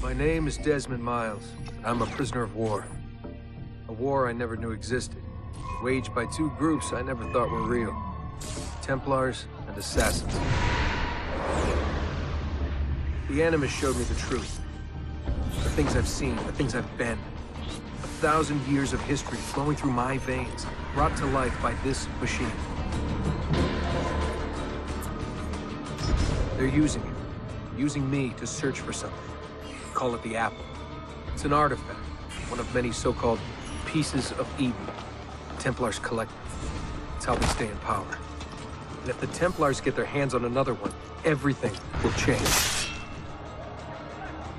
My name is Desmond Miles. I'm a prisoner of war. A war I never knew existed. Waged by two groups I never thought were real. Templars and Assassins. The Animus showed me the truth. The things I've seen, the things I've been. 1,000 years of history flowing through my veins, brought to life by this machine. They're using it. Using me to search for something. Call it the Apple. It's an artifact. One of many so-called pieces of Eden. Templars collect them. It's how they stay in power. And if the Templars get their hands on another one, everything will change.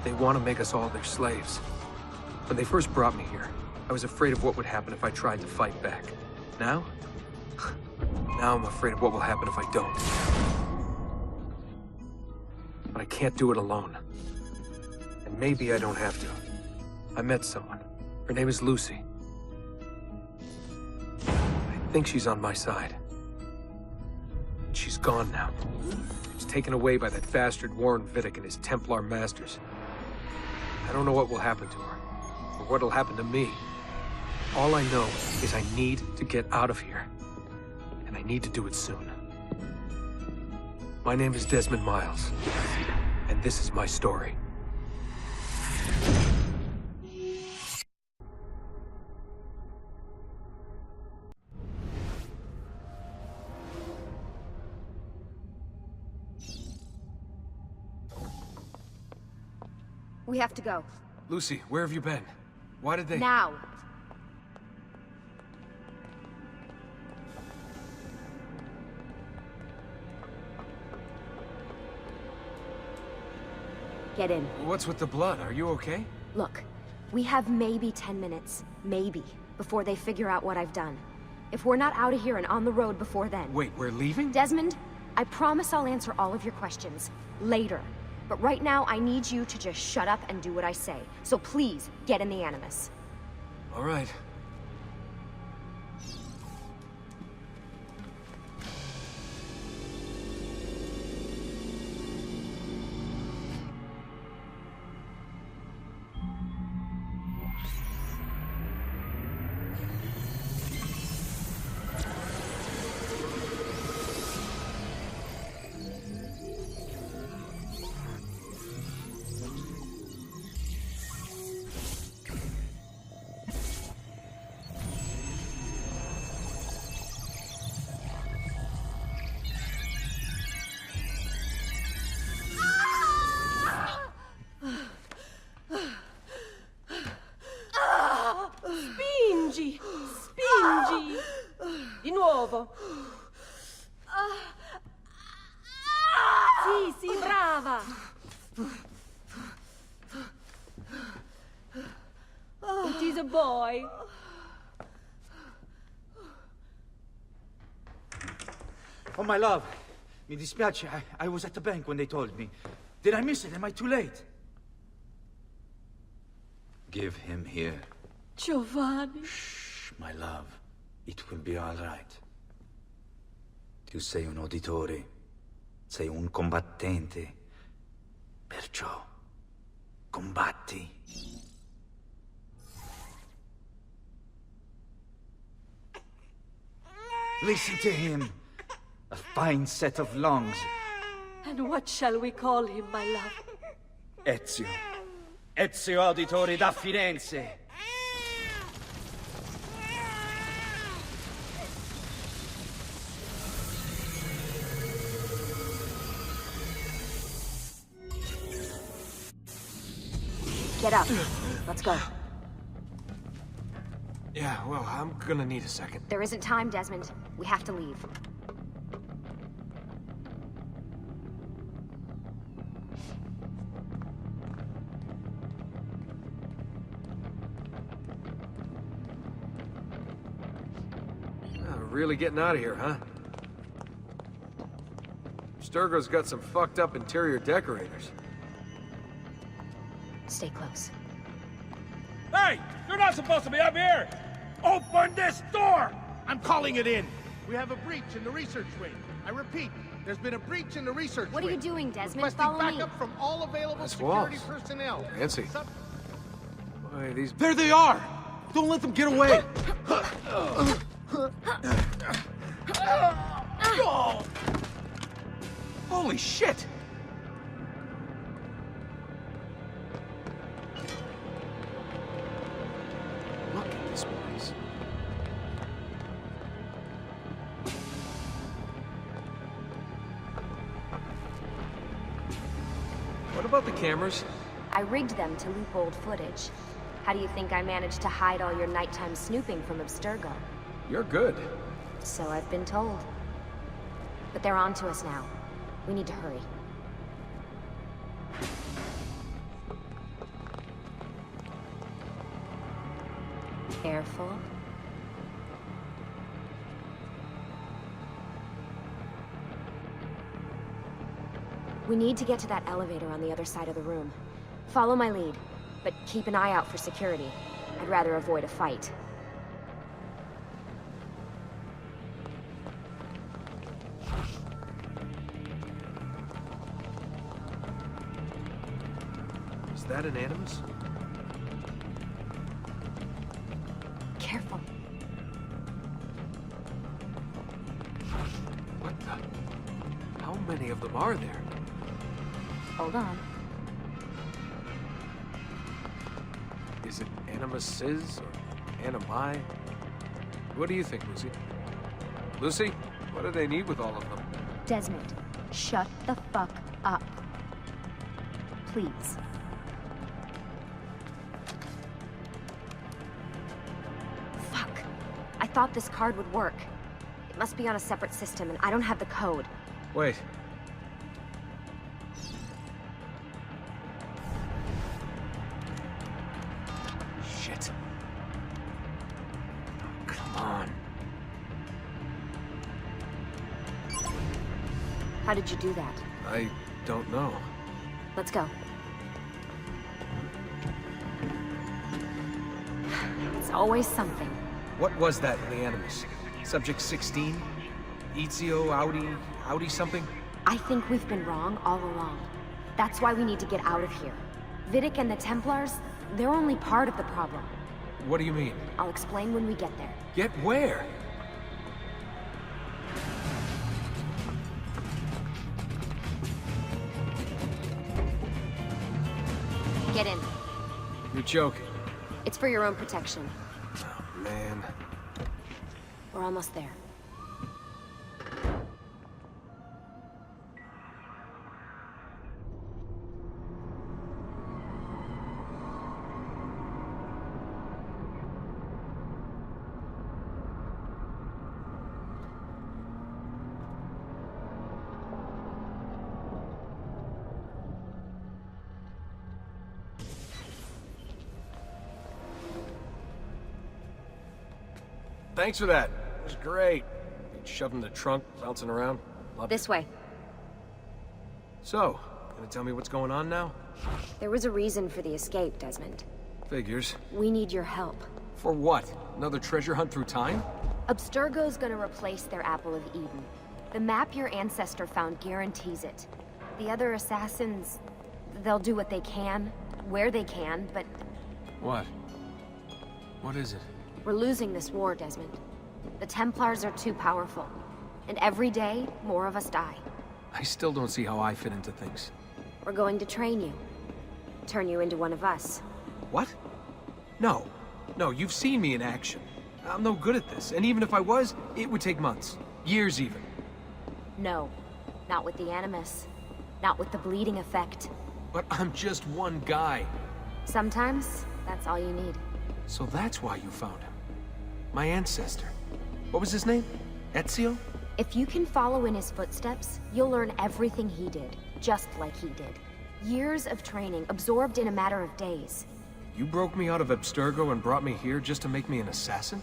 They want to make us all their slaves. When they first brought me here, I was afraid of what would happen if I tried to fight back. Now? Now I'm afraid of what will happen if I don't. But I can't do it alone. And maybe I don't have to. I met someone. Her name is Lucy. I think she's on my side. She's gone now. She was taken away by that bastard Warren Vidic and his Templar masters. I don't know what will happen to her, or what'll happen to me. All I know is I need to get out of here. And I need to do it soon. My name is Desmond Miles, and this is my story. We have to go. Lucy, where have you been? Why did they— Now! Get in. What's with the blood? Are you okay? Look, we have maybe 10 minutes, maybe, before they figure out what I've done. If we're not out of here and on the road before then... Wait, we're leaving? Desmond, I promise I'll answer all of your questions later. But right now, I need you to just shut up and do what I say. So please, get in the Animus. All right. Spingi! Di nuovo! Sì, brava! It is a boy. Oh, my love. Mi dispiace. I was at the bank when they told me. Did I miss it? Am I too late? Give him here. Giovanni. Shh, my love. It will be all right. Tu sei un auditore. Sei un combattente. Perciò, combatti. Listen to him. A fine set of lungs. And what shall we call him, my love? Ezio. Ezio Auditore da Firenze. Get up. Let's go. Yeah, well, I'm gonna need a second. There isn't time, Desmond. We have to leave. Really getting out of here, huh? Abstergo's got some fucked up interior decorators. Stay close. Hey! You're not supposed to be up here! Open this door! I'm calling it in! We have a breach in the research wing. I repeat, There's been a breach in the research What are you wing. doing, Desmond? Requesting Follow me. backup from all available Nice security walls. personnel. Fancy. Boy, these... There they are! Don't let them get away! Holy shit! Look at this place. What about the cameras? I rigged them to loop old footage. How do you think I managed to hide all your nighttime snooping from Abstergo? You're good. So I've been told. But they're on to us now. We need to hurry. Careful. We need to get to that elevator on the other side of the room. Follow my lead, but keep an eye out for security. I'd rather avoid a fight. Is that an Animus? Careful. What the? How many of them are there? Hold on. Is it Animuses or Animi? What do you think, Lucy? Lucy, what do they need with all of them? Desmond, shut the fuck up. Please. Fuck. I thought this card would work. It must be on a separate system, and I don't have the code. Wait. Shit. Come on. How did you do that? I don't know. Let's go. It's always something. What was that in the Animus? Subject 16? Ezio Audi something? I think we've been wrong all along. That's why we need to get out of here. Vidic and the Templars, they're only part of the problem. What do you mean? I'll explain when we get there. Get where? Get in. You're joking. It's for your own protection. Oh, man. We're almost there. Thanks for that. It was great. Shoved in the trunk, bouncing around. Loved This it. way. So, gonna tell me what's going on now? There was a reason for the escape, Desmond. Figures. We need your help. For what? Another treasure hunt through time? Abstergo's gonna replace their Apple of Eden. The map your ancestor found guarantees it. The other assassins, they'll do what they can, where they can, but What? What is it? we're losing this war, Desmond. The Templars are too powerful. And every day, more of us die. I still don't see how I fit into things. We're going to train you. Turn you into one of us. What? No. No, you've seen me in action. I'm no good at this, and even if I was, it would take months. Years even. No. Not with the Animus. Not with the bleeding effect. But I'm just one guy. Sometimes, that's all you need. So that's why you found him. My ancestor. What was his name? Ezio? If you can follow in his footsteps, you'll learn everything he did, just like he did. Years of training, absorbed in a matter of days. You broke me out of Abstergo and brought me here just to make me an assassin?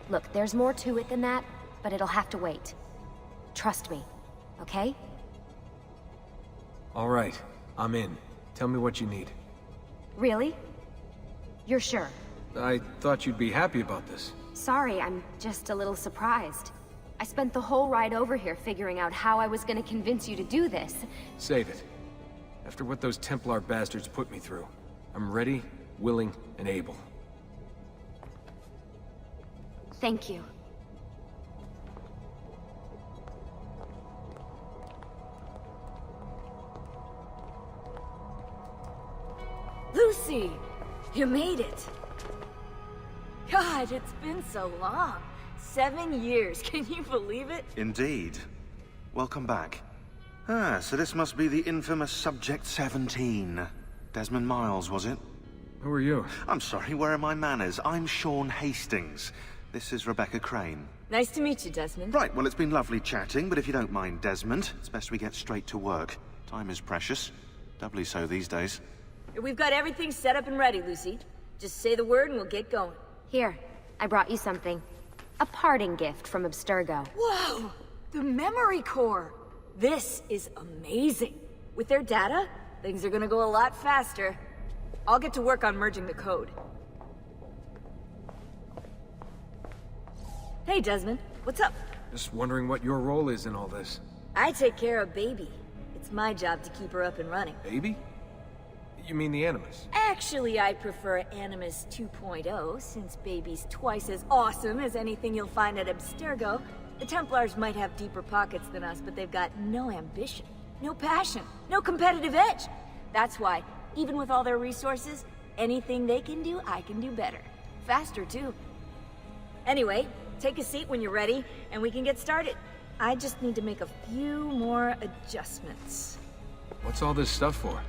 Look, there's more to it than that, but it'll have to wait. Trust me, okay? All right, I'm in. Tell me what you need. Really? You're sure? I thought you'd be happy about this. Sorry, I'm just a little surprised. I spent the whole ride over here figuring out how I was gonna convince you to do this. Save it. After what those Templar bastards put me through, I'm ready, willing, and able. Thank you. Lucy! You made it! God, it's been so long. 7 years, can you believe it? Indeed. Welcome back. Ah, so this must be the infamous Subject 17. Desmond Miles, was it? Who are you? I'm sorry, where are my manners? I'm Sean Hastings. This is Rebecca Crane. Nice to meet you, Desmond. Right, well, it's been lovely chatting, but if you don't mind, Desmond, it's best we get straight to work. Time is precious. Doubly so these days. We've got everything set up and ready, Lucy. Just say the word and we'll get going. Here, I brought you something. A parting gift from Abstergo. Whoa! The memory core! This is amazing. With their data, things are gonna go a lot faster. I'll get to work on merging the code. Hey, Desmond. What's up? Just wondering what your role is in all this. I take care of Baby. It's my job to keep her up and running. Baby? You mean the Animus? Actually, I prefer Animus 2.0, since Baby's twice as awesome as anything you'll find at Abstergo. The Templars might have deeper pockets than us, but they've got no ambition, no passion, no competitive edge. That's why, even with all their resources, anything they can do, I can do better. Faster, too. Anyway, take a seat when you're ready, and we can get started. I just need to make a few more adjustments. What's all this stuff for?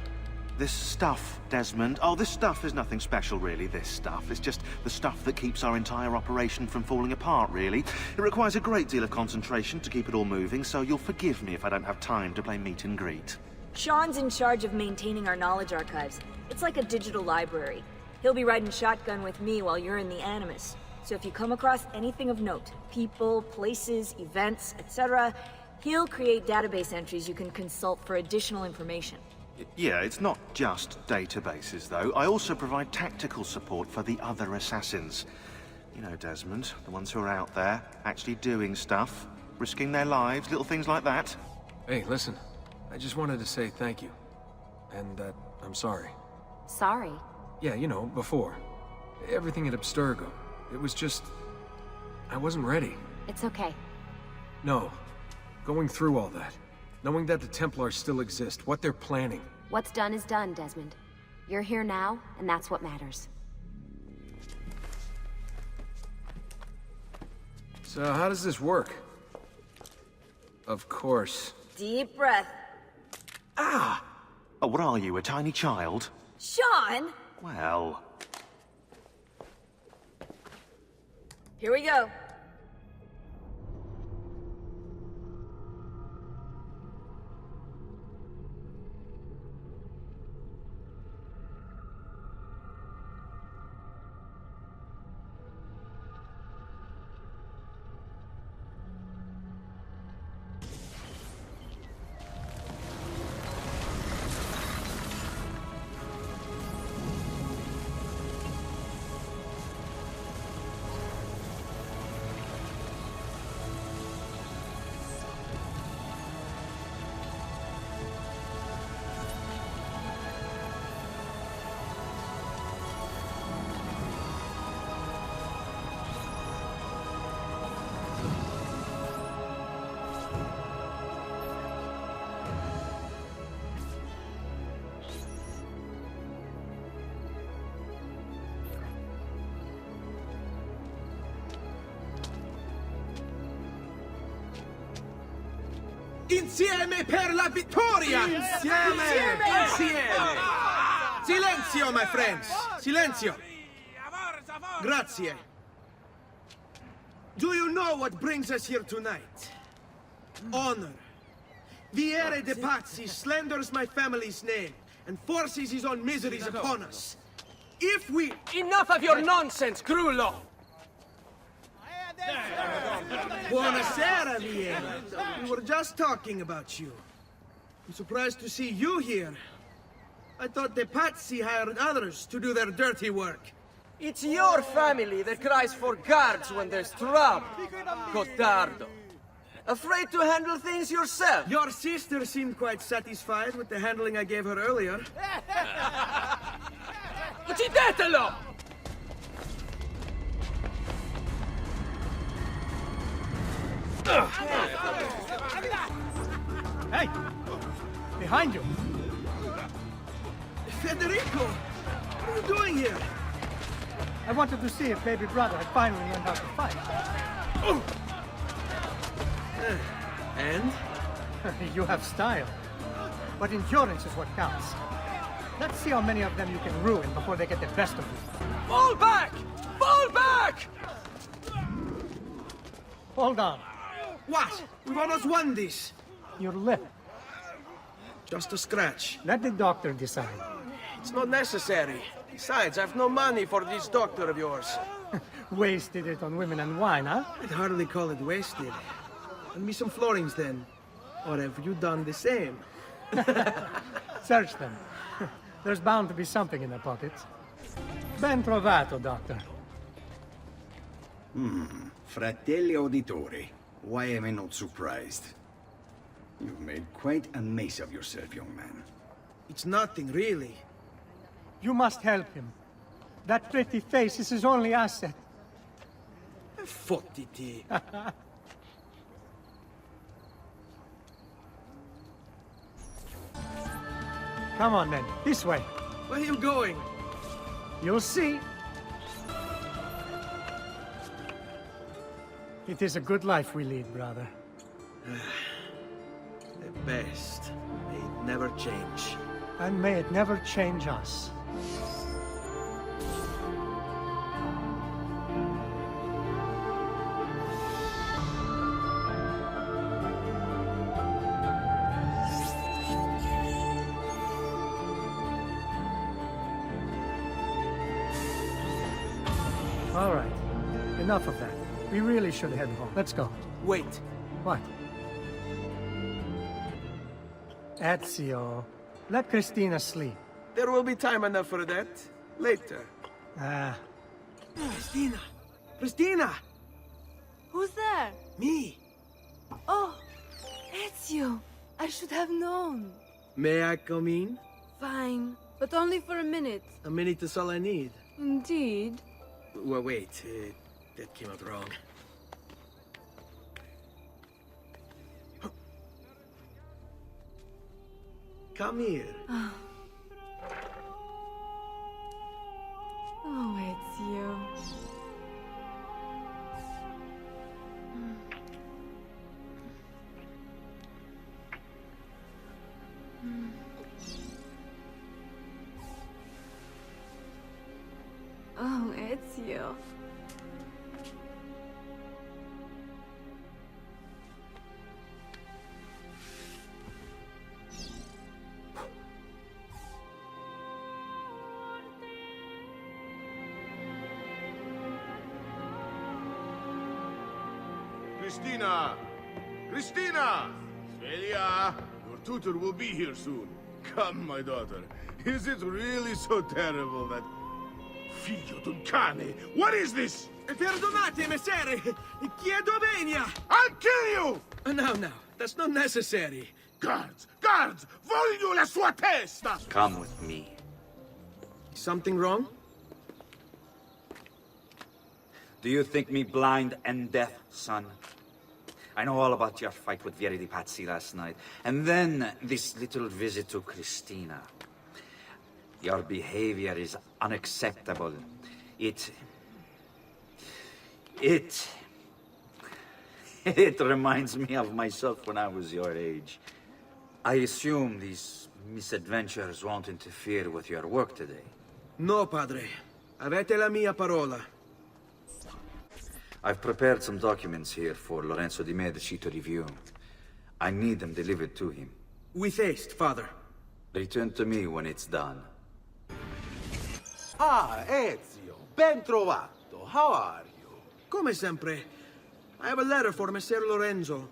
This stuff, Desmond. Oh, this stuff is nothing special, really, this stuff. It's just the stuff that keeps our entire operation from falling apart, really. It requires a great deal of concentration to keep it all moving, so you'll forgive me if I don't have time to play meet and greet. Sean's in charge of maintaining our knowledge archives. It's like a digital library. He'll be riding shotgun with me while you're in the Animus. So if you come across anything of note, people, places, events, etc., he'll create database entries you can consult for additional information. Yeah, it's not just databases, though. I also provide tactical support for the other assassins. You know, Desmond, the ones who are out there, actually doing stuff, risking their lives, little things like that. Hey, listen. I just wanted to say thank you. And that I'm sorry. Sorry? Yeah, you know, before. Everything at Abstergo. It was just... I wasn't ready. It's okay. No. Going through all that. Knowing that the Templars still exist, what they're planning. What's done is done, Desmond. You're here now, and that's what matters. So how does this work? Of course. Deep breath. Ah! Oh, what are you, a tiny child? Sean! Well... Here we go. Insieme per la vittoria! Insieme! Insieme! Silenzio, my friends! Silenzio! Grazie. Do you know what brings us here tonight? Honor. Vieri de Pazzi slanders my family's name and forces his own miseries upon us. If we... Enough of your nonsense, Grullo! Buonasera, Vieri. We were just talking about you. I'm surprised to see you here. I thought the Pazzi hired others to do their dirty work. It's your family that cries for guards when there's trouble, Cotardo. Afraid to handle things yourself? Your sister seemed quite satisfied with the handling I gave her earlier. Uccidetelo! Hey! Behind you! Federico! What are you doing here? I wanted to see if baby brother had finally learned how to fight. And? You have style. But endurance is what counts. Let's see how many of them you can ruin before they get the best of you. Fall back! Fall back! Hold on. What? We've almost won this. Your lip. Just a scratch. Let the doctor decide. It's not necessary. Besides, I've no money for this doctor of yours. Wasted it on women and wine, huh? I'd hardly call it wasted. Lend me some florins then. Or have you done the same? Search them. There's bound to be something in their pockets. Ben trovato, doctor. Fratelli Auditore. Why am I not surprised? You've made quite a mess of yourself, young man. It's nothing, really. You must help him. That pretty face is his only asset. Fottiti. Come on, then. This way. Where are you going? You'll see. It is a good life we lead, brother. The best. May it never change. And may it never change us. All right. Enough of that. We really should head home. Let's go. Wait. What? Ezio. Let Cristina sleep. There will be time enough for that. Later. Ah. Cristina! Cristina! Who's there? Me! Oh, Ezio. I should have known. May I come in? Fine, but only for a minute. A minute is all I need. Indeed. Well, wait. That came out wrong. Come here. Oh, Ezio. Oh, Ezio. Cristina! Cristina! Svelia! Your tutor will be here soon. Come, my daughter. Is it really so terrible that... Figlio d'un cane! What is this? Perdonate, messere! Chiedo venia! I'll kill you! No, that's not necessary. Guards! Guards! Voglio la sua testa! Come with me. Something wrong? Do you think me blind and deaf, son? I know all about your fight with Vieri di Pazzi last night. And then this little visit to Cristina. Your behavior is unacceptable. It reminds me of myself when I was your age. I assume these misadventures won't interfere with your work today. No, padre. Avete la mia parola. I've prepared some documents here for Lorenzo di Medici to review. I need them delivered to him. With haste, father. Return to me when it's done. Ah, Ezio. Ben trovato. How are you? Come sempre. I have a letter for Messer Lorenzo.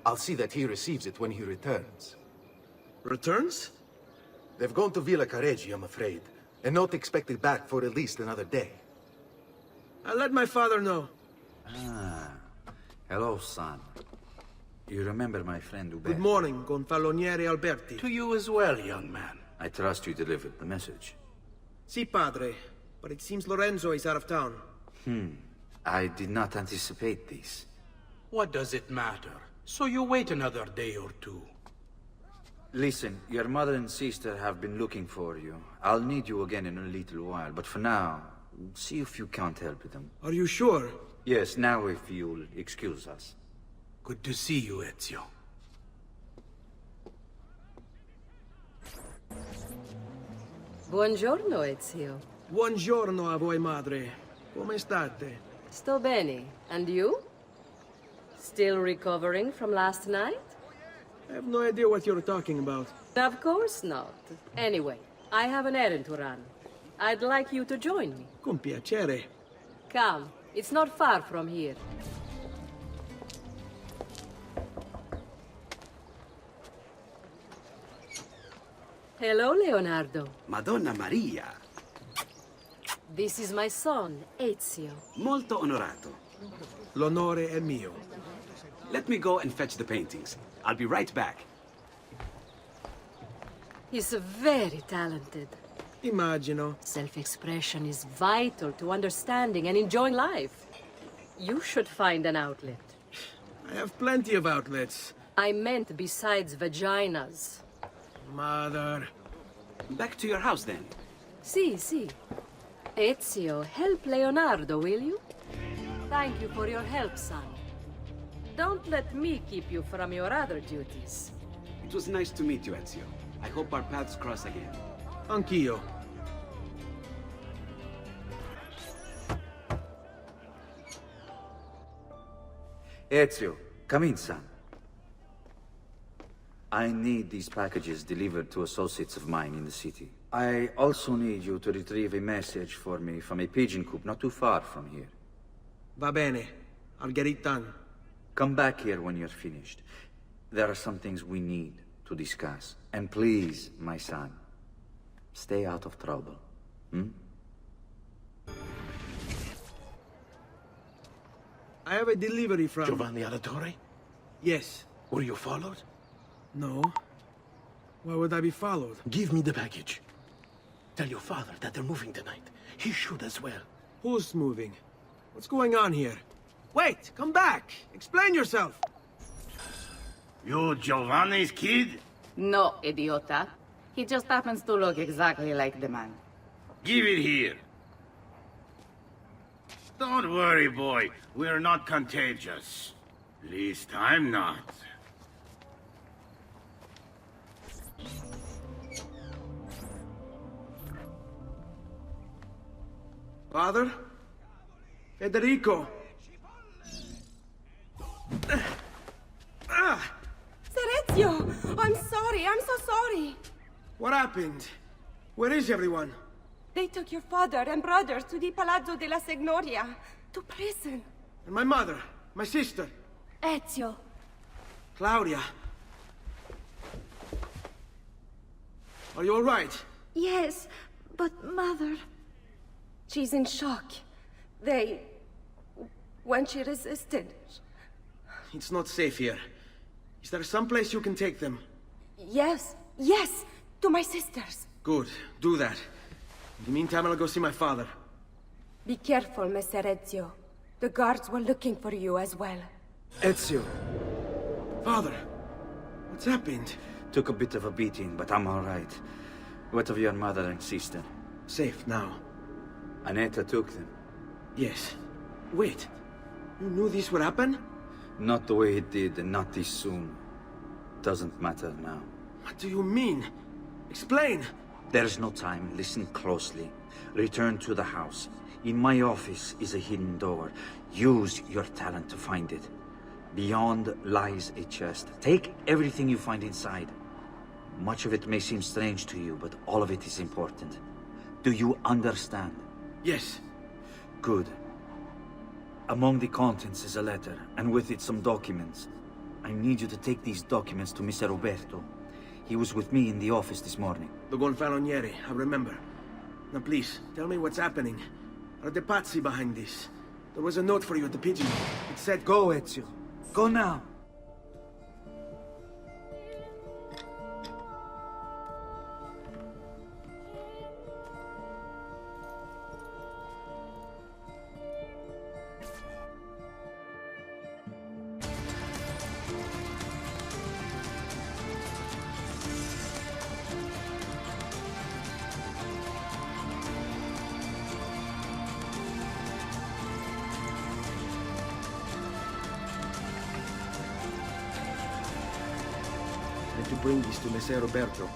I'll see that he receives it when he returns. Returns? They've gone to Villa Careggi, I'm afraid, and not expected back for at least another day. I'll let my father know. Ah. Hello, son. You remember my friend Uber? Good morning, Gonfaloniere Alberti. To you as well, young man. I trust you delivered the message. Si, padre. But it seems Lorenzo is out of town. I did not anticipate this. What does it matter? So you wait another day or two. Listen, your mother and sister have been looking for you. I'll need you again in a little while, but for now, see if you can't help them. Are you sure? Yes, now if you'll excuse us. Good to see you, Ezio. Buongiorno, Ezio. Buongiorno a voi, madre. Come state? Sto bene. And you? Still recovering from last night? I have no idea what you're talking about. Of course not. Anyway, I have an errand to run. I'd like you to join me. Con piacere. Come. It's not far from here. Hello, Leonardo. Madonna Maria. This is my son, Ezio. Molto onorato. L'onore è mio. Let me go and fetch the paintings. I'll be right back. He's very talented. Immagino. Self-expression is vital to understanding and enjoying life. You should find an outlet. I have plenty of outlets. I meant besides vaginas. Mother. Back to your house, then. Si. Ezio, help Leonardo, will you? Thank you for your help, son. Don't let me keep you from your other duties. It was nice to meet you, Ezio. I hope our paths cross again. Anch'io. Ezio, come in, son. I need these packages delivered to associates of mine in the city. I also need you to retrieve a message for me from a pigeon coop not too far from here. Va bene. I'll get it done. Come back here when you're finished. There are some things we need to discuss. And please, my son, stay out of trouble. I have a delivery from... Giovanni Auditore? Yes. Were you followed? No. Why would I be followed? Give me the package. Tell your father that they're moving tonight. He should as well. Who's moving? What's going on here? Wait! Come back! Explain yourself! You Giovanni's kid? No, idiota. He just happens to look exactly like the man. Give it here. Don't worry, boy. We're not contagious. Least I'm not. Father? Federico! Ezio! I'm sorry, I'm so sorry! What happened? Where is everyone? They took your father and brothers to the Palazzo della Signoria, to prison. And my mother? My sister? Ezio. Claudia? Are you all right? Yes, but Mother... She's in shock. When she resisted... It's not safe here. Is there some place you can take them? Yes, to my sisters. Good, do that. In the meantime, I'll go see my father. Be careful, Messer Ezio. The guards were looking for you as well. Ezio. Father, what's happened? Took a bit of a beating, but I'm all right. What of your mother and sister? Safe now. Annetta took them. Yes. Wait. You knew this would happen? Not the way it did, and not this soon. Doesn't matter now. What do you mean? Explain! There's no time. Listen closely. Return to the house. In my office is a hidden door. Use your talent to find it. Beyond lies a chest. Take everything you find inside. Much of it may seem strange to you, but all of it is important. Do you understand? Yes. Good. Among the contents is a letter, and with it some documents. I need you to take these documents to Mr. Roberto. He was with me in the office this morning. The Gonfaloniere, I remember. Now please, tell me what's happening. Are the Pazzi behind this? There was a note for you at the pigeon. It said, go, Ezio. Go now. To bring this to Messer Roberto.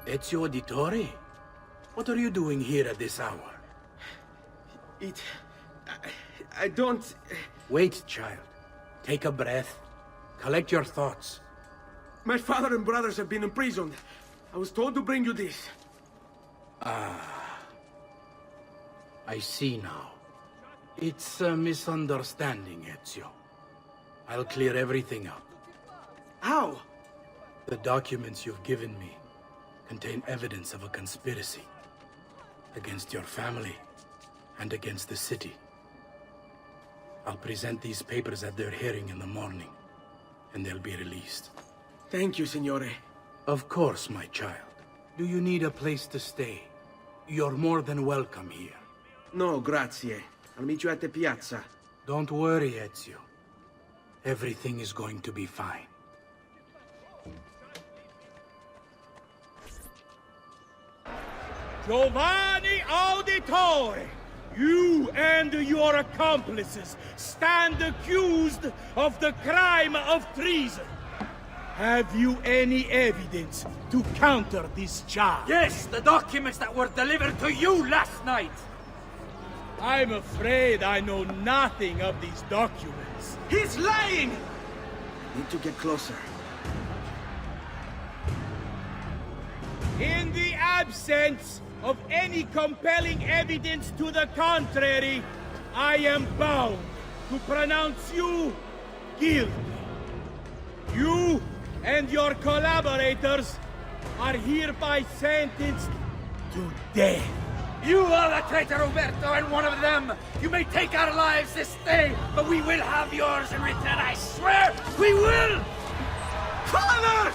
Ezio Auditore? What are you doing here at this hour? I don't... Wait, child. Take a breath. Collect your thoughts. My father and brothers have been imprisoned. I was told to bring you this. I see now. It's a misunderstanding, Ezio. I'll clear everything up. How? The documents you've given me contain evidence of a conspiracy against your family and against the city. I'll present these papers at their hearing in the morning, and they'll be released. Thank you, Signore. Of course, my child. Do you need a place to stay? You're more than welcome here. No, grazie. I'll meet you at the piazza. Don't worry, Ezio. Everything is going to be fine. Giovanni Auditore! You and your accomplices stand accused of the crime of treason. Have you any evidence to counter this charge? Yes, the documents that were delivered to you last night! I'm afraid I know nothing of these documents. He's lying! Need to get closer. In the absence of any compelling evidence to the contrary, I am bound to pronounce you guilty. You and your collaborators are hereby sentenced to death. You are the traitor, Roberto, and one of them. You may take our lives this day, but we will have yours in return, I swear! We will! Father!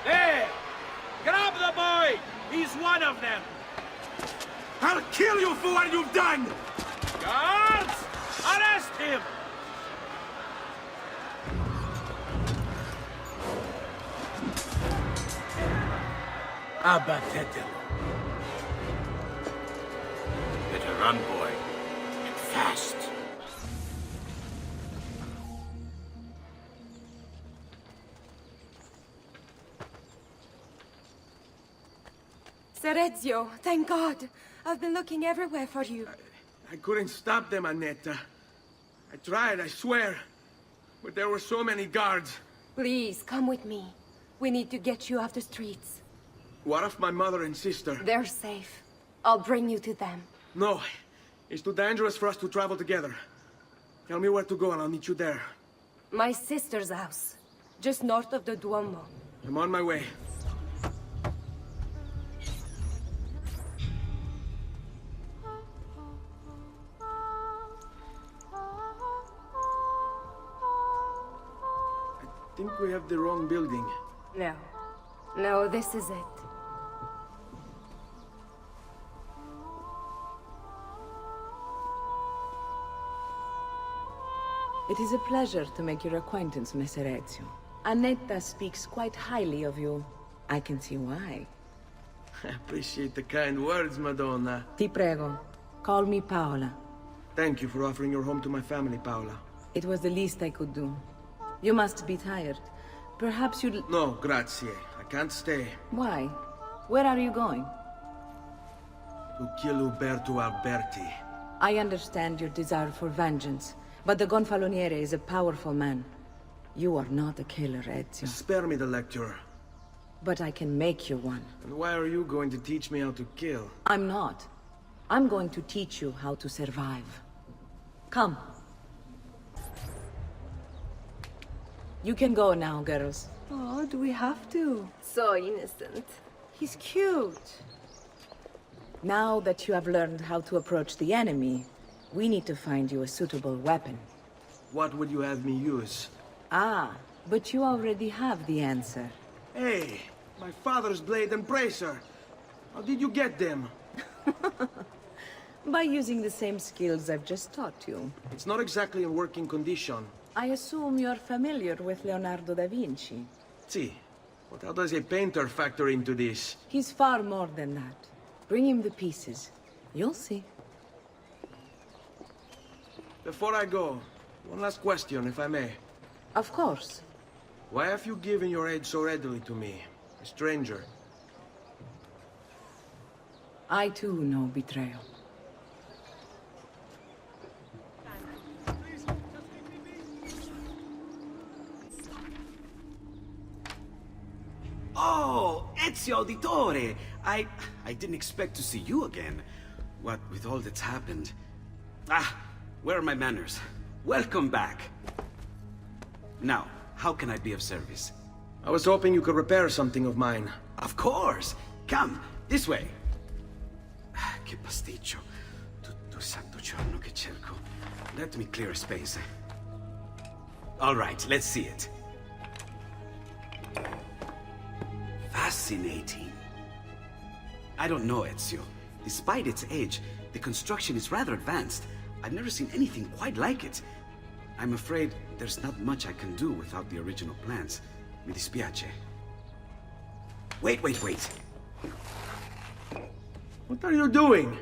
There! Grab the boy! He's one of them! I'll kill you for what you've done! Guards! Arrest him! Abattetelo. Better run, boy. And fast. Ser Ezio, thank God. I've been looking everywhere for you. I couldn't stop them, Annetta. I tried, I swear. But there were so many guards. Please, come with me. We need to get you off the streets. What of my mother and sister? They're safe. I'll bring you to them. No. It's too dangerous for us to travel together. Tell me where to go and I'll meet you there. My sister's house. Just north of the Duomo. I'm on my way. I think we have the wrong building. No. No, this is it. It is a pleasure to make your acquaintance, Messer Ezio. Annetta speaks quite highly of you. I can see why. I appreciate the kind words, Madonna. Ti prego. Call me Paola. Thank you for offering your home to my family, Paola. It was the least I could do. You must be tired. Perhaps you'd... No, grazie. I can't stay. Why? Where are you going? To kill Uberto Alberti. I understand your desire for vengeance, but the Gonfaloniere is a powerful man. You are not a killer, Ezio. Spare me the lecture. But I can make you one. And why are you going to teach me how to kill? I'm not. I'm going to teach you how to survive. Come. You can go now, girls. Oh, do we have to? So innocent. He's cute. Now that you have learned how to approach the enemy, we need to find you a suitable weapon. What would you have me use? Ah, but you already have the answer. Hey, my father's blade and bracer. How did you get them? By using the same skills I've just taught you. It's not exactly in working condition. I assume you're familiar with Leonardo da Vinci. See, but how does a painter factor into this? He's far more than that. Bring him the pieces. You'll see. Before I go, one last question, if I may. Of course. Why have you given your aid so readily to me, a stranger? I too know betrayal. Oh, Ezio Auditore! I didn't expect to see you again. What with all that's happened. Ah, where are my manners? Welcome back. Now, how can I be of service? I was hoping you could repair something of mine. Of course! Come, this way. Che pasticcio. Tutto il santo giorno che cerco. Let me clear a space. All right, let's see it. Fascinating. I don't know, Ezio. Despite its age, the construction is rather advanced. I've never seen anything quite like it. I'm afraid there's not much I can do without the original plans. Mi dispiace. Wait. What are you doing?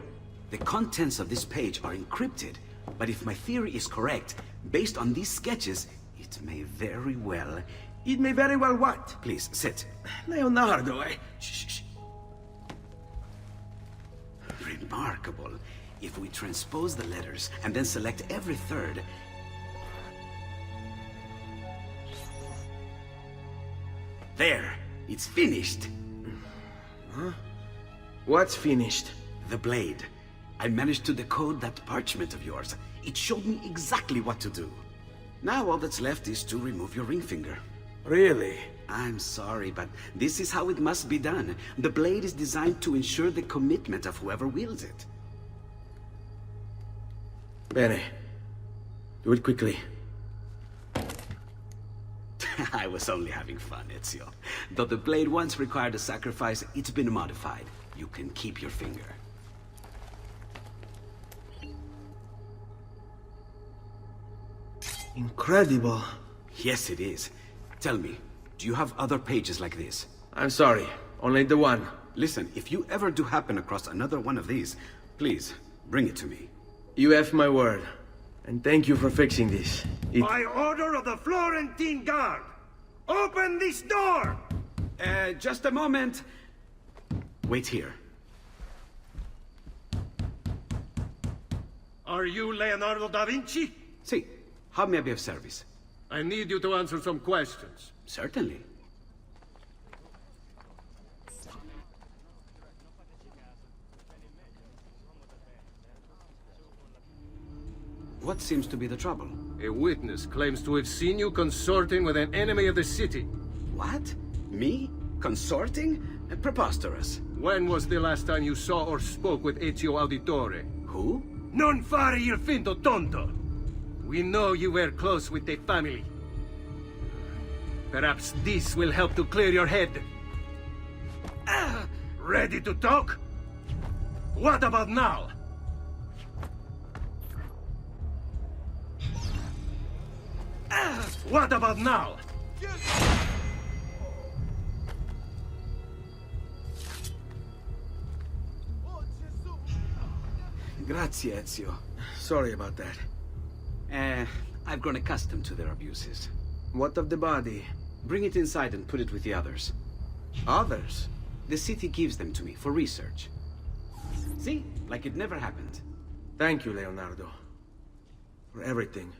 The contents of this page are encrypted, but if my theory is correct, based on these sketches, it may very well... It may very well what? Please, sit. Leonardo, Shh. Remarkable. If we transpose the letters and then select every third... There! It's finished! Huh? What's finished? The blade. I managed to decode that parchment of yours. It showed me exactly what to do. Now all that's left is to remove your ring finger. Really? I'm sorry, but this is how it must be done. The blade is designed to ensure the commitment of whoever wields it. Bene. Do it quickly. I was only having fun, Ezio. Though the blade once required a sacrifice, it's been modified. You can keep your finger. Incredible. Yes, it is. Tell me, do you have other pages like this? I'm sorry, only the one. Listen, if you ever do happen across another one of these, please, bring it to me. You have my word. And thank you for fixing this. By order of the Florentine Guard, open this door! Just a moment. Wait here. Are you Leonardo da Vinci? Si. How may I be of service? I need you to answer some questions. Certainly. What seems to be the trouble? A witness claims to have seen you consorting with an enemy of the city. What? Me? Consorting? Preposterous. When was the last time you saw or spoke with Ezio Auditore? Who? Non fare il finto tonto! We know you were close with the family. Perhaps this will help to clear your head. Ready to talk? What about now? What about now? Grazie, Ezio. Sorry about that. I've grown accustomed to their abuses. What of the body? Bring it inside and put it with the others. Others? The city gives them to me for research. See? Like it never happened. Thank you, Leonardo. For everything.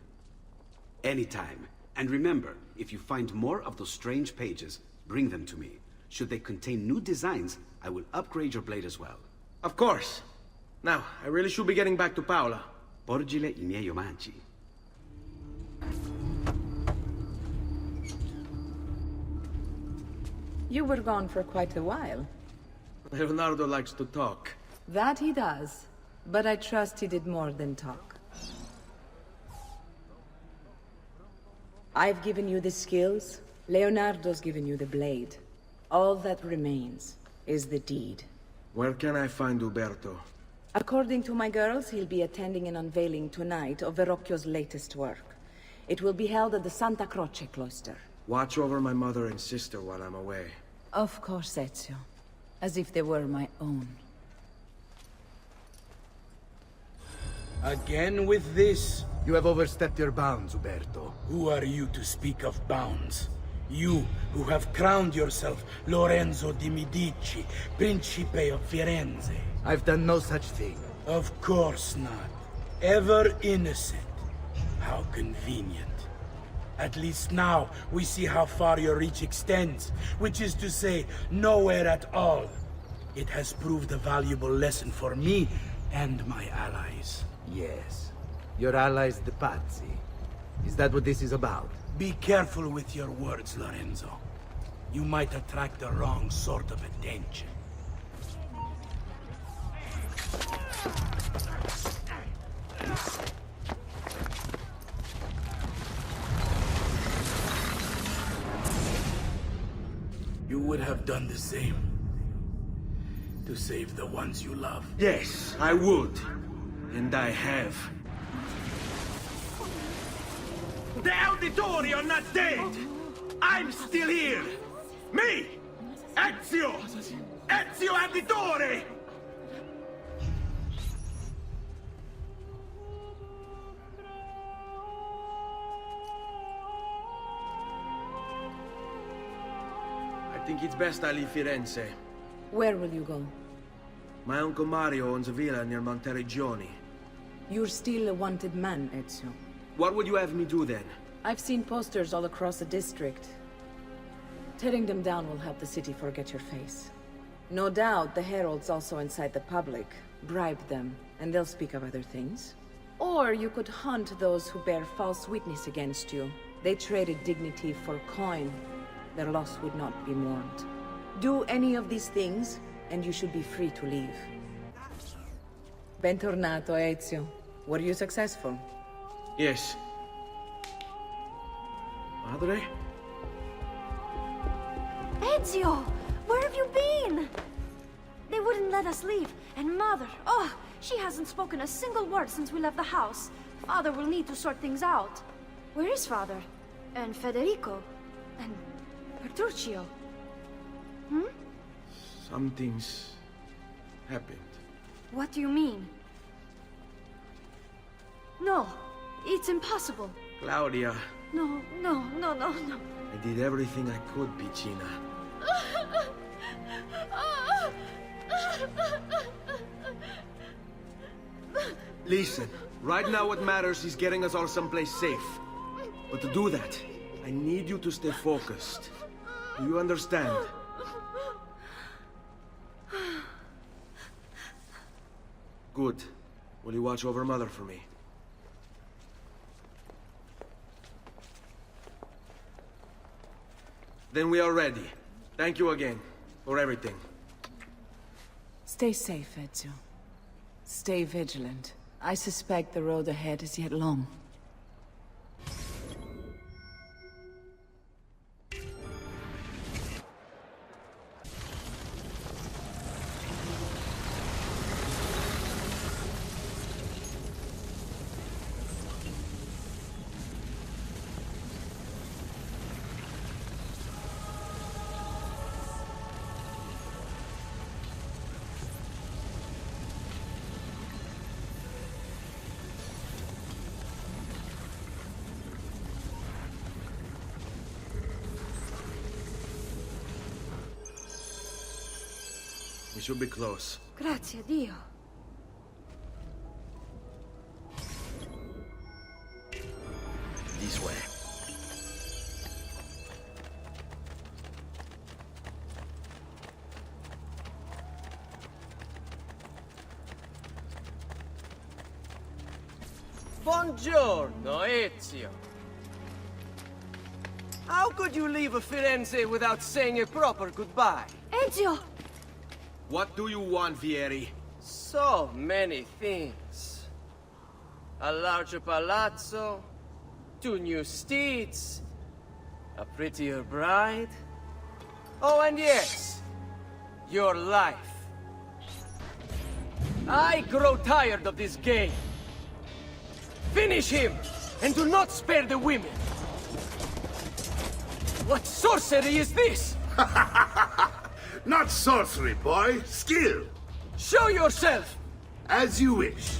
Anytime. And remember, if you find more of those strange pages, bring them to me. Should they contain new designs, I will upgrade your blade as well. Of course. Now, I really should be getting back to Paola. Porgile I miei omaggi. You were gone for quite a while. Leonardo likes to talk. That he does. But I trust he did more than talk. I've given you the skills. Leonardo's given you the blade. All that remains is the deed. Where can I find Uberto? According to my girls, he'll be attending an unveiling tonight of Verrocchio's latest work. It will be held at the Santa Croce cloister. Watch over my mother and sister while I'm away. Of course, Ezio. As if they were my own. Again with this? You have overstepped your bounds, Uberto. Who are you to speak of bounds? You, who have crowned yourself Lorenzo di Medici, Principe of Firenze. I've done no such thing. Of course not. Ever innocent. How convenient. At least now, we see how far your reach extends, which is to say, nowhere at all. It has proved a valuable lesson for me and my allies. Yes. Your allies, the Pazzi. Is that what this is about? Be careful with your words, Lorenzo. You might attract the wrong sort of attention. You would have done the same. To save the ones you love. Yes, I would. And I have. The Auditori are not dead! I'm still here! Me! Ezio! Ezio Auditore! I think it's best I leave Firenze. Where will you go? My Uncle Mario owns a villa near Monteriggioni. You're still a wanted man, Ezio. What would you have me do then? I've seen posters all across the district. Tearing them down will help the city forget your face. No doubt the heralds also incite the public. Bribe them, and they'll speak of other things. Or you could hunt those who bear false witness against you. They traded dignity for coin. Their loss would not be mourned. Do any of these things, and you should be free to leave. Bentornato, Ezio. Were you successful? Yes. Madre? Ezio! Where have you been? They wouldn't let us leave. And Mother, oh, she hasn't spoken a single word since we left the house. Father will need to sort things out. Where is Father? And Federico? And Petruccio? Hmm? Something's happened. What do you mean? No, it's impossible. Claudia. No. I did everything I could, Piccina. Listen, right now what matters is getting us all someplace safe. But to do that, I need you to stay focused. Do you understand? Good. Will you watch over Mother for me? Then we are ready. Thank you again for everything. Stay safe, Ezio. Stay vigilant. I suspect the road ahead is yet long. We should be close. Grazie a Dio. This way. Buongiorno, Ezio. How could you leave Firenze without saying a proper goodbye? Ezio! What do you want, Vieri? So many things. A larger palazzo, 2 new steeds, a prettier bride. Oh, and yes, your life. I grow tired of this game. Finish him, and do not spare the women. What sorcery is this? Not sorcery, boy. Skill. Show yourself! As you wish.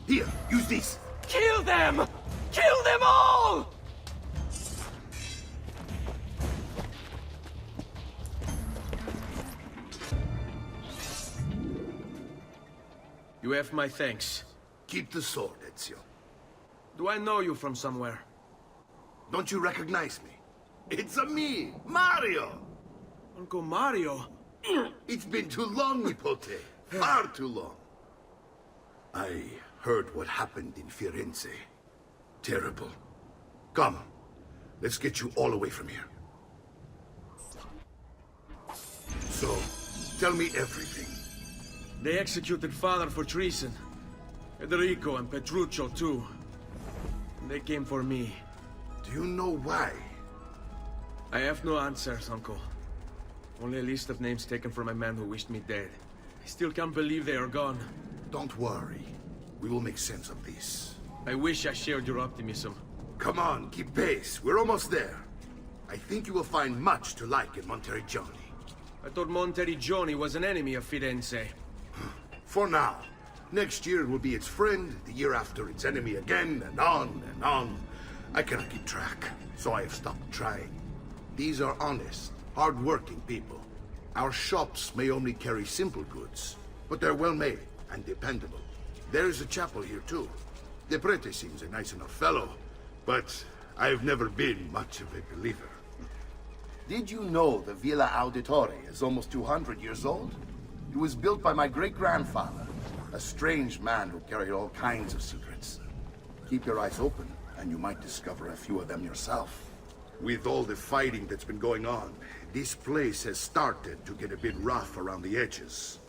Here, use this. Kill them! Kill them all! You have my thanks. Keep the sword, Ezio. Do I know you from somewhere? Don't you recognize me? It's me, Mario! Uncle Mario? It's been too long, Nipote. Far too long. I heard what happened in Firenze. Terrible. Come, let's get you all away from here. So, tell me everything. They executed Father for treason. Federico and Petruccio, too. And they came for me. Do you know why? I have no answers, Uncle. Only a list of names taken from a man who wished me dead. I still can't believe they are gone. Don't worry. We will make sense of this. I wish I shared your optimism. Come on, keep pace. We're almost there. I think you will find much to like in Monteriggioni. I thought Monteriggioni was an enemy of Firenze. For now. Next year it will be its friend, the year after its enemy again, and on and on. I cannot keep track, so I have stopped trying. These are honest, hard-working people. Our shops may only carry simple goods, but they're well-made and dependable. There is a chapel here, too. The prete seems a nice enough fellow, but I've never been much of a believer. Did you know the Villa Auditore is almost 200 years old? It was built by my great-grandfather, a strange man who carried all kinds of secrets. Keep your eyes open, and you might discover a few of them yourself. With all the fighting that's been going on, this place has started to get a bit rough around the edges.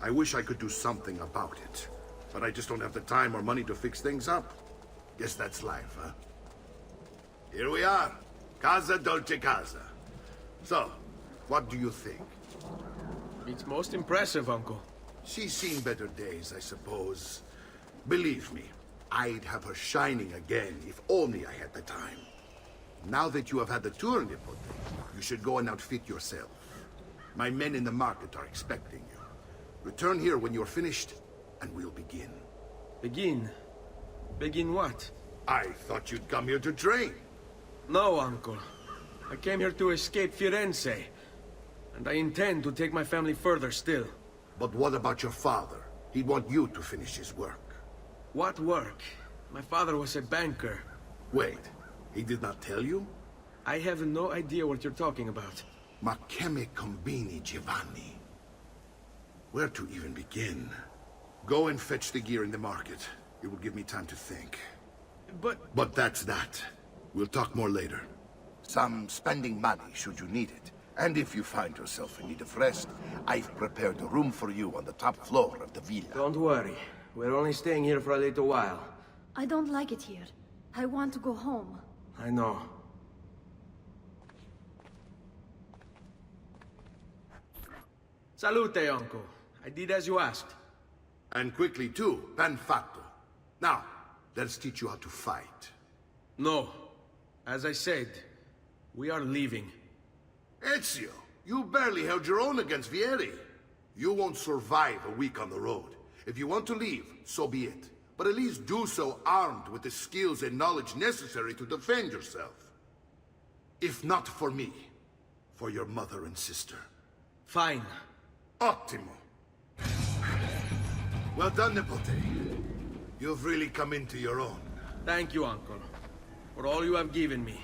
I wish I could do something about it, but I just don't have the time or money to fix things up. Guess that's life, huh? Here we are. Casa Dolce Casa. So, what do you think? It's most impressive, Uncle. She's seen better days, I suppose. Believe me, I'd have her shining again if only I had the time. Now that you have had the tour, Nipote, you should go and outfit yourself. My men in the market are expecting you. Return here when you're finished, and we'll begin. Begin? Begin what? I thought you'd come here to train. No, Uncle. I came here to escape Firenze. And I intend to take my family further still. But what about your father? He'd want you to finish his work. What work? My father was a banker. Wait, he did not tell you? I have no idea what you're talking about. Ma che me combini, Giovanni? Where to even begin? Go and fetch the gear in the market. It will give me time to think. But that's that. We'll talk more later. Some spending money should you need it. And if you find yourself in need of rest, I've prepared a room for you on the top floor of the villa. Don't worry. We're only staying here for a little while. I don't like it here. I want to go home. I know. Salute, Uncle. I did as you asked. And quickly too, ben fatto. Now, let's teach you how to fight. No. As I said, we are leaving. Ezio, you barely held your own against Vieri. You won't survive a week on the road. If you want to leave, so be it. But at least do so armed with the skills and knowledge necessary to defend yourself. If not for me, for your mother and sister. Fine. Ottimo. Well done, Nipote. You've really come into your own. Thank you, Uncle, for all you have given me.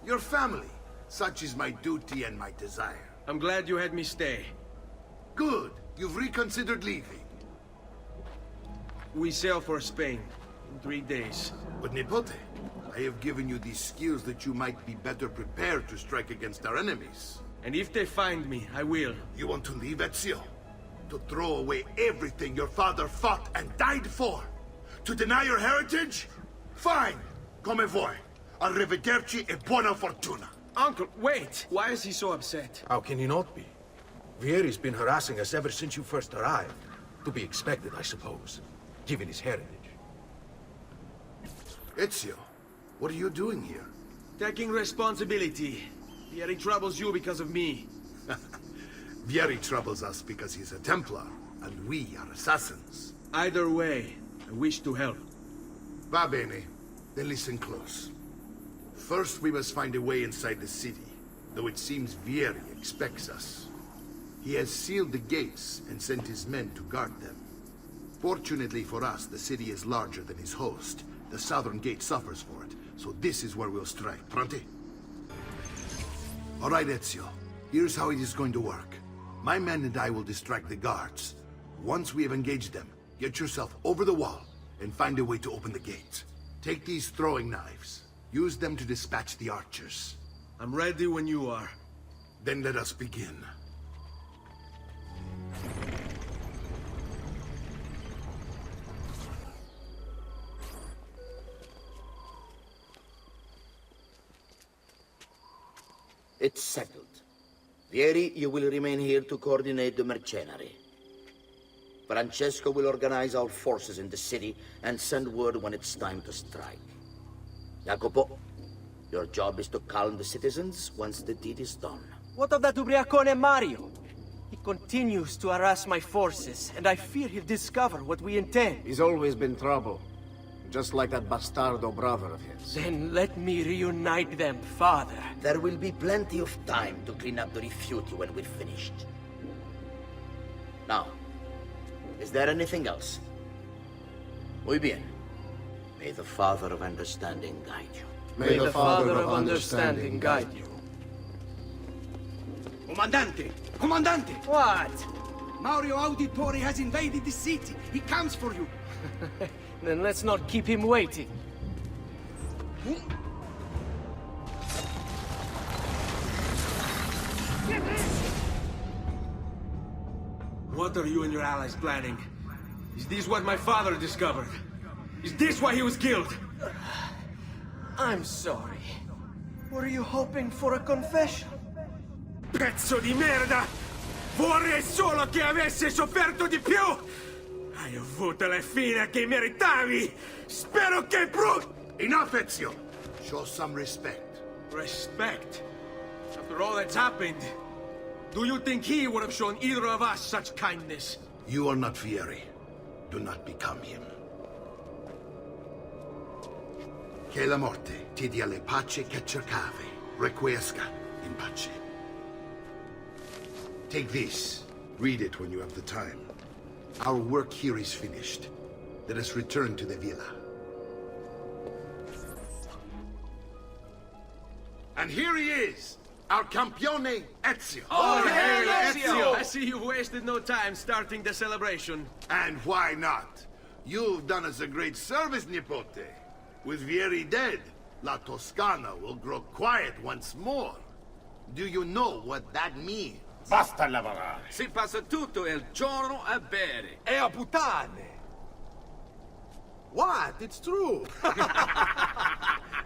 Your family. Such is my duty and my desire. I'm glad you had me stay. Good. You've reconsidered leaving. We sail for Spain in 3 days. But Nipote, I have given you these skills that you might be better prepared to strike against our enemies. And if they find me, I will. You want to leave, Ezio? To throw away everything your father fought and died for? To deny your heritage? Fine! Come vuoi. Arrivederci e buona fortuna. Uncle, wait! Why is he so upset? How can he not be? Vieri's been harassing us ever since you first arrived. To be expected, I suppose, given his heritage. Ezio, what are you doing here? Taking responsibility. Vieri troubles you because of me. Vieri troubles us because he's a Templar, and we are assassins. Either way, I wish to help. Va bene. Then listen close. First, we must find a way inside the city, though it seems Vieri expects us. He has sealed the gates and sent his men to guard them. Fortunately for us, the city is larger than his host. The southern gate suffers for it, so this is where we'll strike. Pronti? All right, Ezio. Here's how it is going to work. My men and I will distract the guards. Once we have engaged them, get yourself over the wall and find a way to open the gate. Take these throwing knives. Use them to dispatch the archers. I'm ready when you are. Then let us begin. It's settled. Vieri, you will remain here to coordinate the mercenary. Francesco will organize our forces in the city and send word when it's time to strike. Jacopo, your job is to calm the citizens once the deed is done. What of that ubriacone Mario? He continues to harass my forces, and I fear he'll discover what we intend. He's always been trouble. Just like that bastardo brother of his. Then let me reunite them, father. There will be plenty of time to clean up the rifiuti when we're finished. Now, is there anything else? Muy bien. May the Father of Understanding guide you. May the Father of Understanding guide you. Comandante! Comandante! What? Mario Auditore has invaded the city. He comes for you. Then let's not keep him waiting. What are you and your allies planning? Is this what my father discovered? Is this why he was killed? I'm sorry. Were you hoping for a confession? Pezzo di merda! Vorrei solo che avesse sofferto di più! Hai avuto la fine che meritavi! Spero che Enough, Ezio! Show some respect. Respect? After all that's happened, do you think he would have shown either of us such kindness? You are not Vieri. Do not become him. Che la morte ti dia le pace che cercavi. Requiesca in pace. Take this. Read it when you have the time. Our work here is finished. Let us return to the villa. And here he is, our campione, Ezio. Oh, hey, Ezio! I see you've wasted no time starting the celebration. And why not? You've done us a great service, Nipote. With Vieri dead, La Toscana will grow quiet once more. Do you know what that means? Basta lavorare. Si passa tutto il giorno a bere. E a puttane! What? It's true!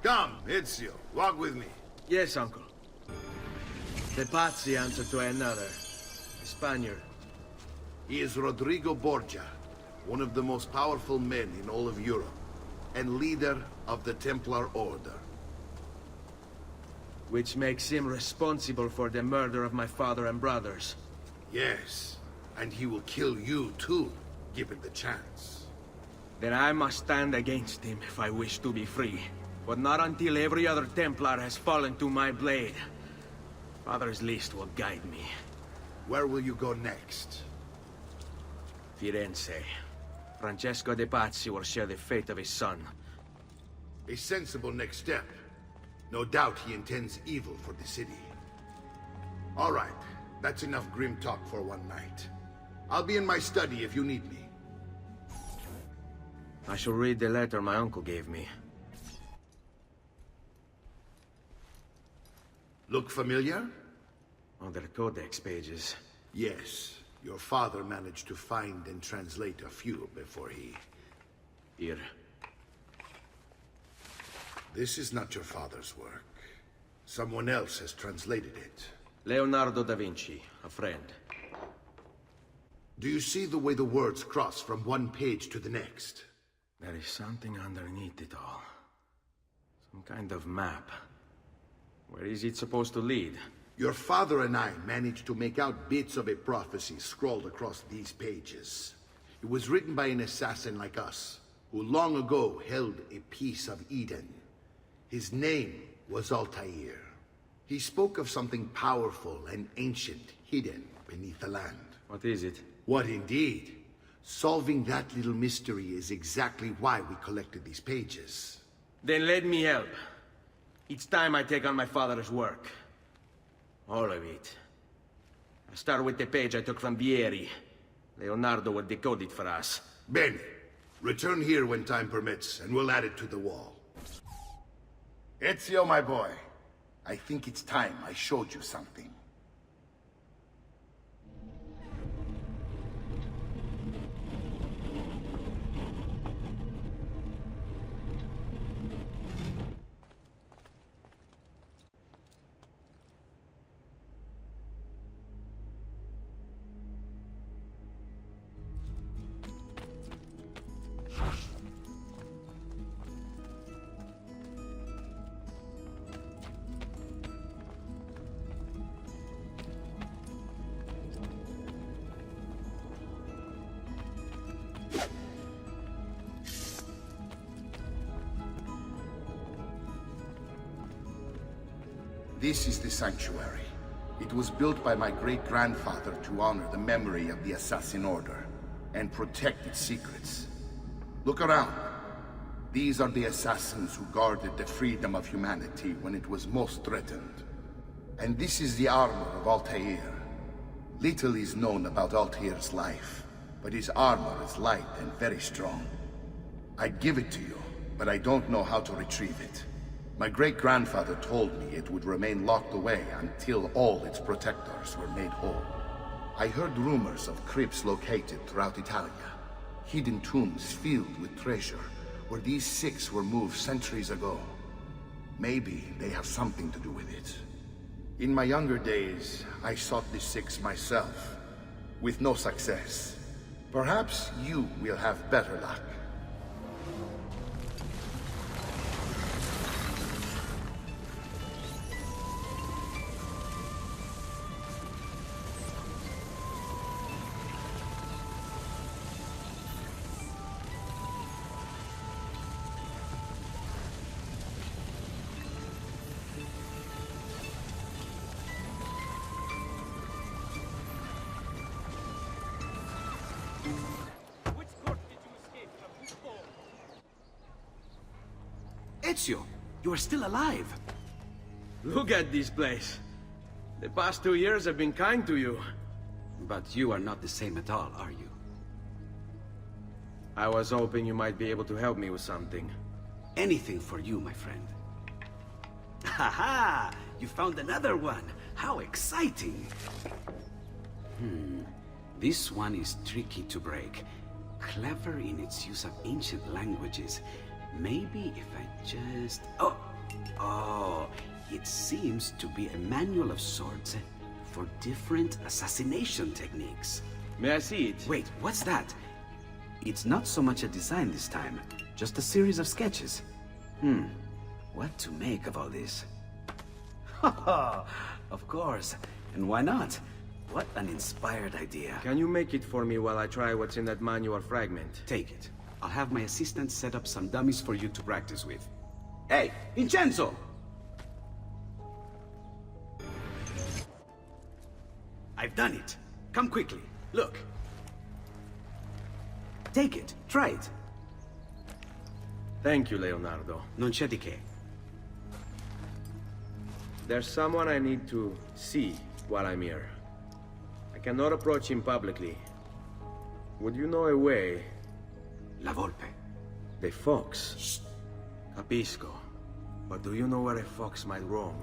Come, Ezio, walk with me. Yes, uncle. The Pazzi answer to another. A Spaniard. He is Rodrigo Borgia, one of the most powerful men in all of Europe, and leader of the Templar Order. Which makes him responsible for the murder of my father and brothers. Yes, and he will kill you too, given the chance. Then I must stand against him if I wish to be free. But not until every other Templar has fallen to my blade. Father's list will guide me. Where will you go next? Firenze. Francesco de Pazzi will share the fate of his son. A sensible next step. No doubt he intends evil for the city. All right, that's enough grim talk for one night. I'll be in my study if you need me. I shall read the letter my uncle gave me. Look familiar? Other Codex pages. Yes. Your father managed to find and translate a few before he... Here. This is not your father's work. Someone else has translated it. Leonardo da Vinci, a friend. Do you see the way the words cross from one page to the next? There is something underneath it all. Some kind of map. Where is it supposed to lead? Your father and I managed to make out bits of a prophecy scrawled across these pages. It was written by an assassin like us, who long ago held a piece of Eden. His name was Altair. He spoke of something powerful and ancient hidden beneath the land. What is it? What indeed? Solving that little mystery is exactly why we collected these pages. Then let me help. Each time I take on my father's work. All of it. I start with the page I took from Vieri. Leonardo will decode it for us. Bene. Return here when time permits, and we'll add it to the wall. Ezio, my boy. I think it's time I showed you something. This is the sanctuary. It was built by my great-grandfather to honor the memory of the Assassin Order and protect its secrets. Look around. These are the assassins who guarded the freedom of humanity when it was most threatened. And this is the armor of Altair. Little is known about Altair's life, but his armor is light and very strong. I'd give it to you, but I don't know how to retrieve it. My great-grandfather told me it would remain locked away until all its protectors were made whole. I heard rumors of crypts located throughout Italia, hidden tombs filled with treasure, where these six were moved centuries ago. Maybe they have something to do with it. In my younger days, I sought the six myself, with no success. Perhaps you will have better luck. Ezio, you are still alive. Look at this place. The past 2 years have been kind to you. But you are not the same at all, are you? I was hoping you might be able to help me with something. Anything for you, my friend. Haha! You found another one! How exciting! This one is tricky to break. Clever in its use of ancient languages. Maybe if I just... Oh, it seems to be a manual of sorts for different assassination techniques. May I see it? Wait, what's that? It's not so much a design this time, just a series of sketches. What to make of all this? Of course, and why not? What an inspired idea. Can you make it for me while I try what's in that manual fragment? Take it. I'll have my assistant set up some dummies for you to practice with. Hey, Vincenzo! I've done it. Come quickly. Look. Take it. Try it. Thank you, Leonardo. Non c'è di che. There's someone I need to see while I'm here. I cannot approach him publicly. Would you know a way? La Volpe. The fox. Shh. Capisco. But do you know where a fox might roam?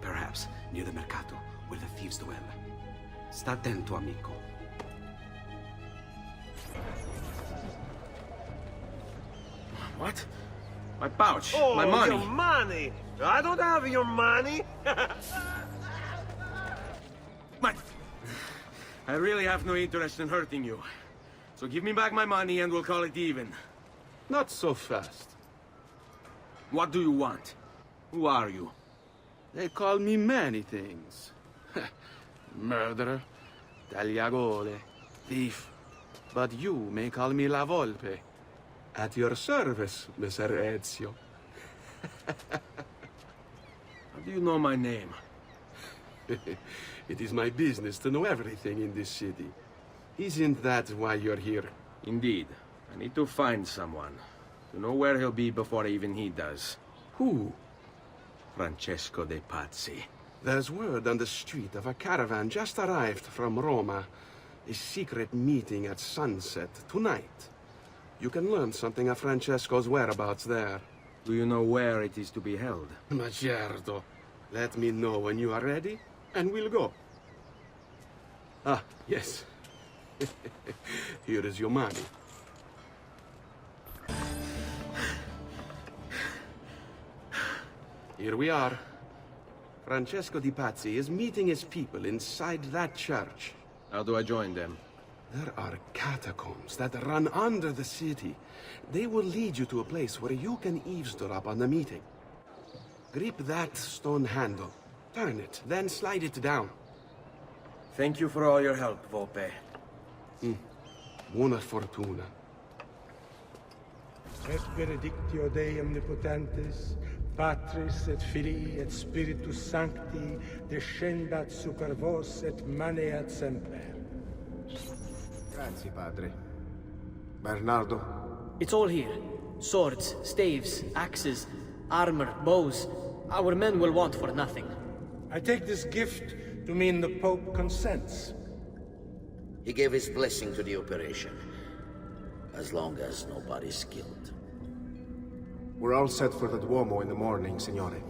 Perhaps near the Mercato, where the thieves dwell. Sta attento, amico. What? My pouch, Oh, my money. your money! I don't have your money! I really have no interest in hurting you. So give me back my money and we'll call it even. Not so fast. What do you want? Who are you? They call me many things. Murderer, tagliagole, thief. But you may call me La Volpe. At your service, Messer Ezio. How do you know my name? It is my business to know everything in this city. Isn't that why you're here? Indeed. I need to find someone. To know where he'll be before even he does. Who? Francesco de Pazzi. There's word on the street of a caravan just arrived from Roma. A secret meeting at sunset tonight. You can learn something of Francesco's whereabouts there. Do you know where it is to be held? Ma certo. Let me know when you are ready, and we'll go. Ah, yes. Here is your money. Here we are. Francesco di Pazzi is meeting his people inside that church. How do I join them? There are catacombs that run under the city. They will lead you to a place where you can eavesdrop on the meeting. Grip that stone handle. Turn it, then slide it down. Thank you for all your help, Volpe. Buona fortuna. Et benedictio Dei omnipotentes, Patris et Filii et Spiritus Sancti, descendat super vos et maneat semper. Grazie, padre. Bernardo? It's all here. Swords, staves, axes, armor, bows. Our men will want for nothing. I take this gift to mean the Pope consents. He gave his blessing to the operation. As long as nobody's killed. We're all set for the Duomo in the morning, Signore.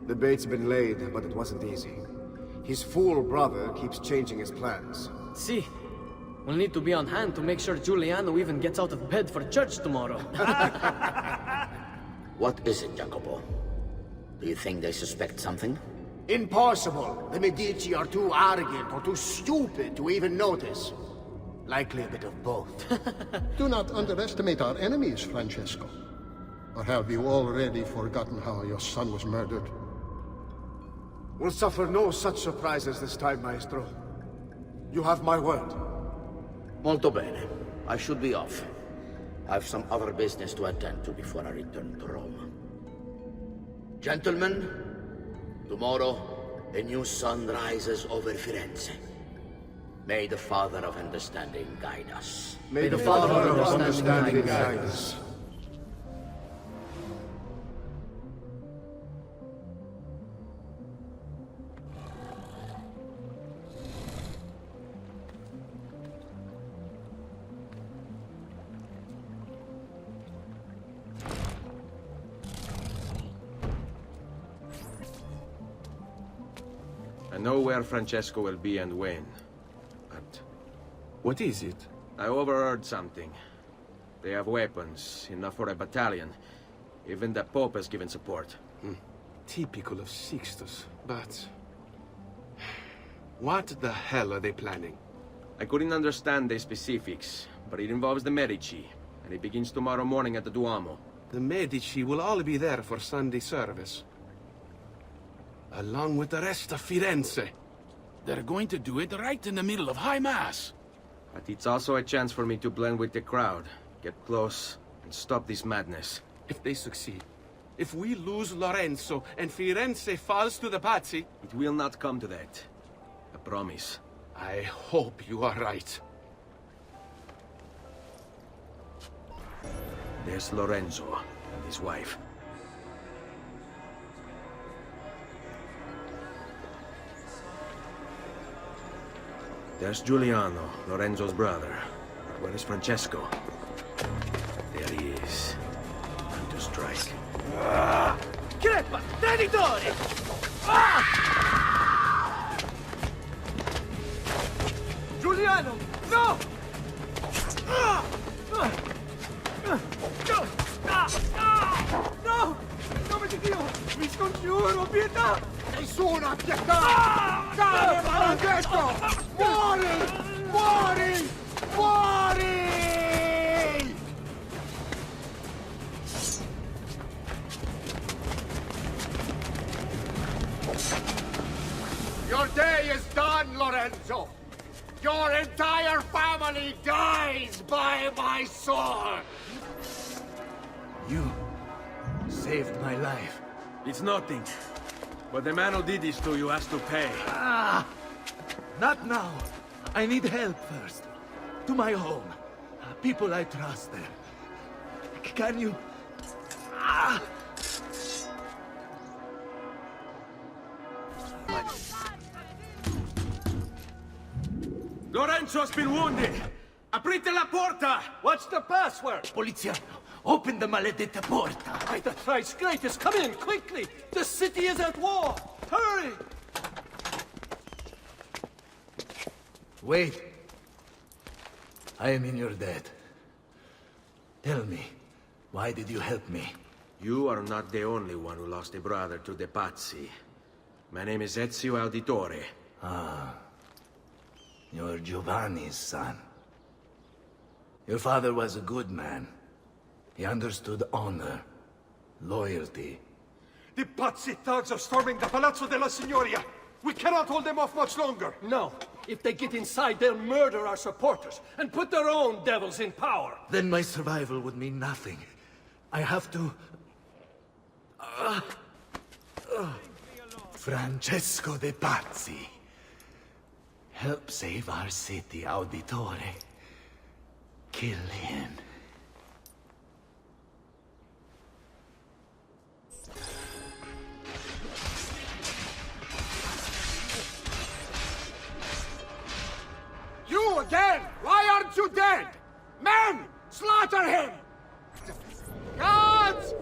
The bait's been laid, but it wasn't easy. His fool brother keeps changing his plans. See, we'll need to be on hand to make sure Giuliano even gets out of bed for church tomorrow. What is it, Jacopo? Do you think they suspect something? Impossible! The Medici are too arrogant or too stupid to even notice. Likely a bit of both. Do not underestimate our enemies, Francesco. Or have you already forgotten how your son was murdered? We'll suffer no such surprises this time, Maestro. You have my word. Molto bene. I should be off. I have some other business to attend to before I return to Rome. Gentlemen, tomorrow a new sun rises over Firenze. May the Father of Understanding guide us. May the Father of Understanding guide us. I know where Francesco will be and when. But... What is it? I overheard something. They have weapons, enough for a battalion. Even the Pope has given support. Typical of Sixtus, but... What the hell are they planning? I couldn't understand the specifics, but it involves the Medici, and it begins tomorrow morning at the Duomo. The Medici will all be there for Sunday service. Along with the rest of Firenze. They're going to do it right in the middle of High Mass. But it's also a chance for me to blend with the crowd, get close, and stop this madness. If they succeed, if we lose Lorenzo and Firenze falls to the Pazzi... It will not come to that. I promise. I hope you are right. There's Lorenzo and his wife. There's Giuliano, Lorenzo's brother. But where is Francesco? There he is. Time to strike. Crepa! Traditore! Giuliano, no! No! In nome di Dio, mi scongiuro, pietà! Nessuno ha pietà! Cane maledetto! Muori! Muori! Muori! Your day is done, Lorenzo! Your entire family dies by my sword! You saved my life. It's nothing. But the man who did this to you has to pay. Not now. I need help first. To my home. People I trust there. Can you... Lorenzo has been wounded! Aprite la porta! What's the password? Poliziano, open the maledetta porta. By the thrice greatest, come in, quickly! The city is at war! Hurry! Wait. I am in your debt. Tell me, why did you help me? You are not the only one who lost a brother to the Pazzi. My name is Ezio Auditore. You're Giovanni's son. Your father was a good man. He understood honor, loyalty. The Pazzi thugs are storming the Palazzo della Signoria! We cannot hold them off much longer! No. If they get inside, they'll murder our supporters and put their own devils in power. Then my survival would mean nothing. I have to... Francesco de Pazzi. Help save our city, Auditore. Kill him. You again! Why aren't you dead? Men! Slaughter him! Guards!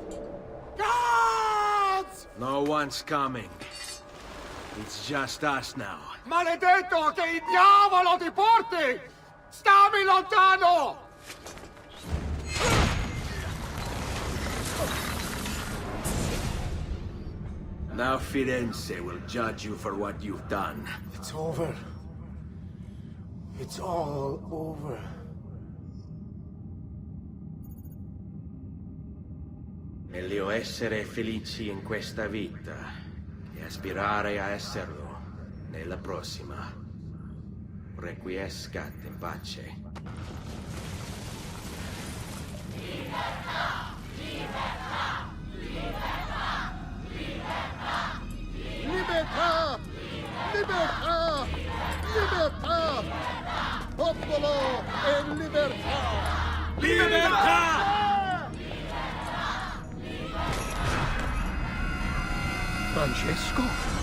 Guards! No one's coming. It's just us now. Maledetto, che il diavolo ti porti! Stammi lontano! Now Firenze will judge you for what you've done. It's over. It's all over. Meglio essere felici in questa vita che aspirare a esserlo nella prossima. Requiescat in pace. Libertà! Libertà! Libertà! Libertà! Libertà! Libertà! Libertà! Popolo e libertà! Libertà! Francesco?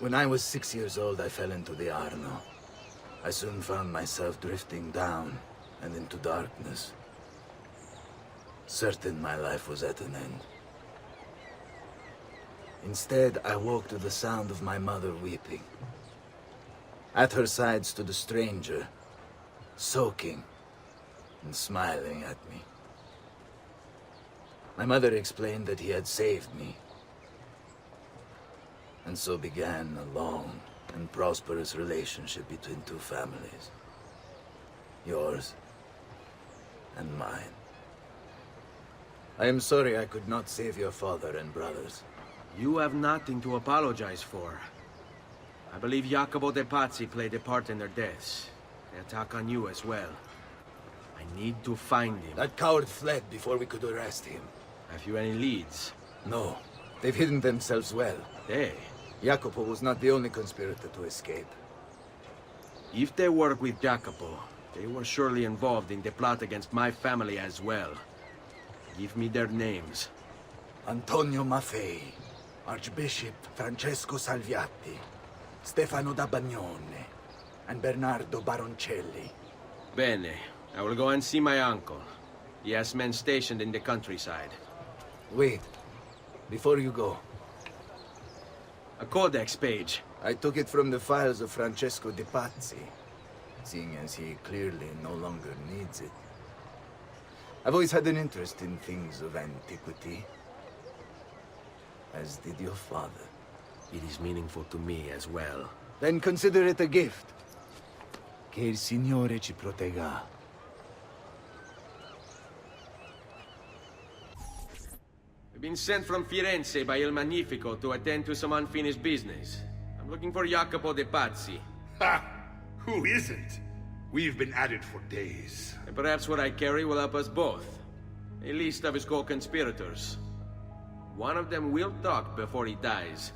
When I was 6 years old, I fell into the Arno. I soon found myself drifting down and into darkness. Certain my life was at an end. Instead, I woke to the sound of my mother weeping. At her side stood a stranger, soaking and smiling at me. My mother explained that he had saved me. And so began a long and prosperous relationship between two families. Yours and mine. I am sorry I could not save your father and brothers. You have nothing to apologize for. I believe Jacopo de Pazzi played a part in their deaths. They attack on you as well. I need to find him. That coward fled before we could arrest him. Have you any leads? No. They've hidden themselves well. They? Jacopo was not the only conspirator to escape. If they work with Jacopo, they were surely involved in the plot against my family as well. Give me their names. Antonio Maffei, Archbishop Francesco Salviati, Stefano da Bagnone, and Bernardo Baroncelli. Bene. I will go and see my uncle. He has men stationed in the countryside. Wait. Before you go. A Codex page. I took it from the files of Francesco de Pazzi, seeing as he clearly no longer needs it. I've always had an interest in things of antiquity, as did your father. It is meaningful to me as well. Then consider it a gift. Che il Signore ci protegga. I've been sent from Firenze by Il Magnifico to attend to some unfinished business. I'm looking for Jacopo de Pazzi. Ha! Who isn't? We've been at it for days. And perhaps what I carry will help us both. A list of his co-conspirators. One of them will talk before he dies.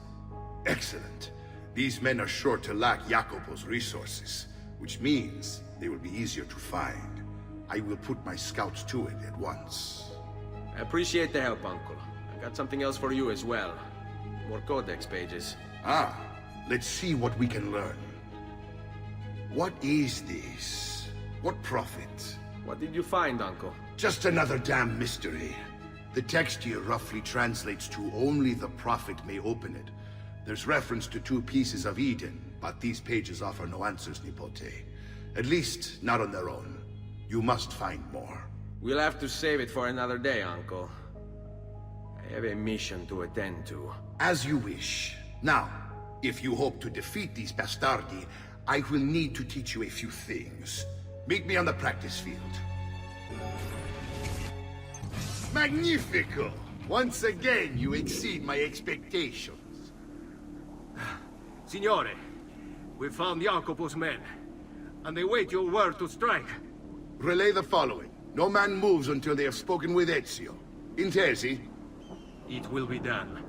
Excellent. These men are sure to lack Jacopo's resources, which means they will be easier to find. I will put my scouts to it at once. I appreciate the help, Uncle. I got something else for you as well. More Codex pages. Ah, let's see what we can learn. What is this? What prophet? What did you find, Uncle? Just another damn mystery. The text here roughly translates to only the prophet may open it. There's reference to 2 pieces of Eden, but these pages offer no answers, Nipote. At least, not on their own. You must find more. We'll have to save it for another day, Uncle. I have a mission to attend to. As you wish. Now, if you hope to defeat these bastardi, I will need to teach you a few things. Meet me on the practice field. Magnifico! Once again, you exceed my expectations. Signore, we found Jacopo's men, and they wait your word to strike. Relay the following. No man moves until they have spoken with Ezio. Intesi? It will be done.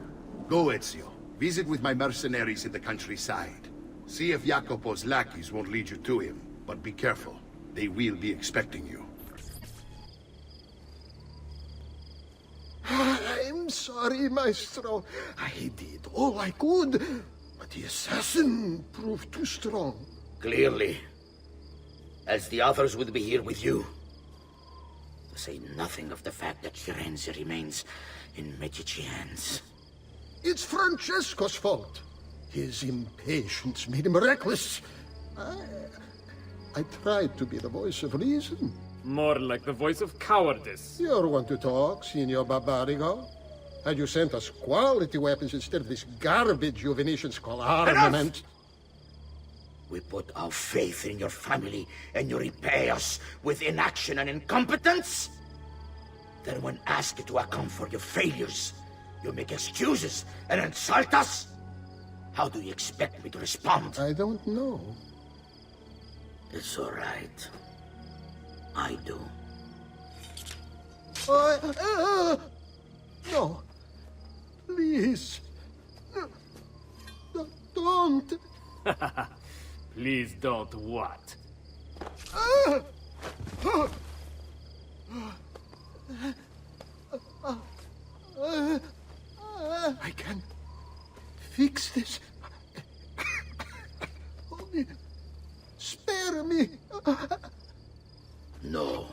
Go, Ezio. Visit with my mercenaries in the countryside. See if Jacopo's lackeys won't lead you to him. But be careful. They will be expecting you. I'm sorry, Maestro. I did all I could, but the assassin proved too strong. Clearly. Else the others would be here with you. To say nothing of the fact that Firenze remains in Medici hands. It's Francesco's fault. His impatience made him reckless. I tried to be the voice of reason. More like the voice of cowardice. You're one to talk, Signor Barbarigo. Had you sent us quality weapons instead of this garbage you Venetians call armament... We put our faith in your family, and you repay us with inaction and incompetence? Then when asked to account for your failures, you make excuses and insult us? How do you expect me to respond? I don't know. It's all right. I do. No. Please. Don't. Please don't what? I can fix this. Only spare me. No.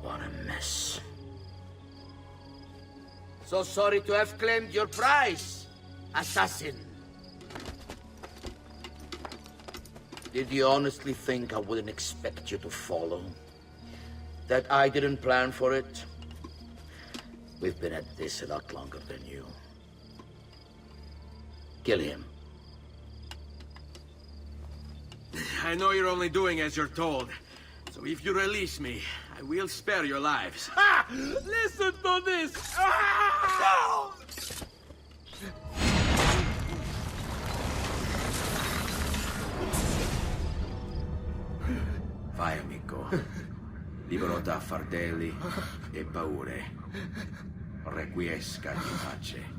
What a mess. So sorry to have claimed your prize, assassin. Did you honestly think I wouldn't expect you to follow? That I didn't plan for it? We've been at this a lot longer than you. Kill him. I know you're only doing as you're told, So if you release me, I will spare your lives. Ah! Listen to this! Ah! Vai, amico. Libero da fardelli e paure. Requiesca in pace.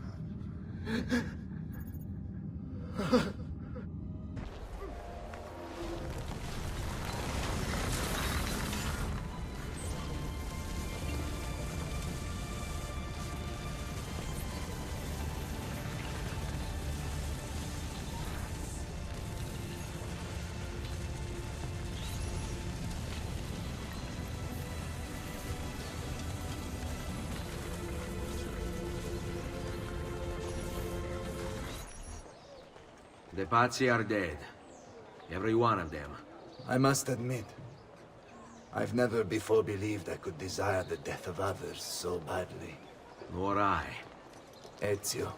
The Pazzi are dead. Every one of them. I must admit, I've never before believed I could desire the death of others so badly. Nor I. Ezio,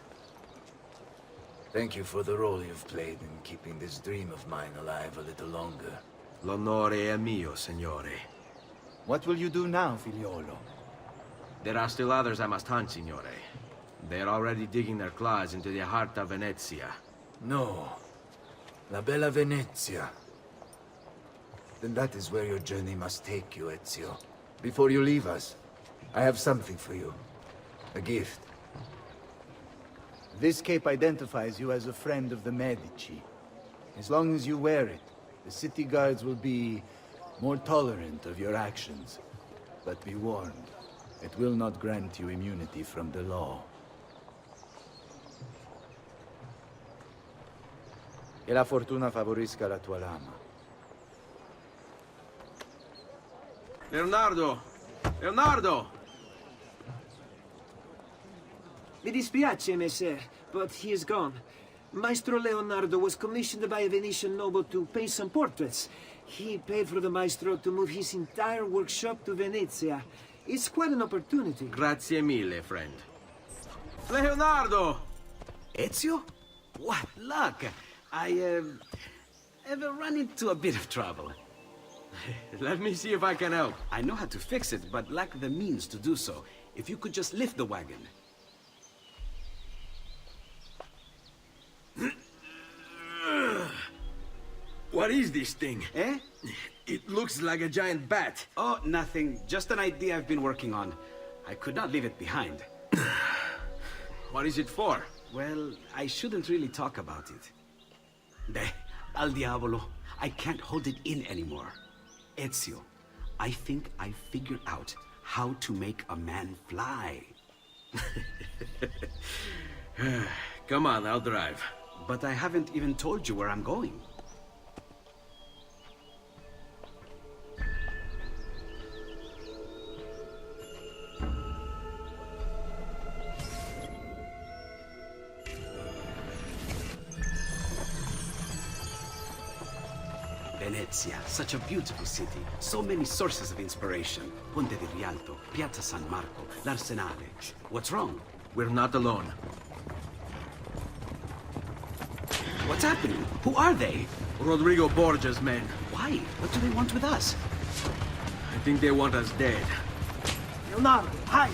thank you for the role you've played in keeping this dream of mine alive a little longer. L'onore è mio, signore. What will you do now, figliolo? There are still others I must hunt, signore. They're already digging their claws into the heart of Venezia. No. La bella Venezia. Then that is where your journey must take you, Ezio. Before you leave us, I have something for you. A gift. This cape identifies you as a friend of the Medici. As long as you wear it, the city guards will be more tolerant of your actions. But be warned, it will not grant you immunity from the law. E la fortuna favorisca la tua lama. Leonardo! Leonardo! Mi dispiace, messer, but he is gone. Maestro Leonardo was commissioned by a Venetian noble to paint some portraits. He paid for the maestro to move his entire workshop to Venezia. It's quite an opportunity. Grazie mille, friend. Leonardo! Ezio? What luck! I have run into a bit of trouble. Let me see if I can help. I know how to fix it, but lack the means to do so. If you could just lift the wagon. What is this thing? Eh? It looks like a giant bat. Oh, nothing. Just an idea I've been working on. I could not leave it behind. What is it for? Well, I shouldn't really talk about it. Al diavolo. I can't hold it in anymore. Ezio, I think I figured out how to make a man fly. Come on, I'll drive. But I haven't even told you where I'm going. Venezia, such a beautiful city. So many sources of inspiration. Ponte di Rialto, Piazza San Marco, l'Arsenale. What's wrong? We're not alone. What's happening? Who are they? Rodrigo Borgia's men. Why? What do they want with us? I think they want us dead. Leonardo, hide!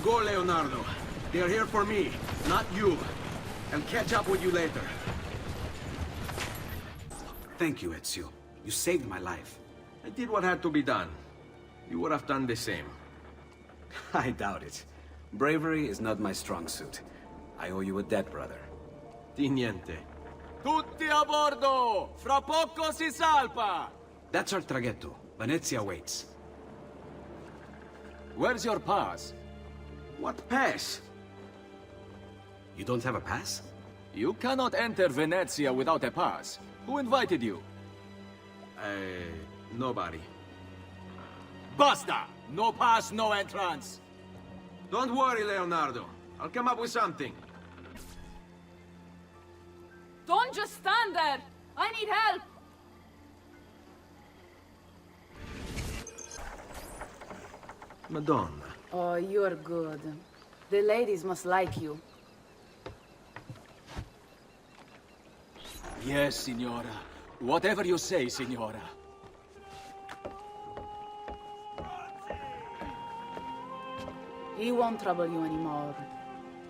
Go, Leonardo. They're here for me, not you. I'll catch up with you later. Thank you, Ezio. You saved my life. I did what had to be done. You would have done the same. I doubt it. Bravery is not my strong suit. I owe you a debt, brother. Di niente. Tutti a bordo! Fra poco si salpa! That's our traghetto. Venezia waits. Where's your pass? What pass? You don't have a pass? You cannot enter Venezia without a pass. Who invited you? Nobody. Basta! No pass, no entrance! Don't worry, Leonardo. I'll come up with something. Don't just stand there! I need help! Madonna. Oh, you're good. The ladies must like you. Yes, Signora. Whatever you say, Signora. He won't trouble you anymore.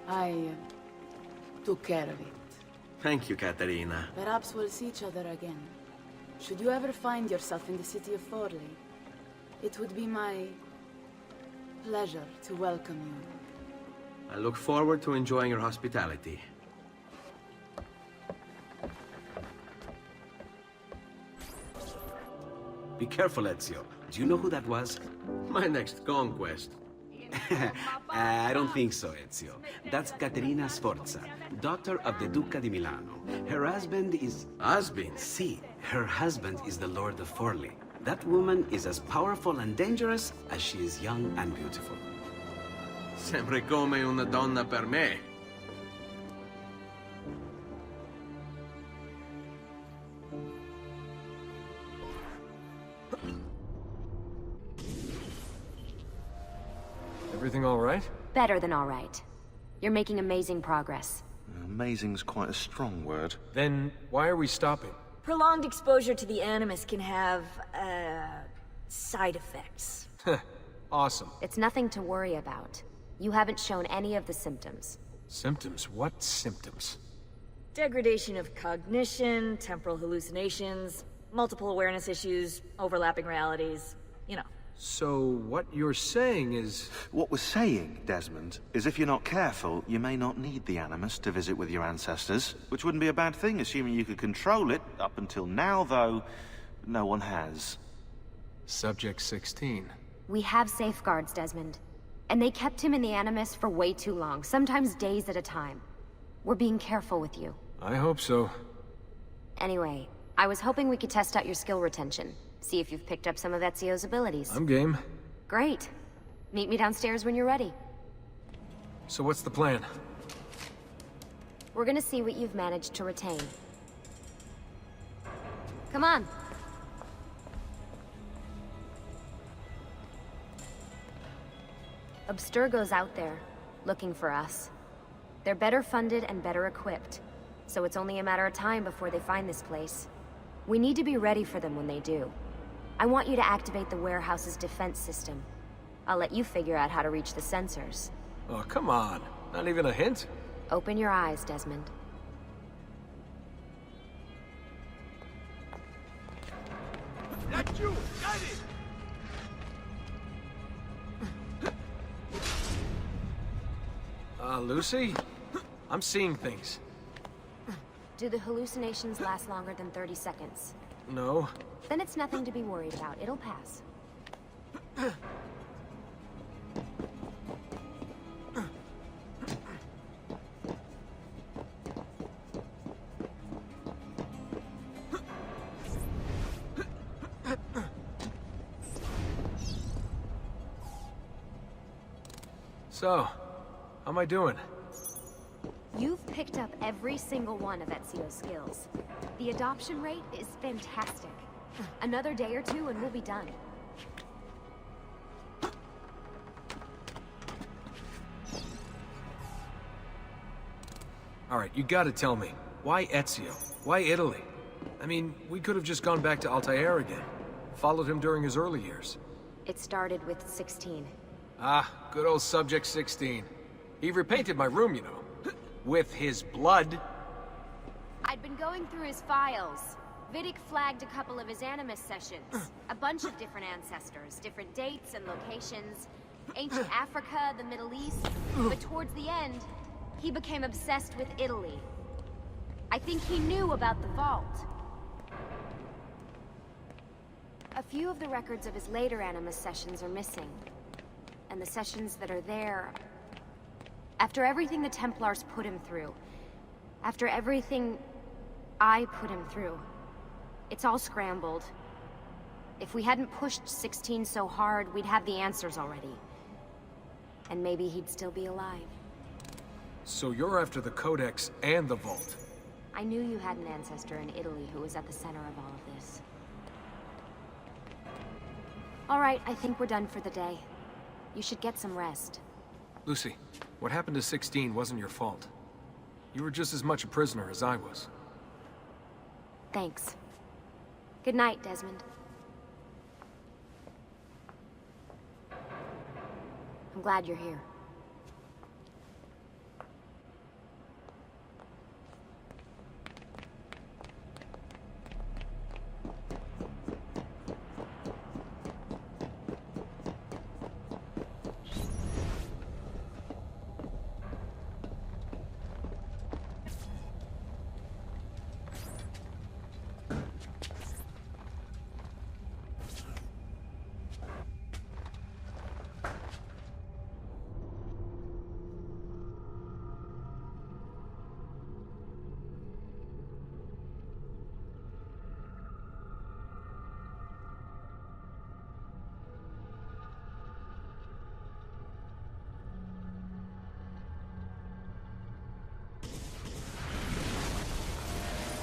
I took care of it. Thank you, Katerina. Perhaps we'll see each other again. Should you ever find yourself in the city of Forli, it would be my pleasure to welcome you. I look forward to enjoying your hospitality. Be careful, Ezio. Do you know who that was? My next conquest. I don't think so, Ezio. That's Katerina Sforza, daughter of the Duca di Milano. Her husband is... Husband? Si, her husband is the Lord of Forli. That woman is as powerful and dangerous as she is young and beautiful. Sempre come una donna per me. Everything all right? Better than all right. You're making amazing progress. Amazing's quite a strong word. Then why are we stopping? Prolonged exposure to the Animus can have, side effects. Awesome. It's nothing to worry about. You haven't shown any of the symptoms. Symptoms? What symptoms? Degradation of cognition, temporal hallucinations, multiple awareness issues, overlapping realities, you know. So what you're saying is... What we're saying, Desmond, is if you're not careful, you may not need the Animus to visit with your ancestors, which wouldn't be a bad thing, assuming you could control it. Up until now, though, no one has. Subject 16. We have safeguards, Desmond. And they kept him in the Animus for way too long, sometimes days at a time. We're being careful with you. I hope so. Anyway, I was hoping we could test out your skill retention. See if you've picked up some of Ezio's abilities. I'm game. Great. Meet me downstairs when you're ready. So what's the plan? We're gonna see what you've managed to retain. Come on. Abstergo's out there, looking for us. They're better funded and better equipped, so it's only a matter of time before they find this place. We need to be ready for them when they do. I want you to activate the warehouse's defense system. I'll let you figure out how to reach the sensors. Oh, come on. Not even a hint? Open your eyes, Desmond. That's you! Got it! Lucy? I'm seeing things. Do the hallucinations last longer than 30 seconds? No. Then it's nothing to be worried about. It'll pass. So, how am I doing? You've picked up every single one of Ezio's skills. The adoption rate is fantastic. Another day or two and we'll be done. Alright, you gotta tell me. Why Ezio? Why Italy? I mean, we could have just gone back to Altair again. Followed him during his early years. It started with 16. Ah, good old Subject 16. He repainted my room, you know. With his blood. I'd been going through his files. Vidic flagged a couple of his Animus sessions. A bunch of different ancestors, different dates and locations. Ancient Africa, the Middle East. But towards the end, he became obsessed with Italy. I think he knew about the vault. A few of the records of his later Animus sessions are missing. And the sessions that are there... After everything the Templars put him through, after everything I put him through, it's all scrambled. If we hadn't pushed 16 so hard, we'd have the answers already. And maybe he'd still be alive. So you're after the Codex and the Vault? I knew you had an ancestor in Italy who was at the center of all of this. All right, I think we're done for the day. You should get some rest. Lucy, what happened to 16 wasn't your fault. You were just as much a prisoner as I was. Thanks. Good night, Desmond. I'm glad you're here.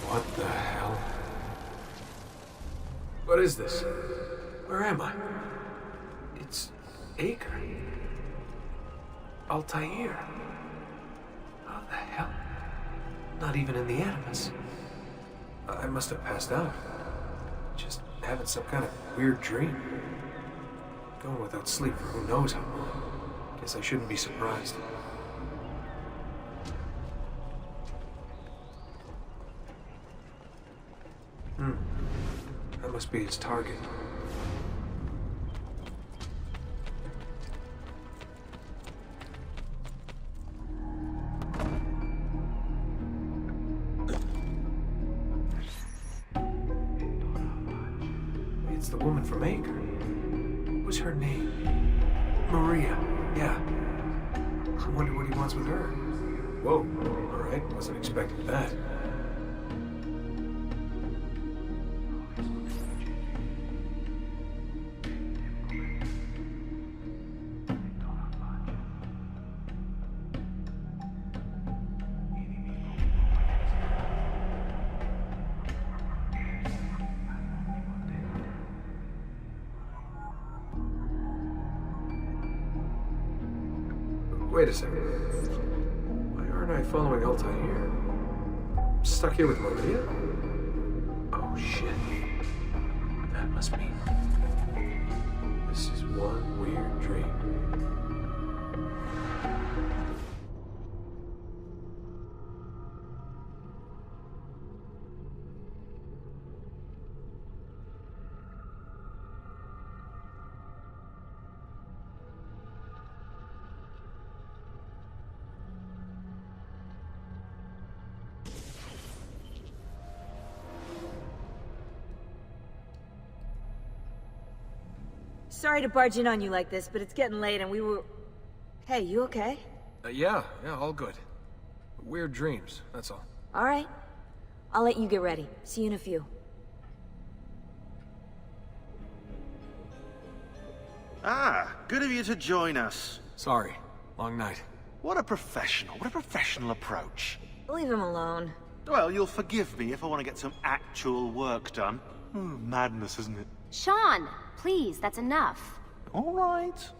What the hell? What is this? Where am I? It's Acre. Altair. How the hell? Not even in the Animus. I must have passed out. Just having some kind of weird dream. Going without sleep for who knows how long. Guess I shouldn't be surprised. That must be its target. It's the woman from Acre. What was her name? Maria. Yeah. I wonder what he wants with her. Whoa. All right. Wasn't expecting that. Wait a second. Why aren't I following Altair? I'm stuck here with Maria? Oh shit. That must mean this is one weird dream. Sorry to barge in on you like this, but it's getting late and we were... Hey, you okay? Yeah, all good. Weird dreams, that's all. All right. I'll let you get ready. See you in a few. Ah, good of you to join us. Sorry, long night. What a professional approach. Leave him alone. Well, you'll forgive me if I want to get some actual work done. Madness, isn't it? Sean, please, that's enough. All right.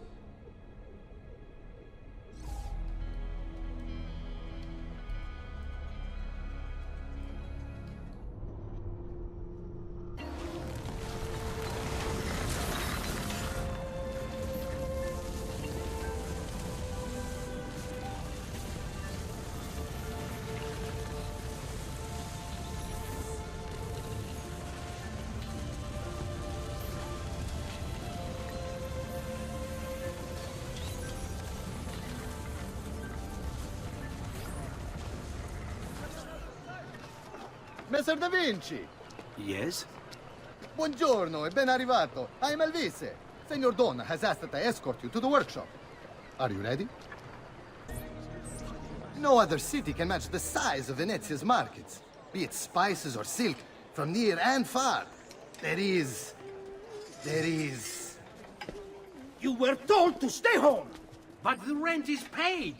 Messer Da Vinci! Yes? Buongiorno e ben arrivato. I am Elvise. Senor Don has asked that I escort you to the workshop. Are you ready? No other city can match the size of Venezia's markets. Be it spices or silk, from near and far. There is... You were told to stay home! But the rent is paid!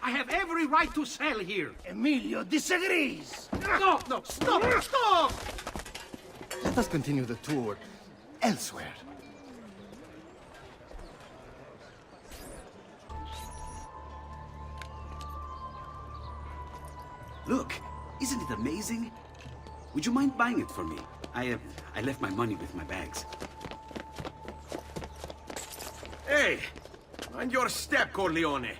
I have every right to sell here! Emilio disagrees! No, stop! Let us continue the tour elsewhere. Look, isn't it amazing? Would you mind buying it for me? I left my money with my bags. Hey! Mind your step, Corleone!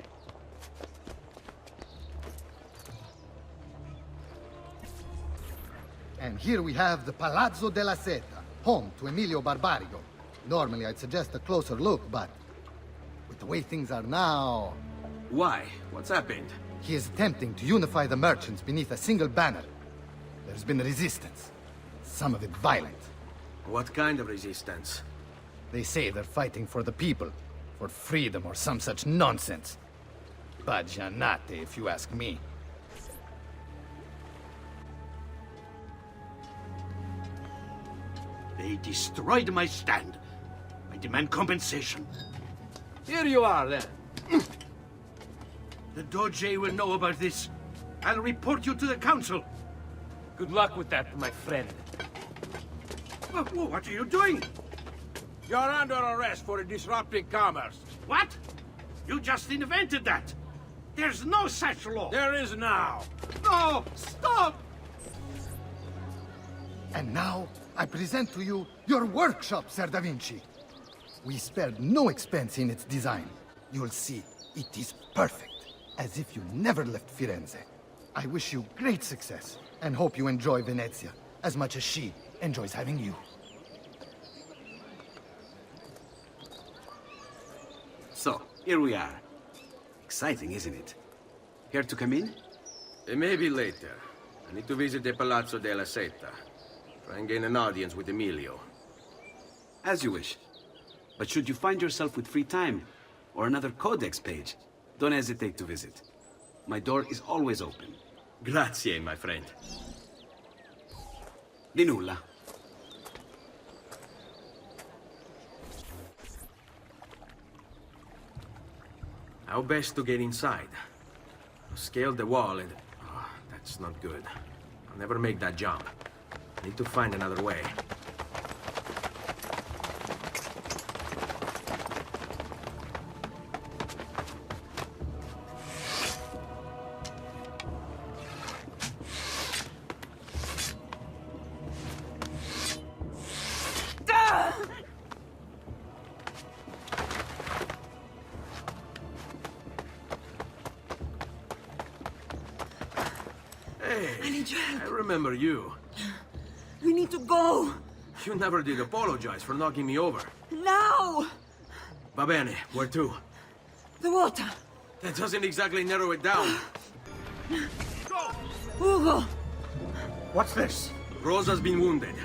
And here we have the Palazzo della Seta, home to Emilio Barbarigo. Normally I'd suggest a closer look, but with the way things are now... Why? What's happened? He is attempting to unify the merchants beneath a single banner. There's been resistance, some of it violent. What kind of resistance? They say they're fighting for the people, for freedom or some such nonsense. Baggianate, if you ask me. They destroyed my stand. I demand compensation. Here you are, then. The Doge will know about this. I'll report you to the council. Good luck with that, my friend. What are you doing? You're under arrest for disrupting commerce. What? You just invented that. There's no such law. There is now. No! Stop! And now, I present to you your workshop, Ser Da Vinci. We spared no expense in its design. You'll see, it is perfect, as if you never left Firenze. I wish you great success, and hope you enjoy Venezia, as much as she enjoys having you. So, here we are. Exciting, isn't it? Here to come in? Maybe later. I need to visit the Palazzo della Seta. Try and gain an audience with Emilio. As you wish. But should you find yourself with free time, or another Codex page, don't hesitate to visit. My door is always open. Grazie, my friend. Di nulla. How best to get inside? Scale the wall and... Oh, that's not good. I'll never make that jump. I need to find another way. I remember you. We need to go. You never did apologize for knocking me over. Now! Va bene, where to? The water. That doesn't exactly narrow it down. Ugo! What's this? Rosa's been wounded.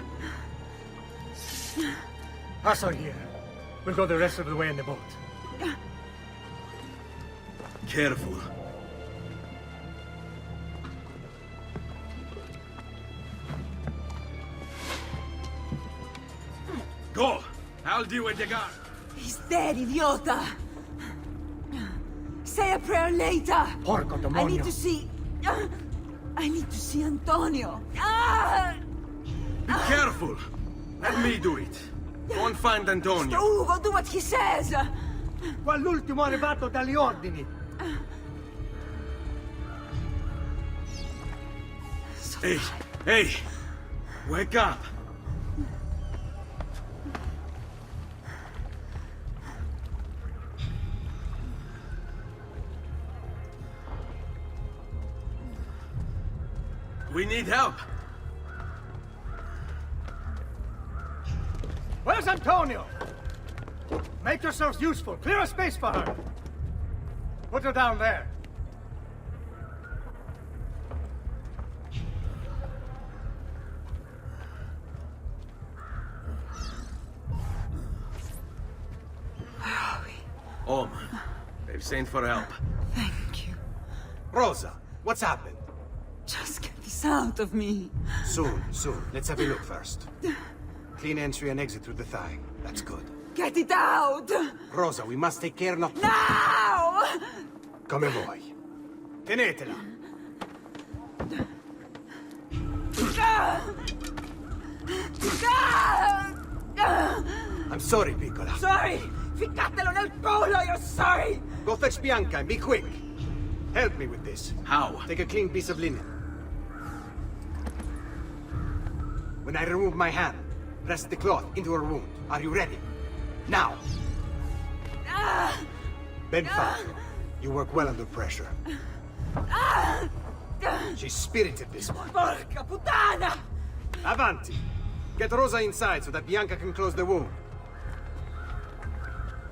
Pass on here. We'll go the rest of the way in the boat. Careful. Go! I'll deal with the guard. He's dead, idiota! Say a prayer later! Porco demonio! I need to see... I need to see Antonio! Be careful! Let me do it. Go and find Antonio. Ugo, do what he says! Quell'ultimo arrivato dagli ordini! Hey! Hey! Wake up! We need help. Where's Antonio? Make yourselves useful. Clear a space for her. Put her down there. Where are we? Home. They've sent for help. Thank you. Rosa, what's happened? Just get this out of me. Soon. Let's have a look first. Clean entry and exit through the thigh. That's good. Get it out! Rosa, we must take care not... Now! Come vuoi. Tenetela. I'm sorry, piccola. Sorry! Ficcatelo nel culo, you're sorry! Go fetch Bianca and be quick. Help me with this. How? Take a clean piece of linen. When I remove my hand, press the cloth into her wound. Are you ready? Now! Bend forward. You work well under pressure. She's spirited, this one. Porca puttana! Avanti! Get Rosa inside so that Bianca can close the wound.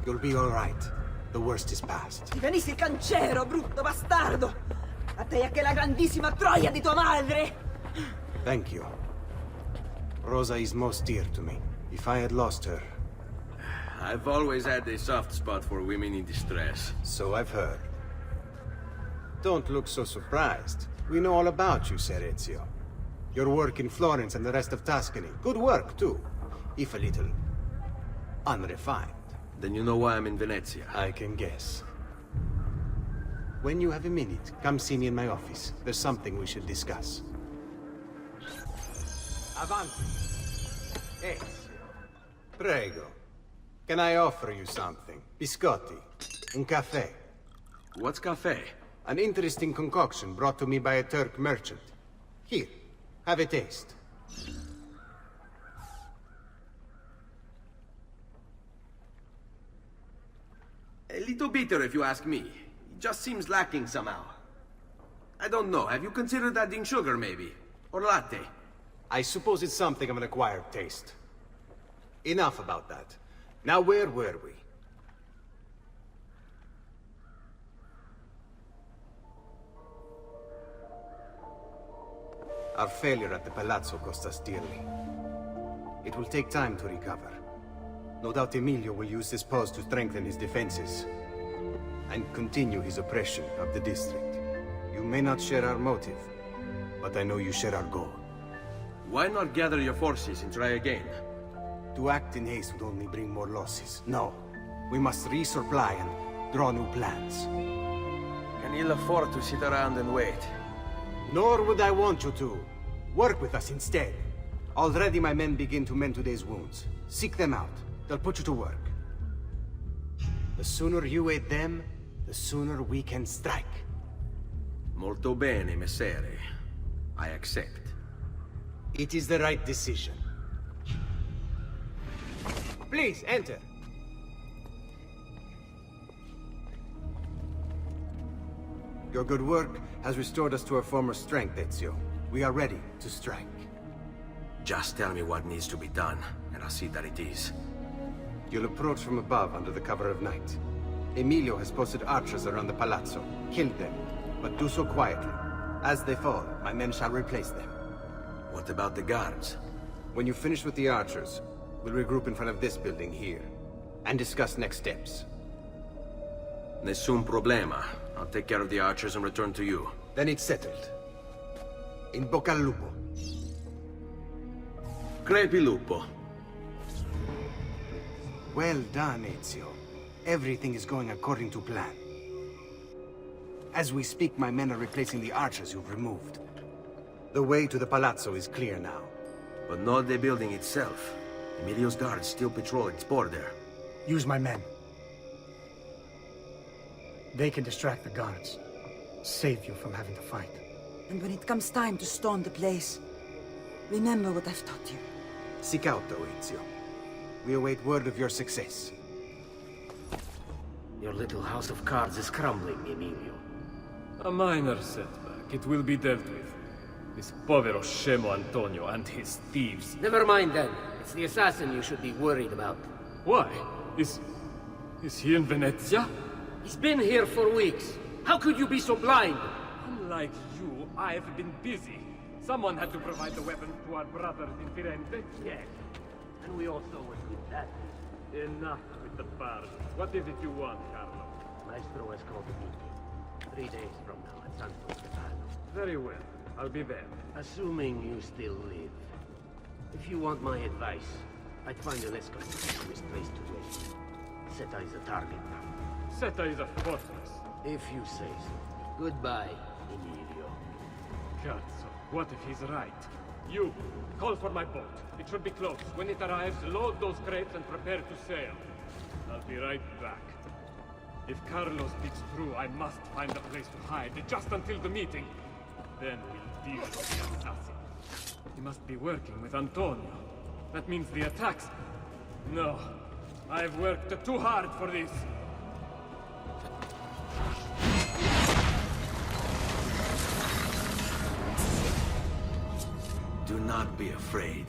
You'll be all right. The worst is past. Ti venissi cancero, brutto bastardo! A te e anche la grandissima troia di tua madre! Thank you. Rosa is most dear to me. If I had lost her... I've always had a soft spot for women in distress. So I've heard. Don't look so surprised. We know all about you, Ser Ezio. Your work in Florence and the rest of Tuscany. Good work, too. If a little... unrefined. Then you know why I'm in Venezia. I can guess. When you have a minute, come see me in my office. There's something we should discuss. Avanti. Ezio. Prego. Can I offer you something? Biscotti. Un caffè. What's caffè? An interesting concoction brought to me by a Turk merchant. Here, have a taste. A little bitter if you ask me. It just seems lacking somehow. I don't know, have you considered adding sugar maybe? Or latte? I suppose it's something of an acquired taste. Enough about that. Now where were we? Our failure at the Palazzo cost us dearly. It will take time to recover. No doubt Emilio will use this pause to strengthen his defenses and continue his oppression of the district. You may not share our motive, but I know you share our goal. Why not gather your forces and try again? To act in haste would only bring more losses. No, we must resupply and draw new plans. Can you afford to sit around and wait? Nor would I want you to. Work with us instead. Already my men begin to mend today's wounds. Seek them out. They'll put you to work. The sooner you aid them, the sooner we can strike. Molto bene, messere. I accept. It is the right decision. Please, enter. Your good work has restored us to our former strength, Ezio. We are ready to strike. Just tell me what needs to be done, and I'll see that it is. You'll approach from above under the cover of night. Emilio has posted archers around the palazzo. Kill them, but do so quietly. As they fall, my men shall replace them. What about the guards? When you finish with the archers, we'll regroup in front of this building here, and discuss next steps. Nessun problema. I'll take care of the archers and return to you. Then it's settled. In bocca al lupo. Crepi lupo. Well done, Ezio. Everything is going according to plan. As we speak, my men are replacing the archers you've removed. The way to the palazzo is clear now. But not the building itself. Emilio's guards still patrol its border. Use my men. They can distract the guards. Save you from having to fight. And when it comes time to storm the place, remember what I've taught you. Seek out, though, Ezio. We await word of your success. Your little house of cards is crumbling, Emilio. A minor setback. It will be dealt with. This povero scemo Antonio and his thieves. Never mind then. It's the assassin you should be worried about. Why? Is he in Venezia? He's been here for weeks. How could you be so blind? Unlike you, I've been busy. Someone had to provide the weapon to our brothers in Firenze. Yes. And we also was with that. Enough with the bars. What is it you want, Carlo? Maestro has called a meeting. 3 days from now at Santo Stefano. Very well. I'll be there. Assuming you still live. If you want my advice, I'd find a less conspicuous place to wait. Seta is a target now. Seta is a fortress. If you say so. Goodbye, Emilio. Cazzo, what if he's right? You, call for my boat. It should be close. When it arrives, load those crates and prepare to sail. I'll be right back. If Carlo speaks true, I must find a place to hide, just until the meeting. Then we'll deal with the assassin. must be working with Antonio. That means the attacks... No. I've worked too hard for this. Do not be afraid.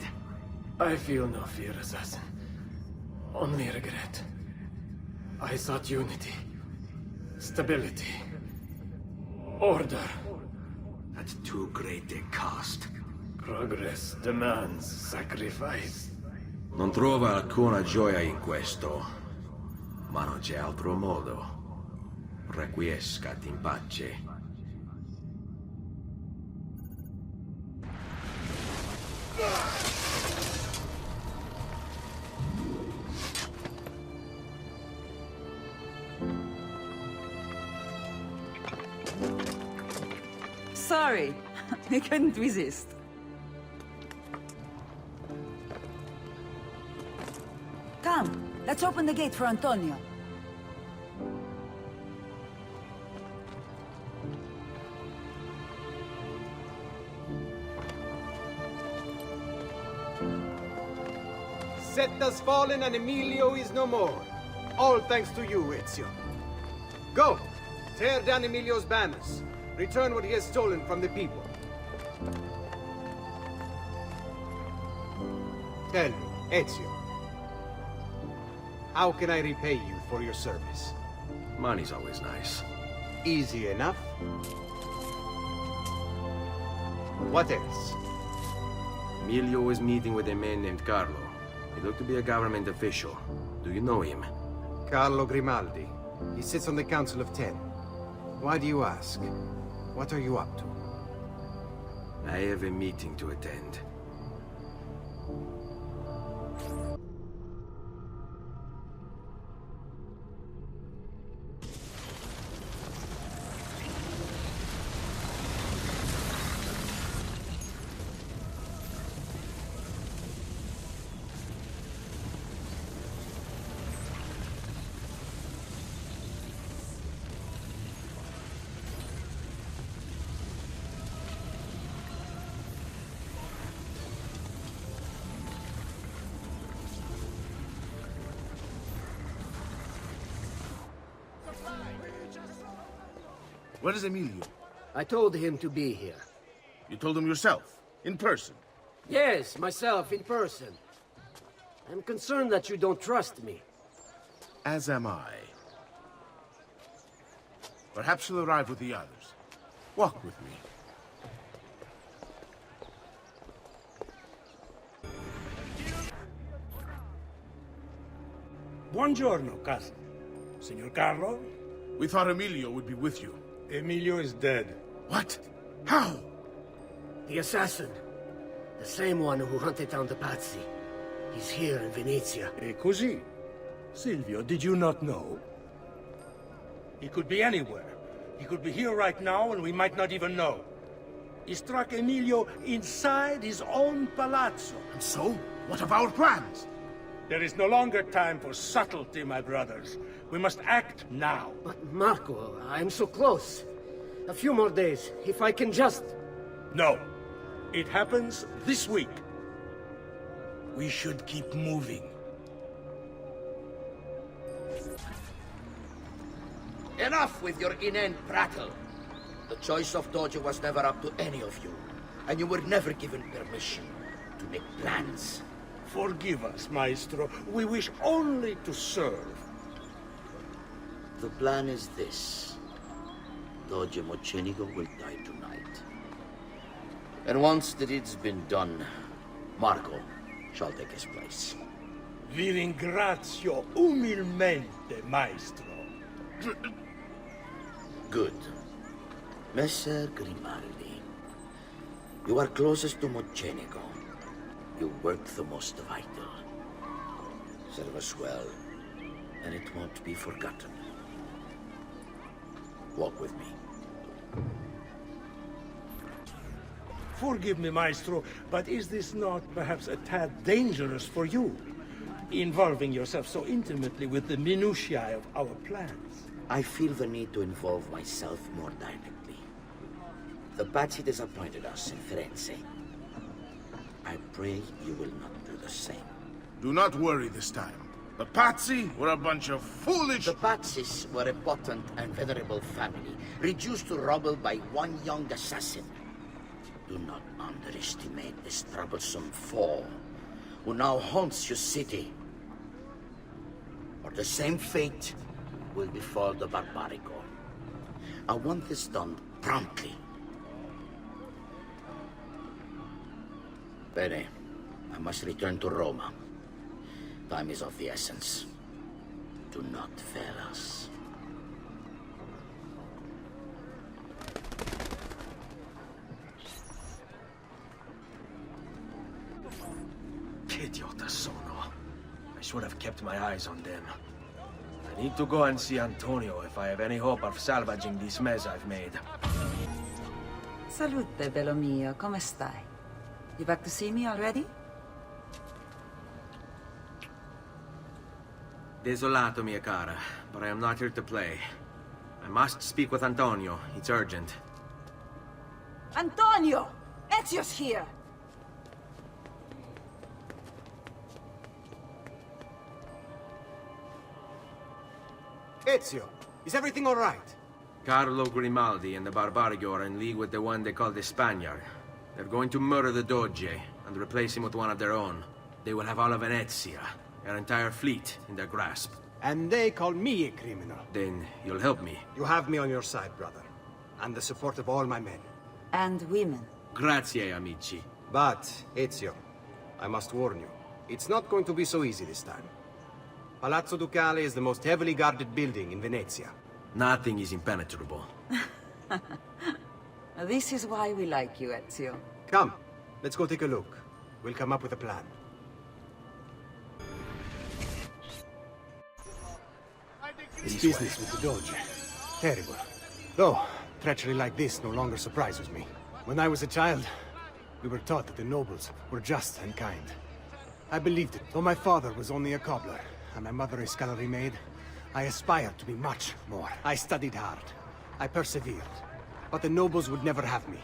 I feel no fear, assassin. Only regret. I sought unity. Stability. Order. At too great a cost. Progress demands sacrifice. Non trova alcuna gioia in questo, ma non c'è altro modo. Requiescat in pace. Sorry, I couldn't resist. Come, let's open the gate for Antonio. Set has fallen and Emilio is no more. All thanks to you, Ezio. Go! Tear down Emilio's banners. Return what he has stolen from the people. Tell me, Ezio. How can I repay you for your service? Money's always nice. Easy enough. What else? Emilio was meeting with a man named Carlo. He looked to be a government official. Do you know him? Carlo Grimaldi. He sits on the Council of Ten. Why do you ask? What are you up to? I have a meeting to attend. Where is Emilio? I told him to be here. You told him yourself? In person? Yes, myself, in person. I'm concerned that you don't trust me. As am I. Perhaps you'll arrive with the others. Walk with me. Buongiorno, cousin. Signor Carlo? We thought Emilio would be with you. Emilio is dead. What? How? The assassin. The same one who hunted down the Pazzi. He's here in Venezia. E così? Silvio, did you not know? He could be anywhere. He could be here right now and we might not even know. He struck Emilio inside his own palazzo. And so? What of our plans? There is no longer time for subtlety, my brothers. We must act now. But Marco, I'm so close. A few more days, if I can just... No. It happens this week. We should keep moving. Enough with your inane prattle. The choice of Doge was never up to any of you, and you were never given permission to make plans. Forgive us, Maestro. We wish only to serve. The plan is this. Doge Mocenigo will die tonight. And once the deed's been done, Marco shall take his place. Vi ringrazio umilmente, Maestro. Good. Messer Grimaldi, you are closest to Mocenigo. You work the most vital. Serve us well, and it won't be forgotten. Walk with me. Forgive me, Maestro, but is this not perhaps a tad dangerous for you? Involving yourself so intimately with the minutiae of our plans. I feel the need to involve myself more directly. The Pazzi disappointed us in Firenze. I pray you will not do the same. Do not worry this time. The Pazzi were a bunch of foolish... The Pazzis were a potent and venerable family, reduced to rubble by one young assassin. Do not underestimate this troublesome foe, who now haunts your city. Or the same fate will befall the Barbarigo. I want this done promptly. Bene, I must return to Roma. Time is of the essence. Do not fail us. Che idiota sono. I should have kept my eyes on them. I need to go and see Antonio if I have any hope of salvaging this mess I've made. Salute, bello mio. Come stai? You back to see me already? Desolato, mia cara, but I am not here to play. I must speak with Antonio. It's urgent. Antonio! Ezio's here! Ezio, is everything all right? Carlo Grimaldi and the Barbarigo are in league with the one they call the Spaniard. They're going to murder the Doge and replace him with one of their own. They will have all of Venezia, their entire fleet, in their grasp. And they call me a criminal. Then you'll help me. You have me on your side, brother. And the support of all my men. And women. Grazie, amici. But, Ezio, I must warn you. It's not going to be so easy this time. Palazzo Ducale is the most heavily guarded building in Venezia. Nothing is impenetrable. This is why we like you, Ezio. Come, let's go take a look. We'll come up with a plan. This business with the Doge. Terrible. Though, treachery like this no longer surprises me. When I was a child, we were taught that the nobles were just and kind. I believed it, though my father was only a cobbler, and my mother a scullery maid. I aspired to be much more. I studied hard. I persevered. But the nobles would never have me.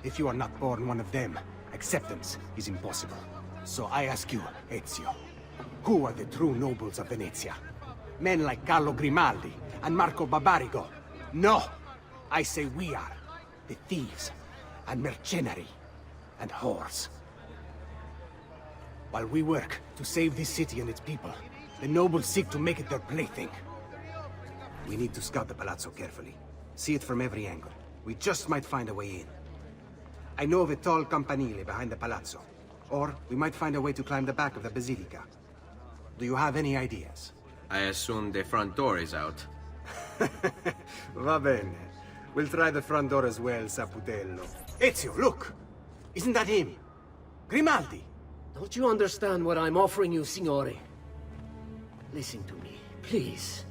If you are not born one of them, acceptance is impossible. So I ask you, Ezio, who are the true nobles of Venezia? Men like Carlo Grimaldi and Marco Barbarigo? No! I say we are. The thieves, and mercenary, and whores. While we work to save this city and its people, the nobles seek to make it their plaything. We need to scout the palazzo carefully. See it from every angle. We just might find a way in. I know of a tall campanile behind the palazzo. Or we might find a way to climb the back of the basilica. Do you have any ideas? I assume the front door is out. Va bene. We'll try the front door as well, Saputello. Ezio, look! Isn't that him? Grimaldi! Don't you understand what I'm offering you, Signore? Listen to me, please.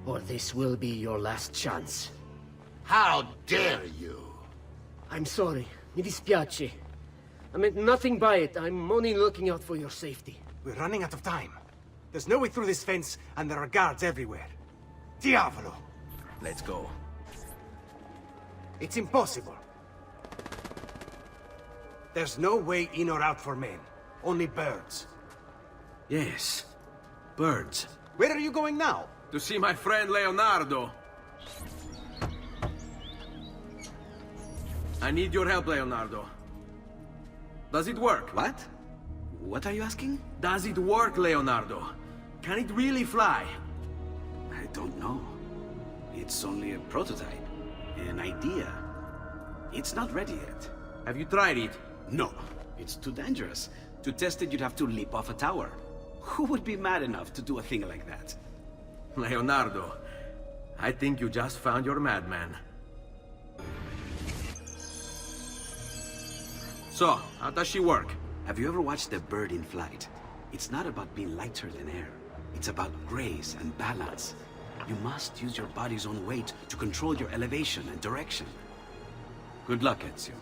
Or this will be your last chance. How dare you? I'm sorry. Mi dispiace. I meant nothing by it. I'm only looking out for your safety. We're running out of time. There's no way through this fence, and there are guards everywhere. Diavolo! Let's go. It's impossible. There's no way in or out for men. Only birds. Yes. Birds. Where are you going now? To see my friend Leonardo. I need your help, Leonardo. Does it work? What? What are you asking? Does it work, Leonardo? Can it really fly? I don't know. It's only a prototype. An idea. It's not ready yet. Have you tried it? No. It's too dangerous. To test it, you'd have to leap off a tower. Who would be mad enough to do a thing like that? Leonardo, I think you just found your madman. So, how does she work? Have you ever watched a bird in flight? It's not about being lighter than air. It's about grace and balance. You must use your body's own weight to control your elevation and direction. Good luck, Ezio.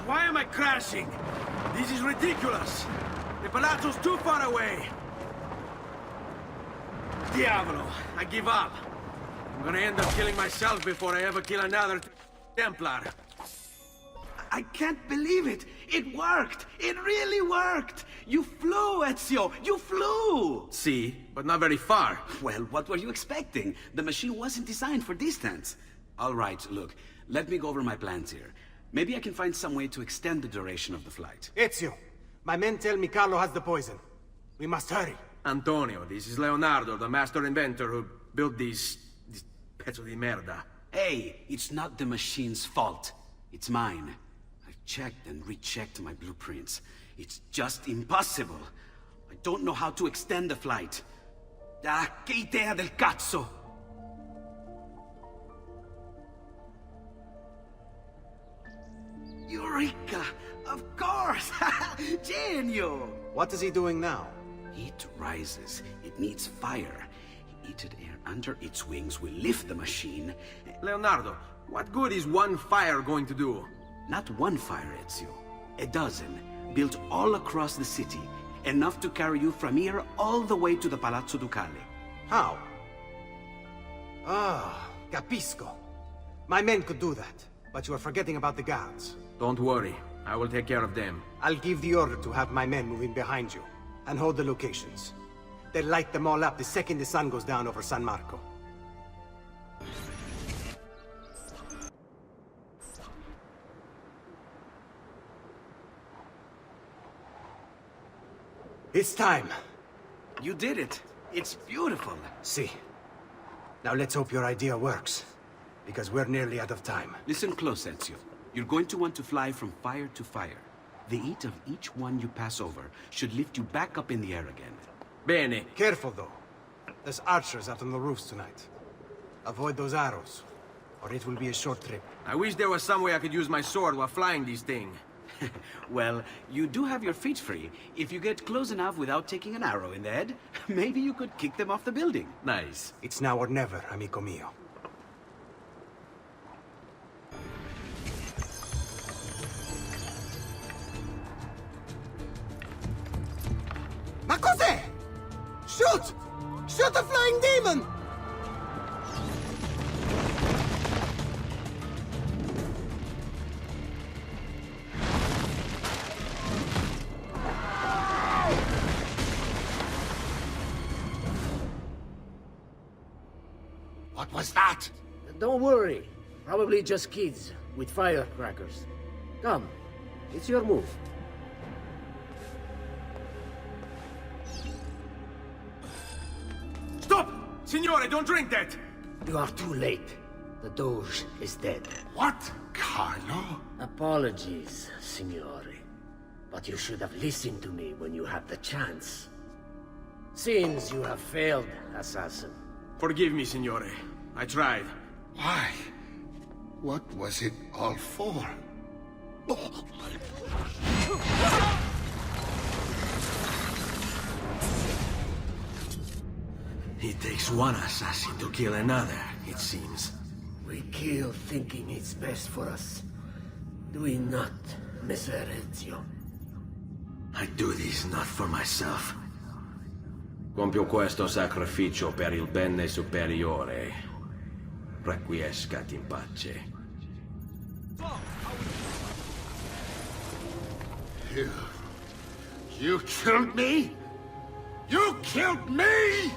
Why am I crashing? This is ridiculous. The Palazzo's too far away. Diavolo, I give up. I'm gonna end up killing myself before I ever kill another Templar. I can't believe it! It worked! It really worked! You flew, Ezio! You flew! See, but not very far. Well, what were you expecting? The machine wasn't designed for distance. All right, look, let me go over my plans here. Maybe I can find some way to extend the duration of the flight. Ezio, my men tell me Carlo has the poison. We must hurry. Antonio, this is Leonardo, the master inventor who built these pezzo di merda. Hey, it's not the machine's fault. It's mine. I've checked and rechecked my blueprints. It's just impossible. I don't know how to extend the flight. Ah, che idea del cazzo! Eureka! Of course! Genio! What is he doing now? It rises. It needs fire. Heated air under its wings will lift the machine. Leonardo, what good is one fire going to do? Not one fire, Ezio. A dozen, built all across the city. Enough to carry you from here all the way to the Palazzo Ducale. How? Ah, capisco. My men could do that, but you are forgetting about the guards. Don't worry. I will take care of them. I'll give the order to have my men move in behind you, and hold the locations. They'll light them all up the second the sun goes down over San Marco. It's time. You did it. It's beautiful. See. Now let's hope your idea works, because we're nearly out of time. Listen close, Ezio. You're going to want to fly from fire to fire. The heat of each one you pass over should lift you back up in the air again. Bene. Careful, though. There's archers out on the roofs tonight. Avoid those arrows, or it will be a short trip. I wish there was some way I could use my sword while flying these things. Well, you do have your feet free. If you get close enough without taking an arrow in the head, maybe you could kick them off the building. Nice. It's now or never, amico mio. Ma cos'è? Shoot! Shoot the flying demon! What was that? Don't worry. Probably just kids with firecrackers. Come, it's your move. Stop! Signore, don't drink that! You are too late. The Doge is dead. What? Carlo? Apologies, Signore. But you should have listened to me when you had the chance. Seems you have failed, assassin. Forgive me, Signore. I tried. Why? What was it all for? It takes one assassin to kill another, it seems. We kill thinking it's best for us. Do we not, Messer Ezio? I do this not for myself. Compio questo sacrificio per il bene superiore. Requiescat in pace. You killed me? You killed me?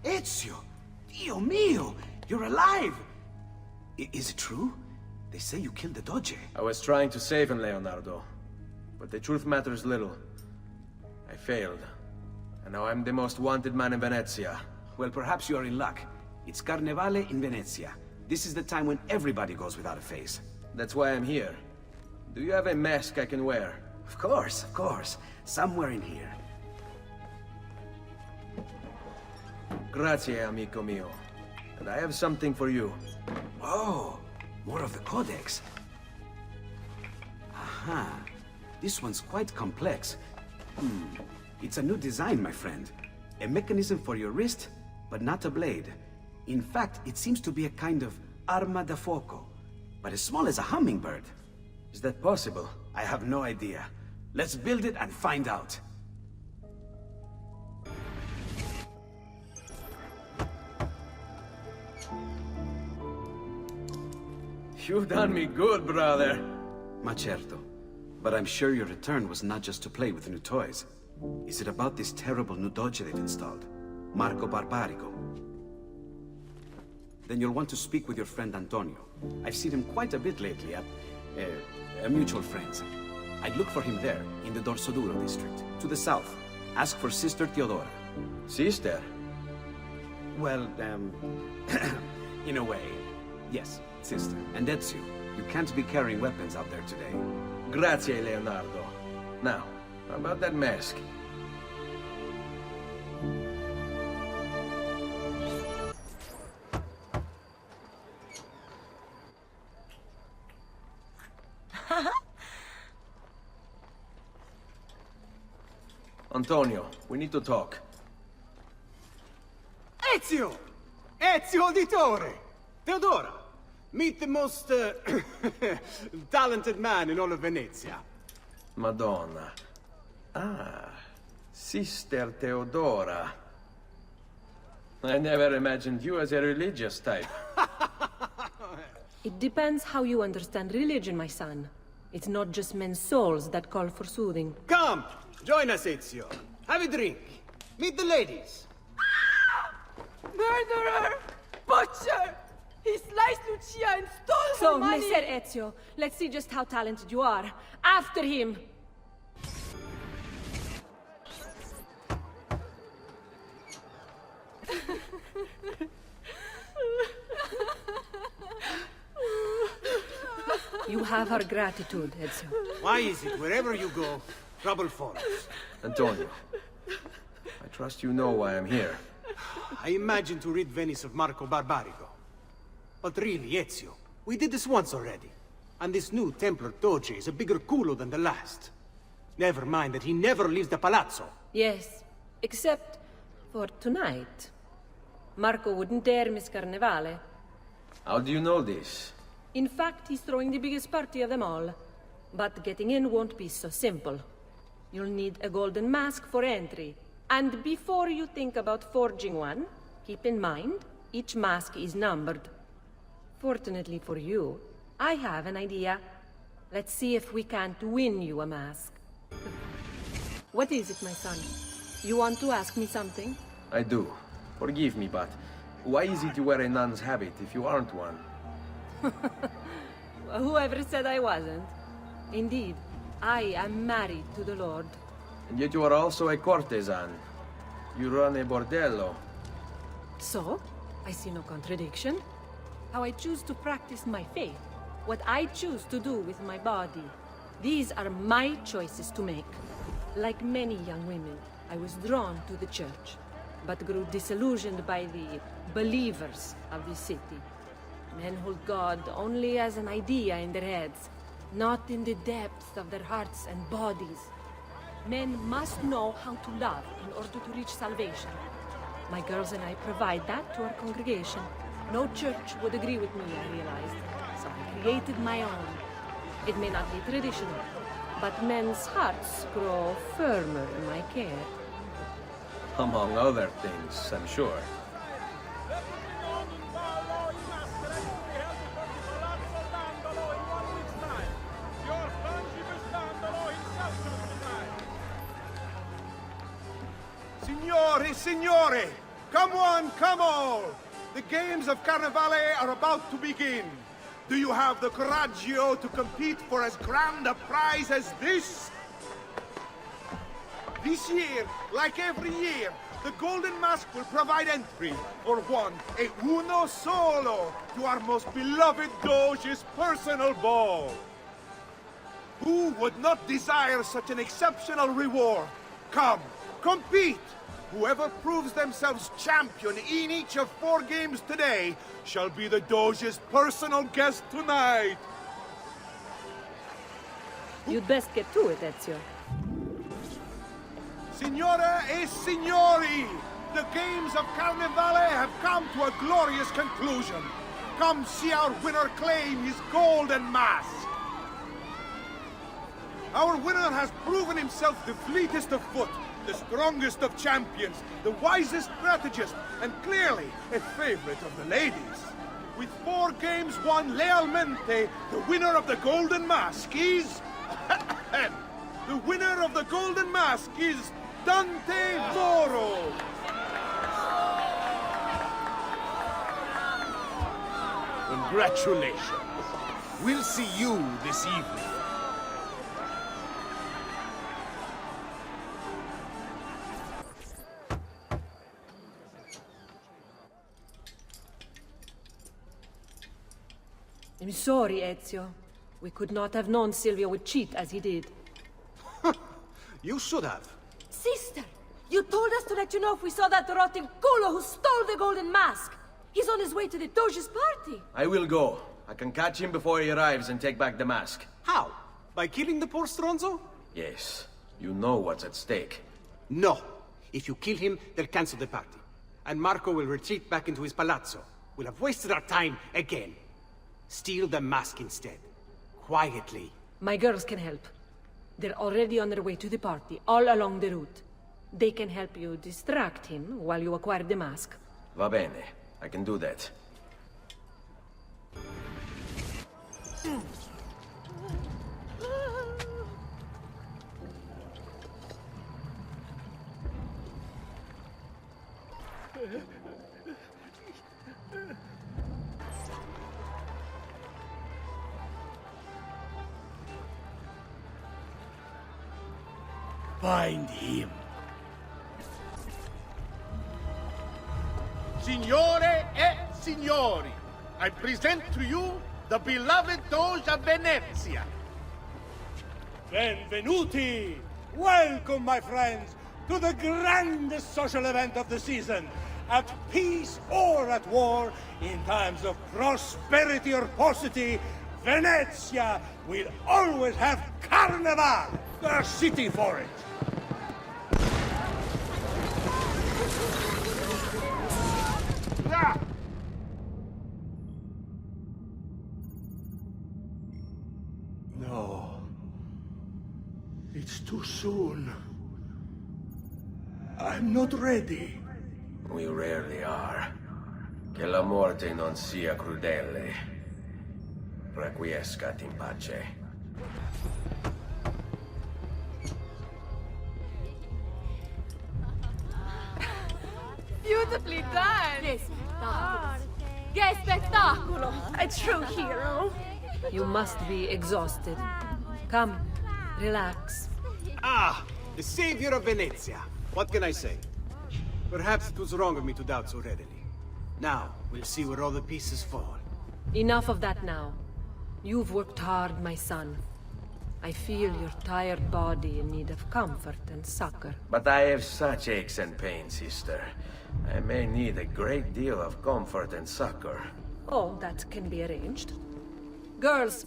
Ezio! Dio mio! You're alive! Is it true? They say you killed the Doge. I was trying to save him, Leonardo. But the truth matters little. I failed. And now I'm the most wanted man in Venezia. Well, perhaps you are in luck. It's Carnevale in Venezia. This is the time when everybody goes without a face. That's why I'm here. Do you have a mask I can wear? Of course, of course. Somewhere in here. Grazie, amico mio. And I have something for you. Oh, more of the Codex. Aha. This one's quite complex. It's a new design, my friend. A mechanism for your wrist, but not a blade. In fact, it seems to be a kind of arma da fuoco, but as small as a hummingbird. Is that possible? I have no idea. Let's build it and find out. You've done me good, brother. Ma certo. But I'm sure your return was not just to play with new toys. Is it about this terrible new doge they've installed? Marco Barbarigo? Then you'll want to speak with your friend Antonio. I've seen him quite a bit lately at... mutual friends. I'd look for him there, in the Dorsoduro district, to the south. Ask for Sister Theodora. Sister? Well, in a way, yes, sister. And Ezio, you can't be carrying weapons out there today. Grazie, Leonardo. Now, how about that mask? Antonio, we need to talk. Ezio! Ezio Auditore! Theodora! Meet the most, talented man in all of Venezia. Madonna. Ah, Sister Theodora. I never imagined you as a religious type. It depends how you understand religion, my son. It's not just men's souls that call for soothing. Come! Join us, Ezio. Have a drink. Meet the ladies. Murderer! Butcher! He sliced Lucia and stole So, her money! Messer Ezio, let's see just how talented you are. After him! You have our gratitude, Ezio. Why is it wherever you go, trouble follows? Antonio, I trust you know why I'm here. I imagine to rid Venice of Marco Barbarigo. But really, Ezio, we did this once already. And this new Templar Doge is a bigger culo than the last. Never mind that he never leaves the Palazzo. Yes, except for tonight. Marco wouldn't dare miss Carnevale. How do you know this? In fact, he's throwing the biggest party of them all. But getting in won't be so simple. You'll need a golden mask for entry. And before you think about forging one, keep in mind, each mask is numbered. Fortunately for you, I have an idea. Let's see if we can't win you a mask. What is it, my son? You want to ask me something? I do. Forgive me, but why is it you wear a nun's habit if you aren't one? Whoever said I wasn't? Indeed, I am married to the Lord. And yet you are also a courtesan. You run a bordello. So, I see no contradiction. How I choose to practice my faith, what I choose to do with my body. These are my choices to make. Like many young women, I was drawn to the church, but grew disillusioned by the believers of the city. Men hold God only as an idea in their heads, not in the depths of their hearts and bodies. Men must know how to love in order to reach salvation. My girls and I provide that to our congregation. No church would agree with me, I realized, so I created my own. It may not be traditional, but men's hearts grow firmer in my care. Among other things, I'm sure. Signori, signore! Come on, come on! The games of Carnevale are about to begin. Do you have the coraggio to compete for as grand a prize as this? This year, like every year, the Golden Mask will provide entry for one, e uno solo, to our most beloved Doge's personal ball. Who would not desire such an exceptional reward? Come, compete! Whoever proves themselves champion in each of 4 games today shall be the Doge's personal guest tonight. You'd best get to it, Ezio. Signore e signori, the games of Carnevale have come to a glorious conclusion. Come see our winner claim his golden mask. Our winner has proven himself the fleetest of foot, the strongest of champions, the wisest strategist, and clearly a favorite of the ladies. With 4 games won lealmente, the winner of the Golden Mask is... the winner of the Golden Mask is Dante Moro! Congratulations. We'll see you this evening. I'm sorry, Ezio. We could not have known Silvio would cheat as he did. You should have. Sister, you told us to let you know if we saw that rotten culo who stole the golden mask. He's on his way to the Doge's party. I will go. I can catch him before he arrives and take back the mask. How? By killing the poor Stronzo? Yes. You know what's at stake. No. If you kill him, they'll cancel the party. And Marco will retreat back into his palazzo. We'll have wasted our time again. Steal the mask instead. Quietly. My girls can help. They're already on their way to the party, all along the route. They can help you distract him while you acquire the mask. Va bene. I can do that. Find him. Signore e signori, I present to you the beloved Doge of Venezia. Benvenuti! Welcome, my friends, to the grandest social event of the season. At peace or at war, in times of prosperity or paucity, Venezia will always have Carnival, the city for it. No. It's too soon. I'm not ready. We rarely are. Che la morte non sia crudele. Requiescat in pace. Beautifully done! Che spettacolo! A true hero! You must be exhausted. Come, relax. Ah! The savior of Venezia. What can I say? Perhaps it was wrong of me to doubt so readily. Now, we'll see where all the pieces fall. Enough of that now. You've worked hard, my son. I feel your tired body in need of comfort and succor. But I have such aches and pains, sister. I may need a great deal of comfort and succor. Oh, that can be arranged. Girls.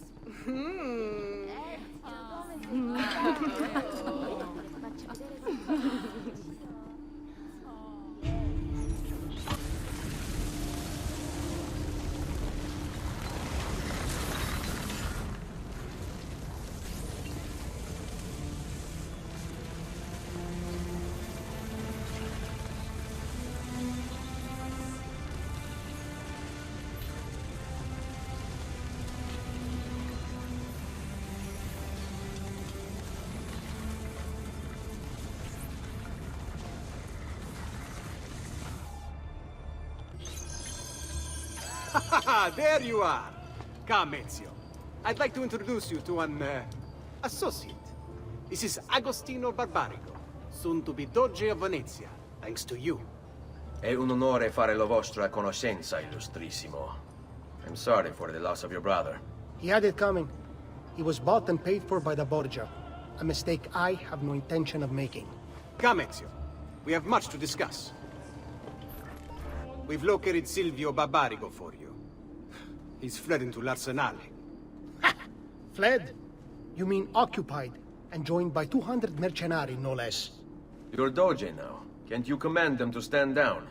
There you are! Come, Ezio. I'd like to introduce you to an, associate. This is Agostino Barbarigo, soon to be Doge of Venezia. Thanks to you. È un onore fare la vostra conoscenza, illustrissimo. I'm sorry for the loss of your brother. He had it coming. He was bought and paid for by the Borgia. A mistake I have no intention of making. Come, Ezio. We have much to discuss. We've located Silvio Barbarigo for you. He's fled into l'Arsenale. Fled? You mean occupied, and joined by 200 mercenari, no less. You're Doge now. Can't you command them to stand down?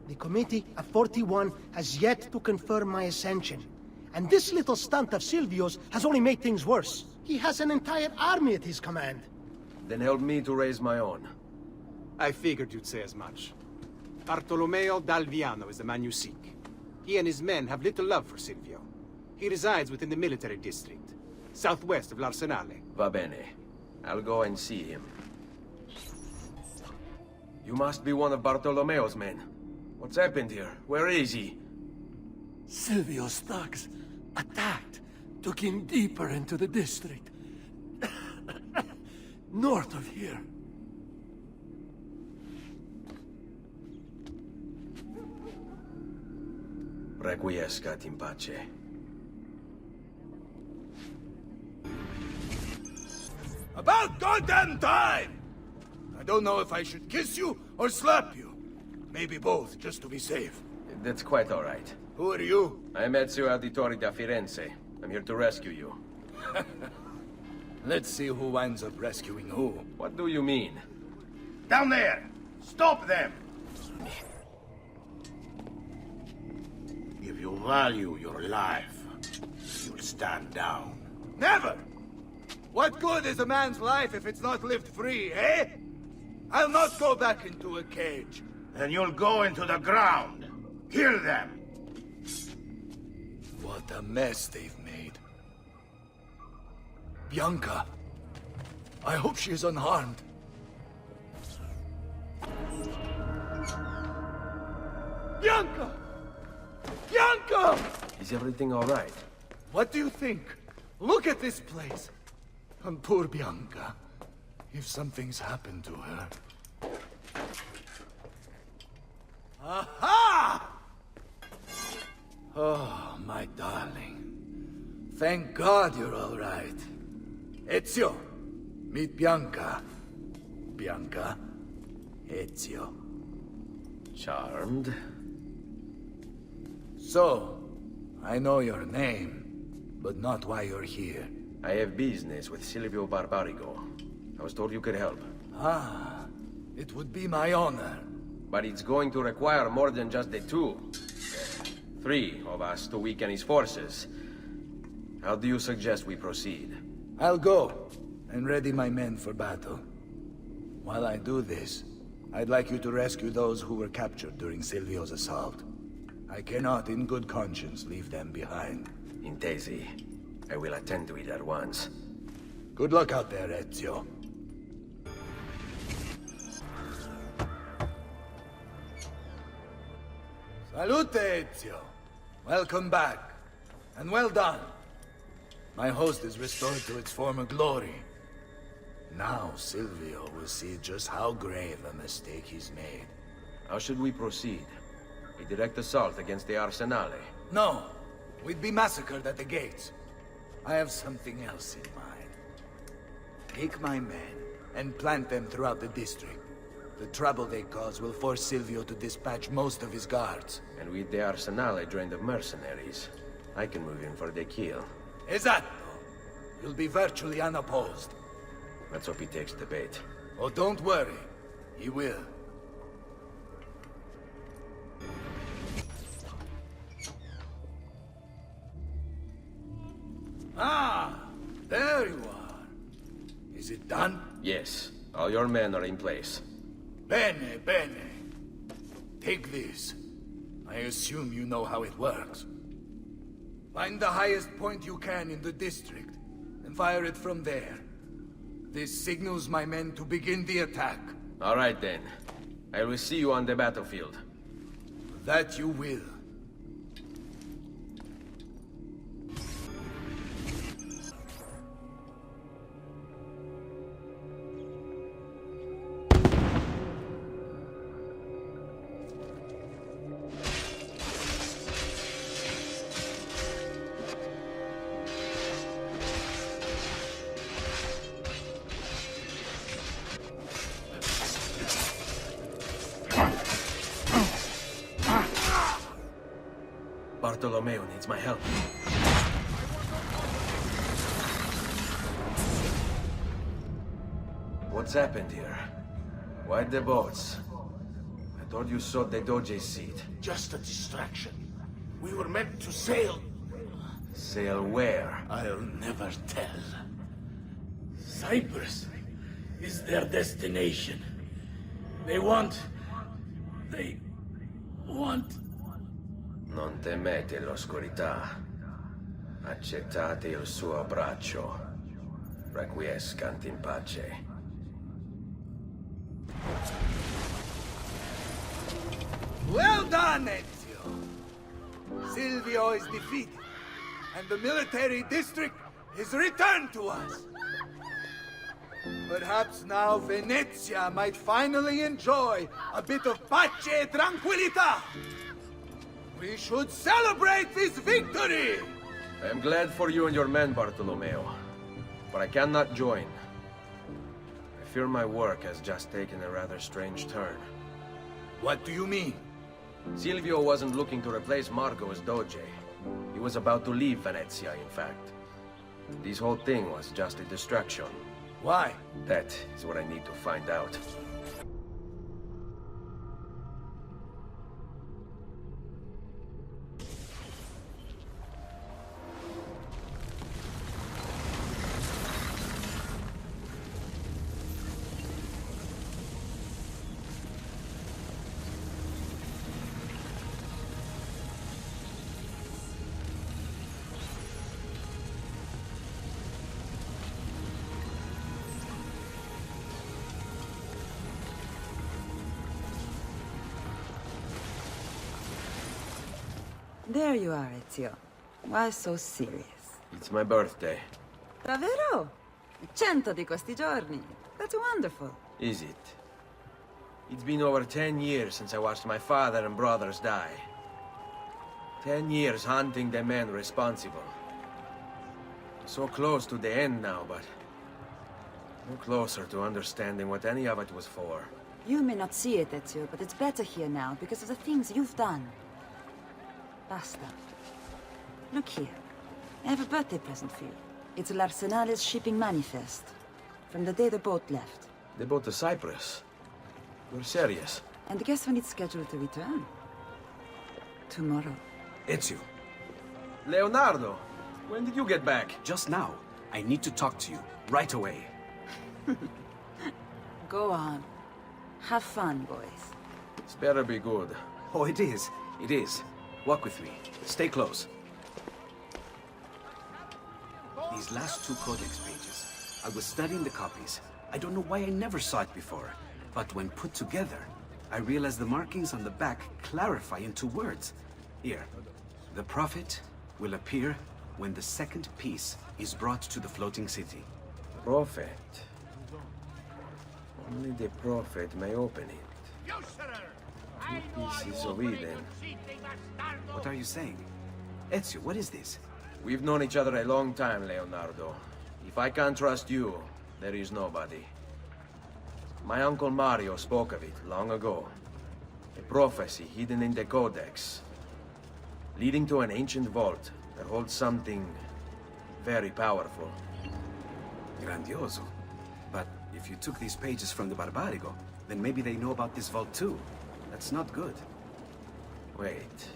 The committee of 41 has yet to confirm my ascension. And this little stunt of Silvio's has only made things worse. He has an entire army at his command. Then help me to raise my own. I figured you'd say as much. Bartolomeo d'Alviano is the man you seek. He and his men have little love for Silvio. He resides within the military district, southwest of l'Arsenale. Va bene. I'll go and see him. You must be one of Bartolomeo's men. What's happened here? Where is he? Silvio's thugs attacked, took him deeper into the district. North of here. Requiescat in pace. About goddamn time! I don't know if I should kiss you or slap you. Maybe both, just to be safe. That's quite all right. Who are you? I'm Ezio Auditore da Firenze. I'm here to rescue you. Let's see who winds up rescuing who. What do you mean? Down there! Stop them! If you value your life, you'll stand down. Never! What good is a man's life if it's not lived free, eh? I'll not go back into a cage. Then you'll go into the ground. Kill them! What a mess they've made. Bianca. I hope she is unharmed. Bianca! Bianca! Is everything all right? What do you think? Look at this place. And poor Bianca. If something's happened to her... Aha! Oh, my darling. Thank God you're all right. Ezio, meet Bianca. Bianca, Ezio. Charmed. So, I know your name, but not why you're here. I have business with Silvio Barbarigo. I was told you could help. Ah, it would be my honor. But it's going to require more than just the two. 3 of us to weaken his forces. How do you suggest we proceed? I'll go and ready my men for battle. While I do this, I'd like you to rescue those who were captured during Silvio's assault. I cannot, in good conscience, leave them behind. Intesi. I will attend to it at once. Good luck out there, Ezio. Salute, Ezio. Welcome back. And well done. My host is restored to its former glory. Now Silvio will see just how grave a mistake he's made. How should we proceed? A direct assault against the Arsenale? No. We'd be massacred at the gates. I have something else in mind. Take my men and plant them throughout the district. The trouble they cause will force Silvio to dispatch most of his guards. And with the Arsenale drained of mercenaries, I can move in for the kill. Esatto. You'll be virtually unopposed. Let's hope he takes the bait. Oh, don't worry. He will. Ah! There you are. Is it done? Yes. All your men are in place. Bene, bene. Take this. I assume you know how it works. Find the highest point you can in the district, and fire it from there. This signals my men to begin the attack. All right, then. I will see you on the battlefield. That you will. Bartolomeo needs my help. What's happened here? Why the boats? I thought you sought the Doge's seat. Just a distraction. We were meant to sail. Sail where? I'll never tell. Cyprus is their destination. They want... Non temete l'oscurità. Accettate il suo abbraccio. Requiescant in pace. Well done, Ezio! Silvio is defeated, and the military district is returned to us. Perhaps now Venezia might finally enjoy a bit of pace e tranquillità. We should celebrate this victory! I am glad for you and your men, Bartolomeo. But I cannot join. I fear my work has just taken a rather strange turn. What do you mean? Silvio wasn't looking to replace Marco as Doge. He was about to leave Venezia, in fact. This whole thing was just a distraction. Why? That is what I need to find out. There you are, Ezio. Why so serious? It's my birthday. Davvero? 100 di questi giorni. That's wonderful. Is it? It's been over 10 years since I watched my father and brothers die. 10 years hunting the men responsible. So close to the end now, but no closer to understanding what any of it was for. You may not see it, Ezio, but it's better here now because of the things you've done. Basta. Look here. I have a birthday present for you. It's l'Arsenal's shipping manifest. From the day the boat left. The boat to Cyprus? You're serious? And guess when it's scheduled to return? Tomorrow. Ezio. Leonardo! When did you get back? Just now. I need to talk to you. Right away. Go on. Have fun, boys. It's better be good. Oh, it is. It is. Walk with me. Stay close. These last two Codex pages. I was studying the copies. I don't know why I never saw it before. But when put together, I realized the markings on the back clarify into words. Here. The Prophet will appear when the second piece is brought to the floating city. Prophet? Only the Prophet may open it. 2 pieces of Eden. What are you saying? Ezio, what is this? We've known each other a long time, Leonardo. If I can't trust you, there is nobody. My uncle Mario spoke of it long ago. A prophecy hidden in the Codex, leading to an ancient vault that holds something very powerful. Grandioso. But if you took these pages from the Barbarigo, then maybe they know about this vault too. That's not good. Wait.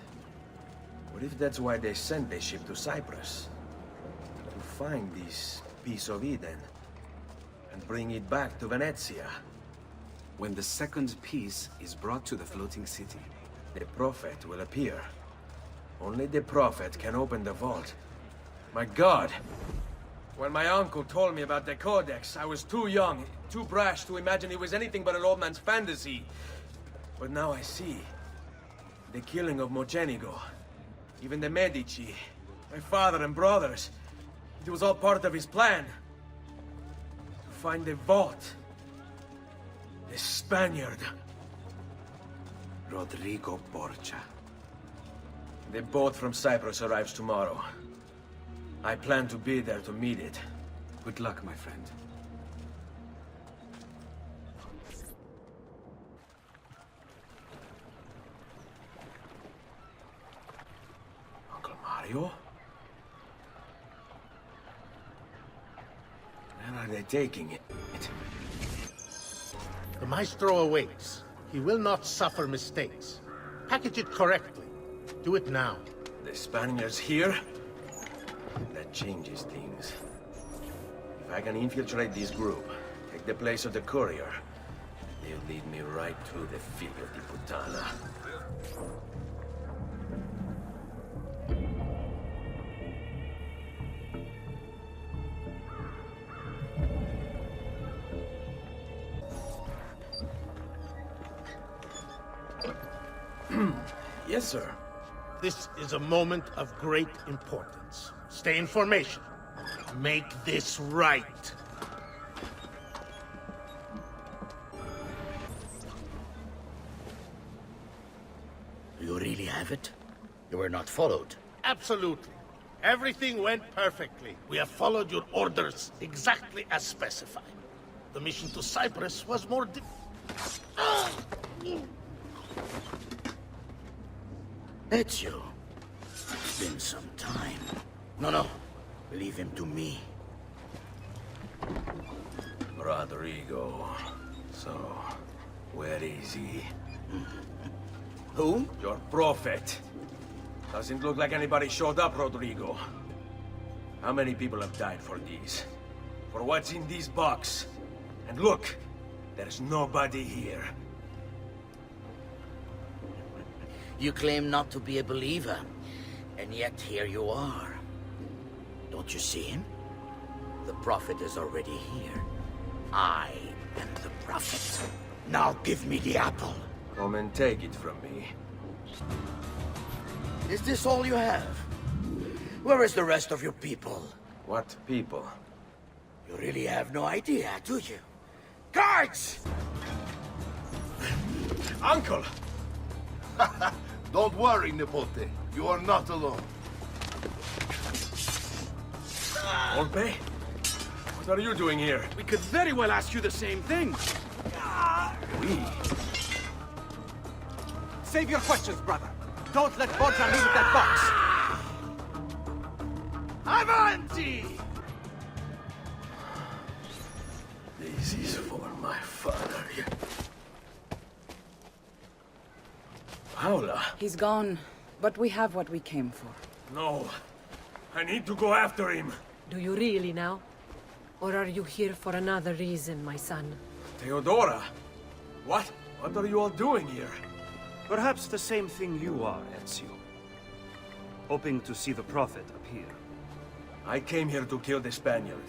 What if that's why they sent the ship to Cyprus? To find this piece of Eden and bring it back to Venezia. When the second piece is brought to the floating city, the Prophet will appear. Only the Prophet can open the vault. My God! When my uncle told me about the Codex, I was too young, too brash to imagine it was anything but an old man's fantasy. But now I see. The killing of Mocenigo. Even the Medici. My father and brothers. It was all part of his plan. To find the vault. The Spaniard. Rodrigo Borgia. The boat from Cyprus arrives tomorrow. I plan to be there to meet it. Good luck, my friend. Mario? Where are they taking it? The Maestro awaits. He will not suffer mistakes. Package it correctly. Do it now. The Spaniards here? That changes things. If I can infiltrate this group, take the place of the courier, they'll lead me right to the figlio di puttana. Yes, sir. This is a moment of great importance. Stay in formation. Make this right. You really have it? You were not followed? Absolutely. Everything went perfectly. We have followed your orders exactly as specified. The mission to Cyprus was more Ezio, it's been some time. No. Leave him to me. Barbarigo. So, where is he? Who? Your prophet. Doesn't look like anybody showed up, Rodrigo. How many people have died for this? For what's in this box? And look, there's nobody here. You claim not to be a believer, and yet here you are. Don't you see him? The prophet is already here. I am the prophet. Now give me the apple. Come and take it from me. Is this all you have? Where is the rest of your people? What people? You really have no idea, do you? Guards! Uncle! Don't worry, Nipote. You are not alone. Volpe? What are you doing here? We could very well ask you the same thing. We? Save your questions, brother. Don't let Borgia leave with that box. Avanti! This is for my father. Paola? He's gone, but we have what we came for. No. I need to go after him. Do you really now? Or are you here for another reason, my son? Theodora? What? What are you all doing here? Perhaps the same thing you are, Ezio. Hoping to see the prophet appear. I came here to kill the Spaniard.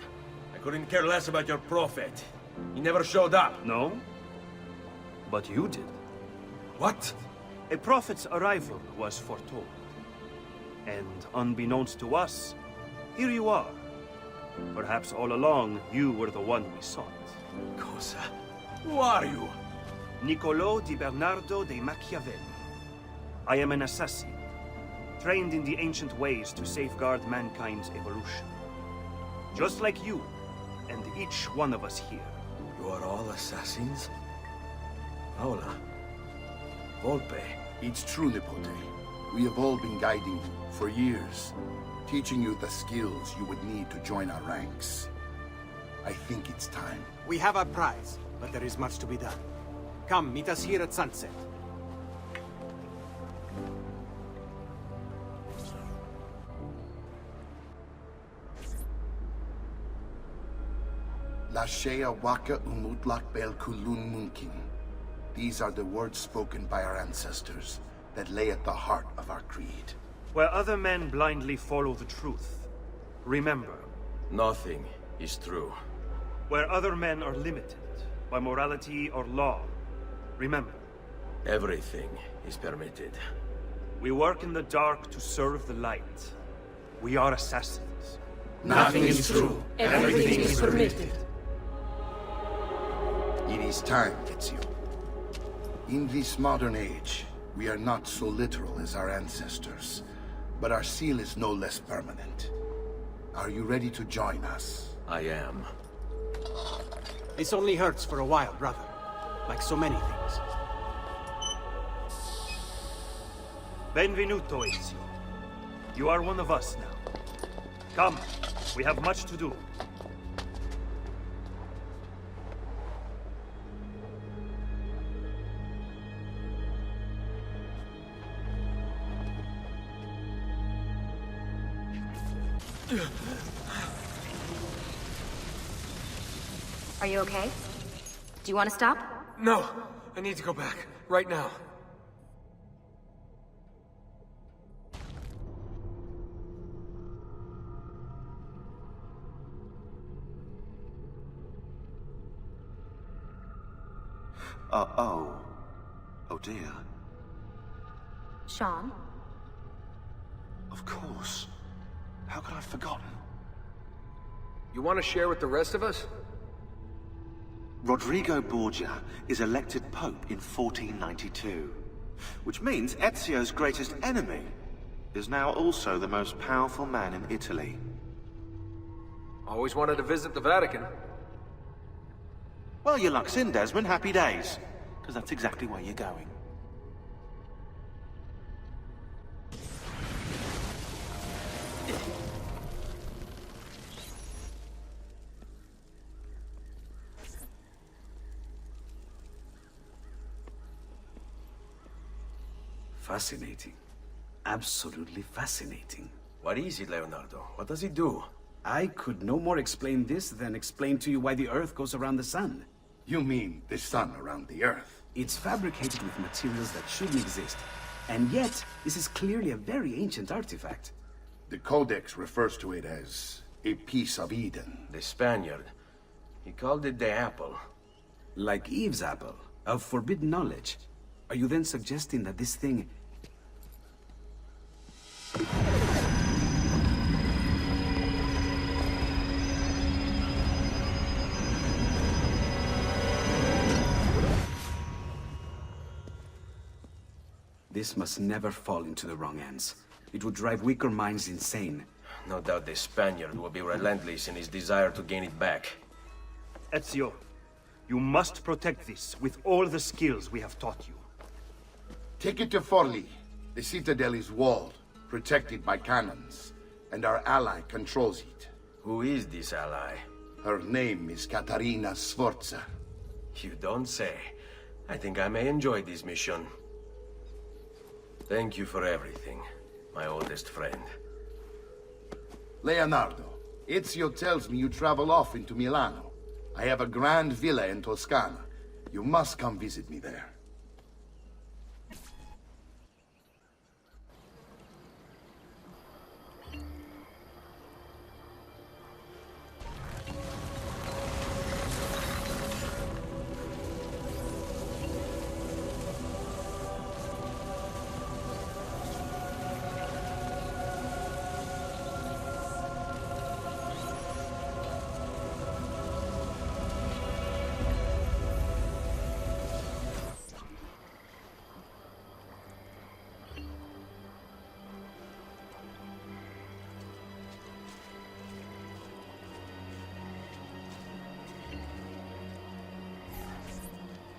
I couldn't care less about your prophet. He never showed up. No? But you did. What? A prophet's arrival was foretold. And unbeknownst to us, here you are. Perhaps all along, you were the one we sought. Cosa? Who are you? Niccolò di Bernardo de Machiavelli. I am an assassin, trained in the ancient ways to safeguard mankind's evolution. Just like you, and each one of us here. You are all assassins? Paola? Volpe? It's true, Nipote. We have all been guiding you for years, teaching you the skills you would need to join our ranks. I think it's time. We have our prize, but there is much to be done. Come, meet us here at sunset. Lashea waka umutlak bel kulun munkin. These are the words spoken by our ancestors that lay at the heart of our creed. Where other men blindly follow the truth, remember. Nothing is true. Where other men are limited by morality or law, remember. Everything is permitted. We work in the dark to serve the light. We are assassins. Nothing is true. Everything is permitted. It is time, Ezio. In this modern age, we are not so literal as our ancestors, but our seal is no less permanent. Are you ready to join us? I am. This only hurts for a while, brother. Like so many things. Benvenuto, Ezio. You are one of us now. Come, we have much to do. Are you okay? Do you want to stop? No, I need to go back, right now. Oh dear. Sean? Of course. How could I have forgotten? You want to share with the rest of us? Rodrigo Borgia is elected Pope in 1492, which means Ezio's greatest enemy is now also the most powerful man in Italy. Always wanted to visit the Vatican. Well, your luck's in, Desmond. Happy days. Because that's exactly where you're going. Fascinating. Absolutely fascinating. What is it, Leonardo? What does it do? I could no more explain this than explain to you why the Earth goes around the Sun. You mean the Sun around the Earth? It's fabricated with materials that shouldn't exist. And yet, this is clearly a very ancient artifact. The Codex refers to it as a piece of Eden. The Spaniard. He called it the apple. Like Eve's apple, of forbidden knowledge. Are you then suggesting that this thing... This must never fall into the wrong hands. It would drive weaker minds insane. No doubt the Spaniard will be relentless in his desire to gain it back. Ezio, you must protect this with all the skills we have taught you. Take it to Forli. The citadel is walled, protected by cannons, and our ally controls it. Who is this ally? Her name is Katerina Sforza. You don't say. I think I may enjoy this mission. Thank you for everything, my oldest friend. Leonardo, Ezio tells me you travel off into Milano. I have a grand villa in Toscana. You must come visit me there.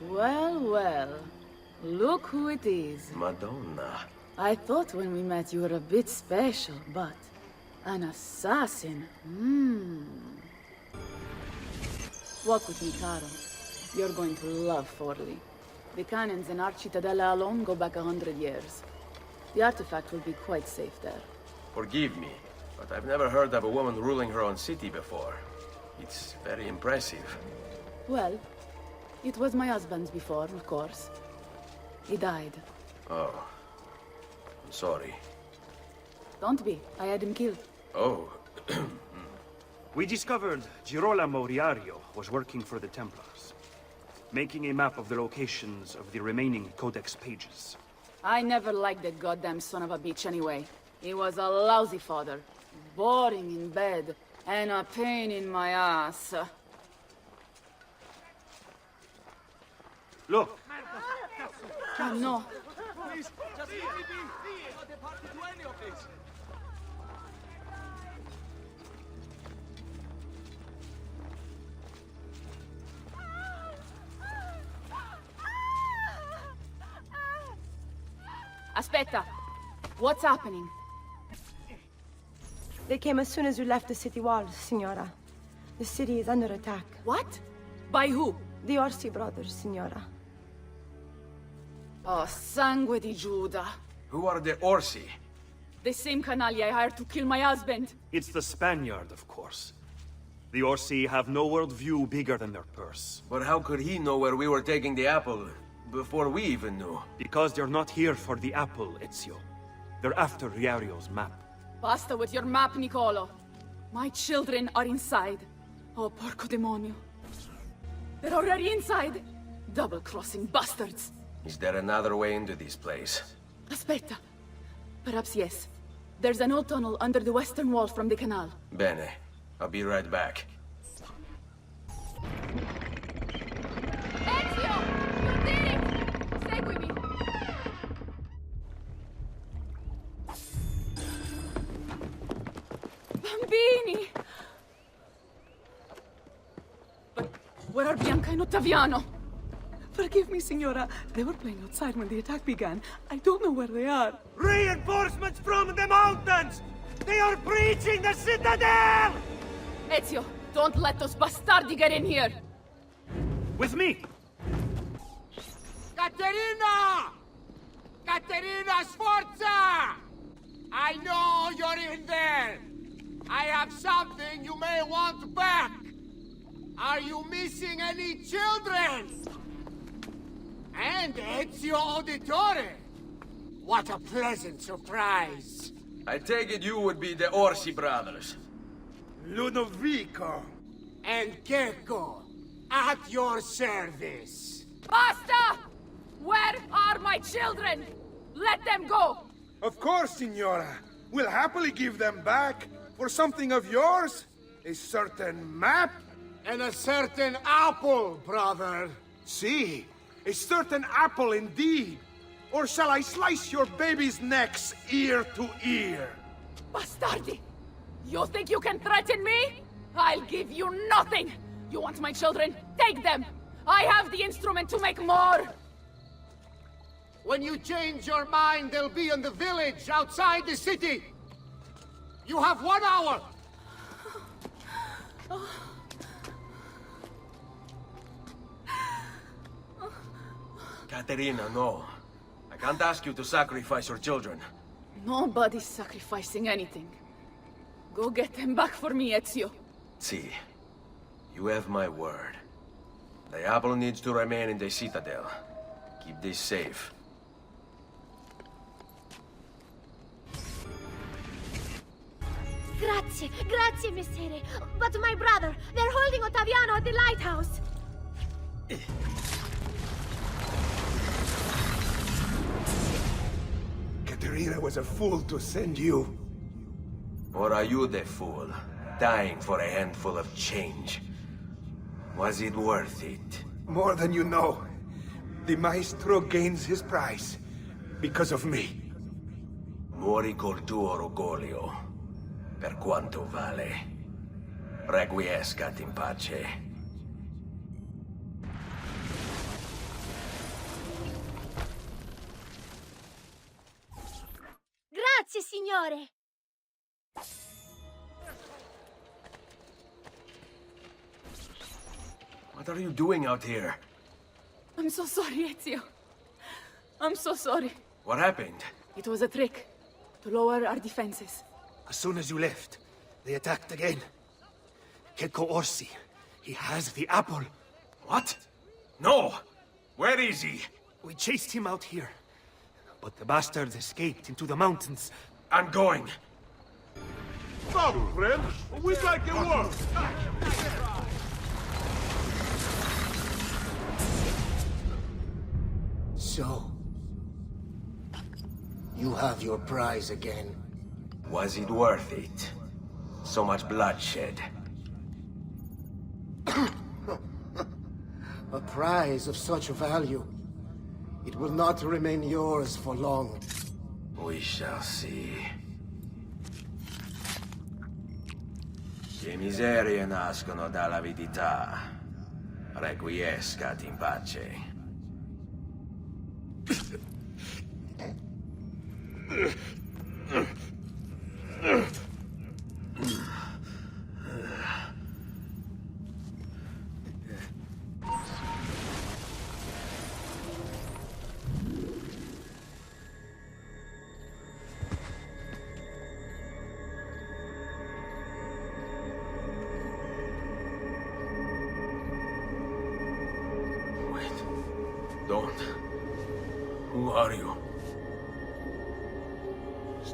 Well, well. Look who it is. Madonna. I thought when we met you were a bit special, but... an assassin? Walk with me, Caro. You're going to love Forli. The cannons in our Cittadella alone go back 100 years. The artifact will be quite safe there. Forgive me, but I've never heard of a woman ruling her own city before. It's very impressive. Well, it was my husband's before, of course. He died. Oh. I'm sorry. Don't be. I had him killed. Oh. We discovered Girolamo Riario was working for the Templars, making a map of the locations of the remaining Codex pages. I never liked that goddamn son of a bitch anyway. He was a lousy father. Boring in bed. And a pain in my ass. Look! Oh, no. Please, just let me be. Not a party to any of this. Aspetta. What's happening? They came as soon as you left the city walls, Signora. The city is under attack. What? By who? The Orsi brothers, Signora. Oh, sangue di Giuda. Who are the Orsi? The same canaglia I hired to kill my husband. It's the Spaniard, of course. The Orsi have no worldview bigger than their purse. But how could he know where we were taking the apple before we even knew? Because they're not here for the apple, Ezio. They're after Riario's map. Basta with your map, Niccolo. My children are inside. Oh, porco demonio. They're already inside. Double-crossing bastards. Is there another way into this place? Aspetta. Perhaps yes. There's an old tunnel under the western wall from the canal. Bene. I'll be right back. Ezio! You did it! Seguimi! Bambini! But where are Bianca and Ottaviano? Forgive me, Signora. They were playing outside when the attack began. I don't know where they are. Reinforcements from the mountains! They are breaching the citadel! Ezio, don't let those bastardi get in here! With me! Katerina! Katerina Sforza! I know you're in there! I have something you may want back! Are you missing any children? And Ezio Auditore! What a pleasant surprise! I take it you would be the Orsi brothers. Ludovico! And Gecko, at your service! Basta! Where are my children? Let them go! Of course, Signora. We'll happily give them back for something of yours. A certain map. And a certain apple, brother. See, a certain apple indeed. Or shall I slice your baby's necks ear to ear? Bastardi! You think you can threaten me? I'll give you nothing! You want my children? Take them! I have the instrument to make more! When you change your mind, they'll be in the village outside the city. You have 1 hour. Katerina, no. I can't ask you to sacrifice your children. Nobody's sacrificing anything. Go get them back for me, Ezio. See, you have my word. The apple needs to remain in the citadel. Keep this safe. Grazie, grazie, messere. But my brother, they're holding Ottaviano at the lighthouse. Katerina was a fool to send you. Or are you the fool, dying for a handful of change? Was it worth it? More than you know. The maestro gains his price because of me. Muori col tuo orgoglio, per quanto vale. Requiescat in pace. Grazie, signore. What are you doing out here? I'm so sorry, Ezio. I'm so sorry. What happened? It was a trick, to lower our defenses. As soon as you left, they attacked again. Gecko Orsi, he has the apple. What? No! Where is he? We chased him out here, but the bastards escaped into the mountains. I'm going. Come, friend. We'd like a word. So, you have your prize again. Was it worth it? So much bloodshed. A prize of such value. It will not remain yours for long. We shall see. Le miserie nascono dall'avidità. Requiescat in pace.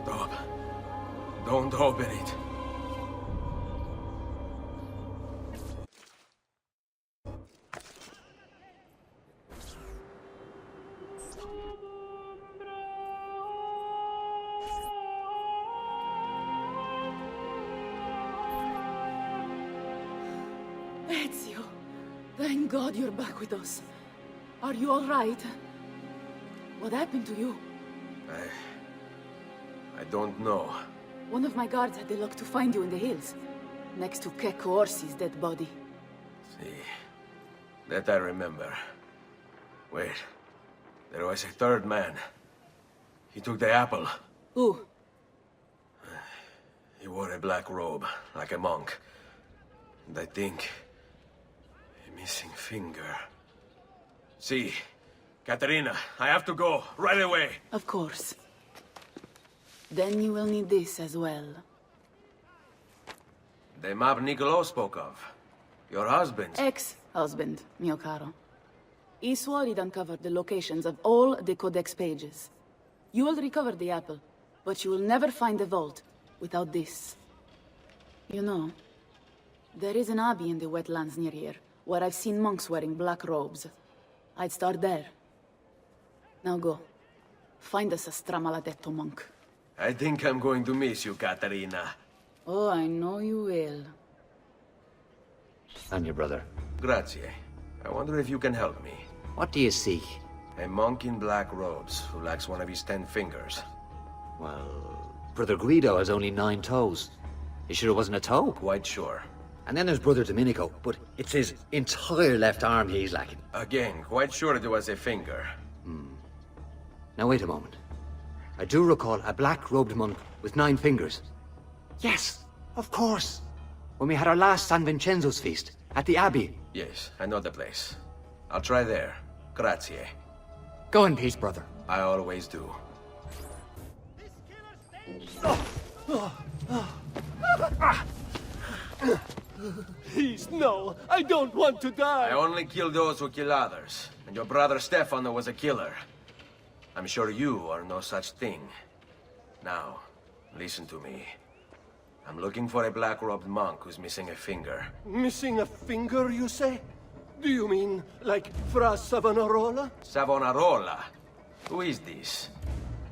Stop. Don't open it. Ezio, thank God you're back with us. Are you all right? What happened to you? I don't know. One of my guards had the luck to find you in the hills, next to Kek Orsi's dead body. See, that I remember. Wait, there was a third man. He took the apple. Who? He wore a black robe, like a monk. And I think... a missing finger. See, Katerina, I have to go, right away. Of course. Then you will need this as well. The map Niccolo spoke of. Your husband's. Ex-husband, mio caro. He swore he'd uncovered the locations of all the Codex pages. You will recover the apple, but you will never find the vault without this. You know, there is an abbey in the wetlands near here, where I've seen monks wearing black robes. I'd start there. Now go. Find us a stramaladetto monk. I think I'm going to miss you, Katerina. Oh, I know you will. And your brother. Grazie. I wonder if you can help me. What do you seek? A monk in black robes who lacks one of his 10 fingers. Well, Brother Guido has only 9 toes. You sure it wasn't a toe? Quite sure. And then there's Brother Domenico, but it's his entire left arm he's lacking. Again, quite sure it was a finger. Now wait a moment. I do recall a black-robed monk with 9 fingers. Yes, of course. When we had our last San Vincenzo's feast, at the Abbey. Yes, I know the place. I'll try there. Grazie. Go in peace, brother. I always do. Please, no. I don't want to die. I only kill those who kill others. And your brother Stefano was a killer. I'm sure you are no such thing. Now, listen to me. I'm looking for a black-robed monk who's missing a finger. Missing a finger, you say? Do you mean, like, Fra Savonarola? Savonarola? Who is this?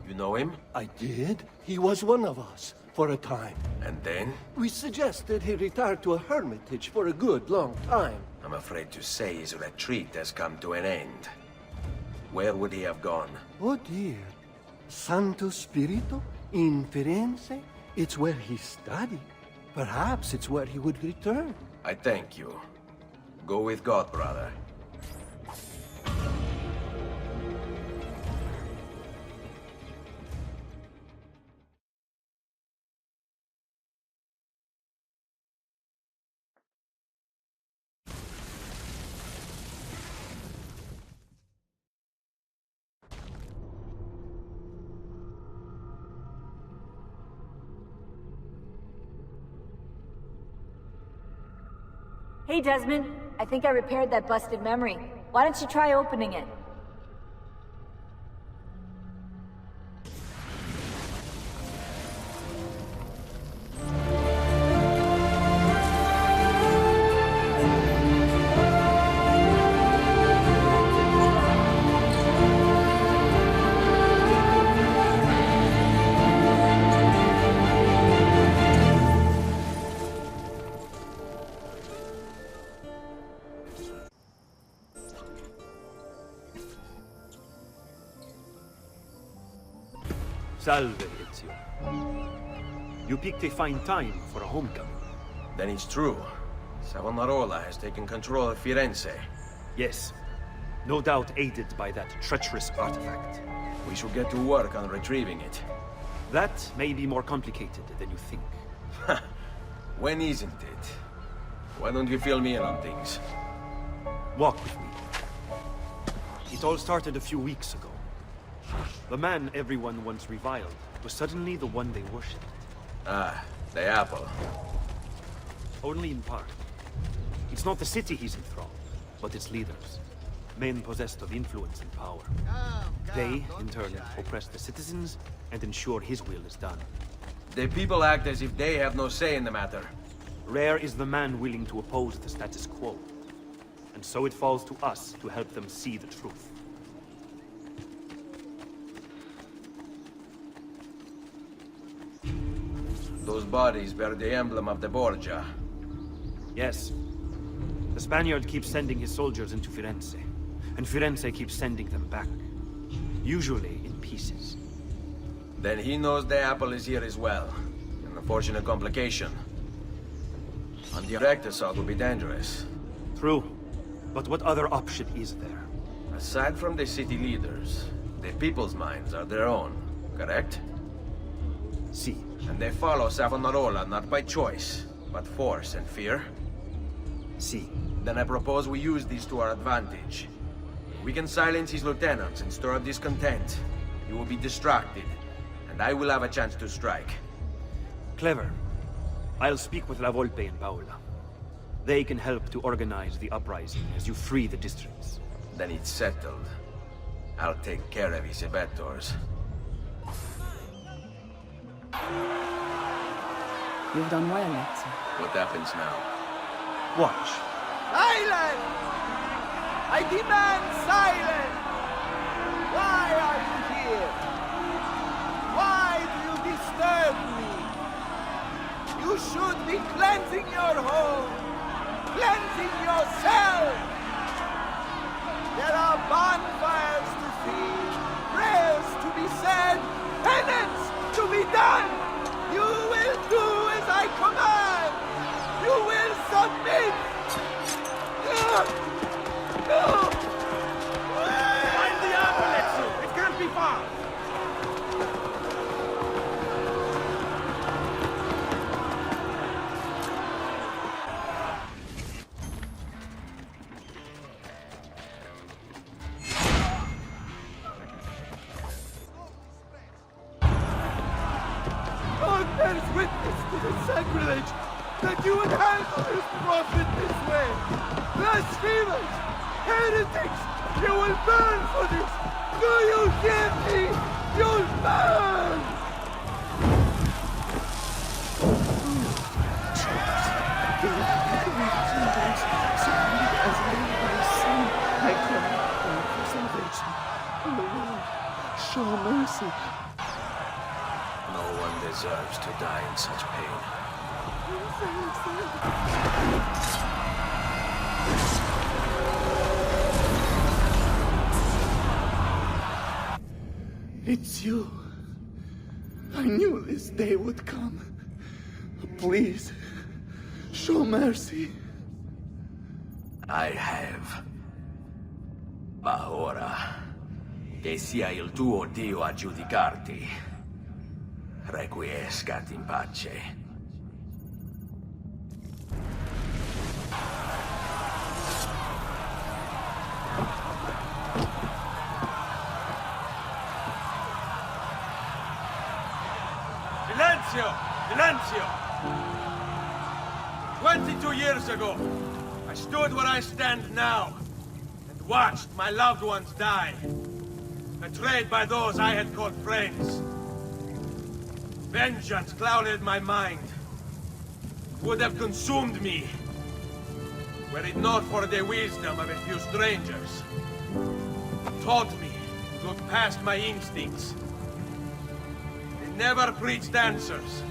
You know him? I did. He was one of us, for a time. And then? We suggested he retire to a hermitage for a good long time. I'm afraid to say his retreat has come to an end. Where would he have gone? Oh dear. Santo Spirito? In Firenze? It's where he studied. Perhaps it's where he would return. I thank you. Go with God, brother. Hey, Desmond. I think I repaired that busted memory. Why don't you try opening it? Salve, Ezio. You picked a fine time for a homecoming. Then it's true. Savonarola has taken control of Firenze. Yes. No doubt aided by that treacherous artifact. We should get to work on retrieving it. That may be more complicated than you think. When isn't it? Why don't you fill me in on things? Walk with me. It all started a few weeks ago. The man everyone once reviled was suddenly the one they worshipped. Ah, the apple. Only in part. It's not the city he's enthralled, but its leaders. men possessed of influence and power. They, in turn, oppress the citizens and ensure his will is done. The people act as if they have no say in the matter. Rare is the man willing to oppose the status quo. And so it falls to us to help them see the truth. Those bodies bear the emblem of the Borgia. Yes. The Spaniard keeps sending his soldiers into Firenze, and Firenze keeps sending them back. Usually in pieces. Then he knows the apple is here as well. An unfortunate complication. A direct assault would be dangerous. True. But what other option is there? Aside from the city leaders, the people's minds are their own, correct? Si. And they follow Savonarola not by choice, but force and fear? Si. Then I propose we use these to our advantage. We can silence his lieutenants and stir up discontent. You will be distracted, and I will have a chance to strike. Clever. I'll speak with La Volpe and Paola. They can help to organize the uprising as you free the districts. Then it's settled. I'll take care of his abettors. You've done well, Ezio. What happens now? Watch. Silence! I demand silence! Why are you here? Why do you disturb me? You should be cleansing your home, cleansing yourself. There are bonfires to see, prayers to be said, penance to be done. You will do as I command. You will submit. No! Find the apple, Ezio! It can't be far! God bears witness to the sacrilege that you would handle this prophet this way. Blasphemers! Heretics! You will burn for this! Do you hear me? You'll burn! Show mercy. No one deserves to die in such pain. It's you. I knew this day would come. Please, show mercy. I have. Ma ora, che sia il tuo Dio a giudicarti. Requiescat in pace. Silenzio! Silenzio! 22 years ago, I stood where I stand now, and watched my loved ones die, betrayed by those I had called friends. Vengeance clouded my mind, would have consumed me, were it not for the wisdom of a few strangers. Taught me to look past my instincts. They never preached answers,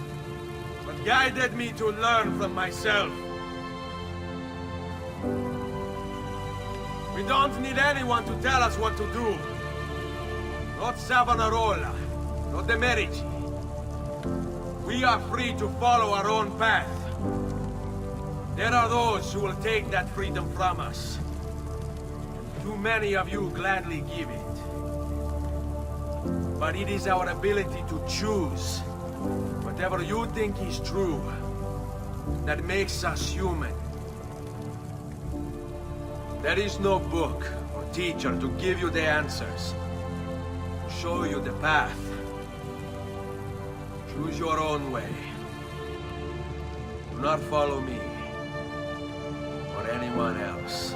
but guided me to learn from myself. We don't need anyone to tell us what to do. Not Savonarola, not the Medici. We are free to follow our own path. There are those who will take that freedom from us. Too many of you gladly give it. But it is our ability to choose whatever you think is true that makes us human. There is no book or teacher to give you the answers, to show you the path. Choose your own way. Do not follow me or anyone else.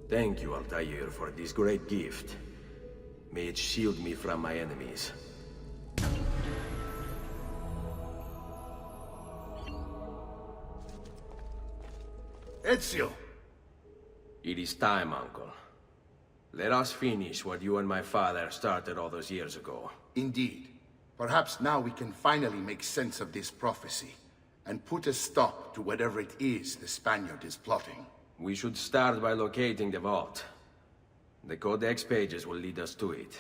Thank you, Altair, for this great gift. May it shield me from my enemies. Ezio! It is time, Uncle. Let us finish what you and my father started all those years ago. Indeed. Perhaps now we can finally make sense of this prophecy, and put a stop to whatever it is the Spaniard is plotting. We should start by locating the vault. The Codex pages will lead us to it.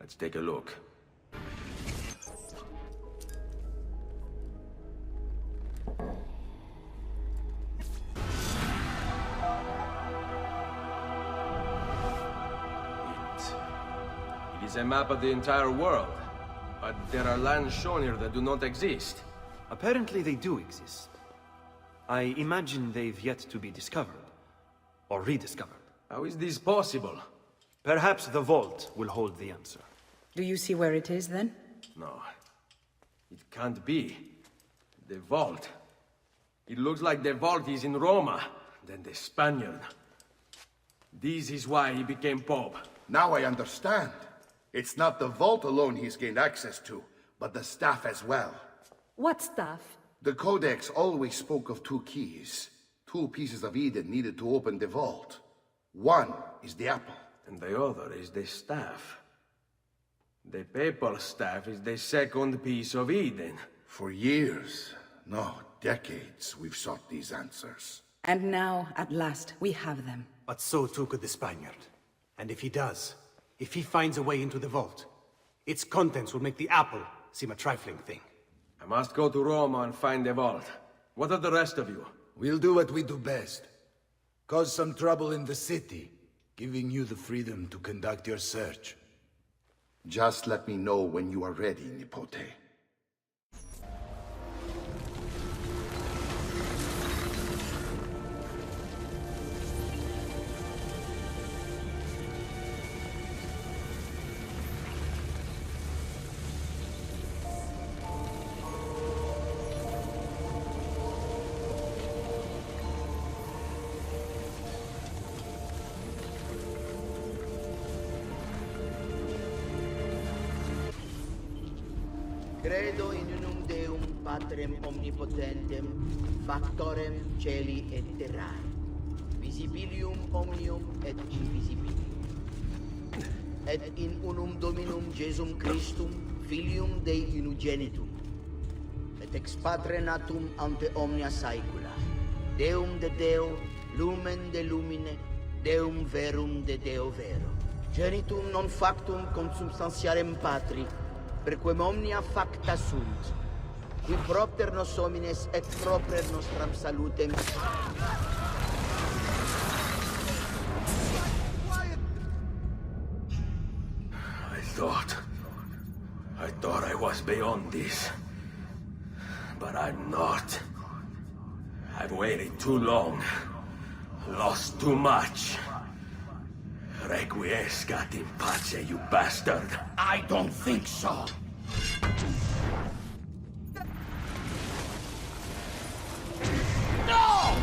Let's take a look. It is a map of the entire world, but there are lands shown here that do not exist. Apparently they do exist. I imagine they've yet to be discovered. Or rediscovered. How is this possible? Perhaps the vault will hold the answer. Do you see where it is, then? No. It can't be. The vault. It looks like the vault is in Roma, then the Spaniard. This is why he became Pope. Now I understand. It's not the vault alone he's gained access to, but the staff as well. What staff? The Codex always spoke of 2 keys. 2 pieces of Eden needed to open the vault. One is the apple. And the other is the staff. The papal staff is the second piece of Eden. For years, no, decades, we've sought these answers. And now, at last, we have them. But so too could the Spaniard. And if he does, if he finds a way into the vault, its contents will make the apple seem a trifling thing. I must go to Roma and find the vault. What of the rest of you? We'll do what we do best. Cause some trouble in the city, giving you the freedom to conduct your search. Just let me know when you are ready, Nipote. Credo in unum Deum, Patrem omnipotentem, factorem celi et terrae, visibilium omnium et invisibilium, et in unum Dominum Jesum Christum, Filium Dei unigenitum, et ex Patre natum ante omnia saecula, Deum de Deo, lumen de lumine, Deum verum de Deo vero, genitum non factum consubstantiarem Patri, perquem omnia facta sunt, qui propter nos homines et proper nostram salutem. I thought I was beyond this. But I'm not. I've waited too long. Lost too much. Requiescat in pace, you bastard. I don't think so. No!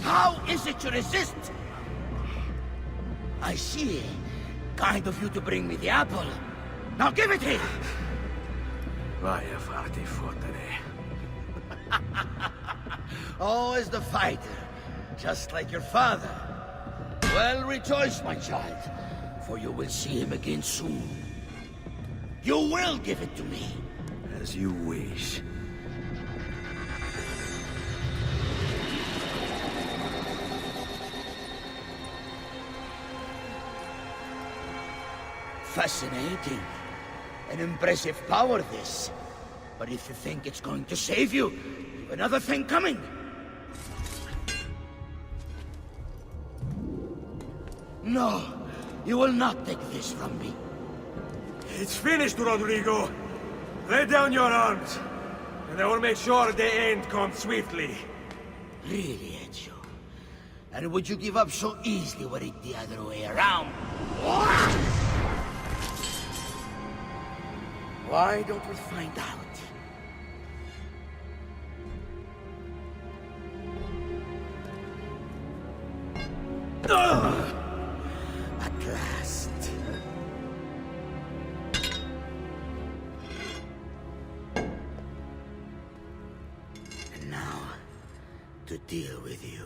How is it you resist? I see. Kind of you to bring me the apple. Now give it here! Vaya farti fottere. Always the fighter, just like your father. Well, rejoice, my child, for you will see him again soon. You will give it to me. As you wish. Fascinating. An impressive power, this. But if you think it's going to save you, you've another thing coming. No, you will not take this from me. It's finished, Rodrigo. Lay down your arms, and I will make sure the end comes swiftly. Really, Ezio? And would you give up so easily were it the other way around? Why don't we find out? At last. And now, to deal with you.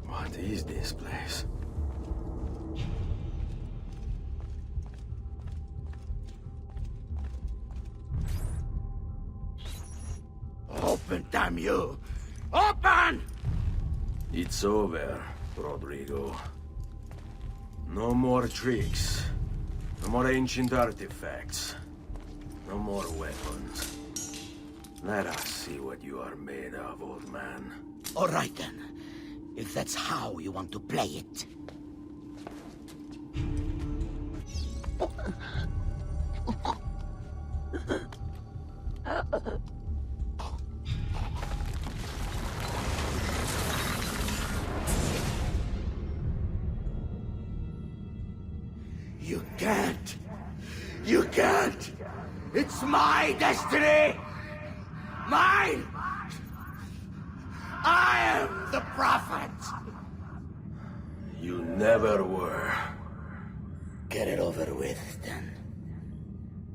What is this place? Open, damn you! Open! It's over, Rodrigo. No more tricks. No more ancient artifacts. No more weapons. Let us see what you are made of, old man. All right, then. If that's how you want to play it. You can't! You can't! It's my destiny! Mine! I am the prophet! You never were. Get it over with, then.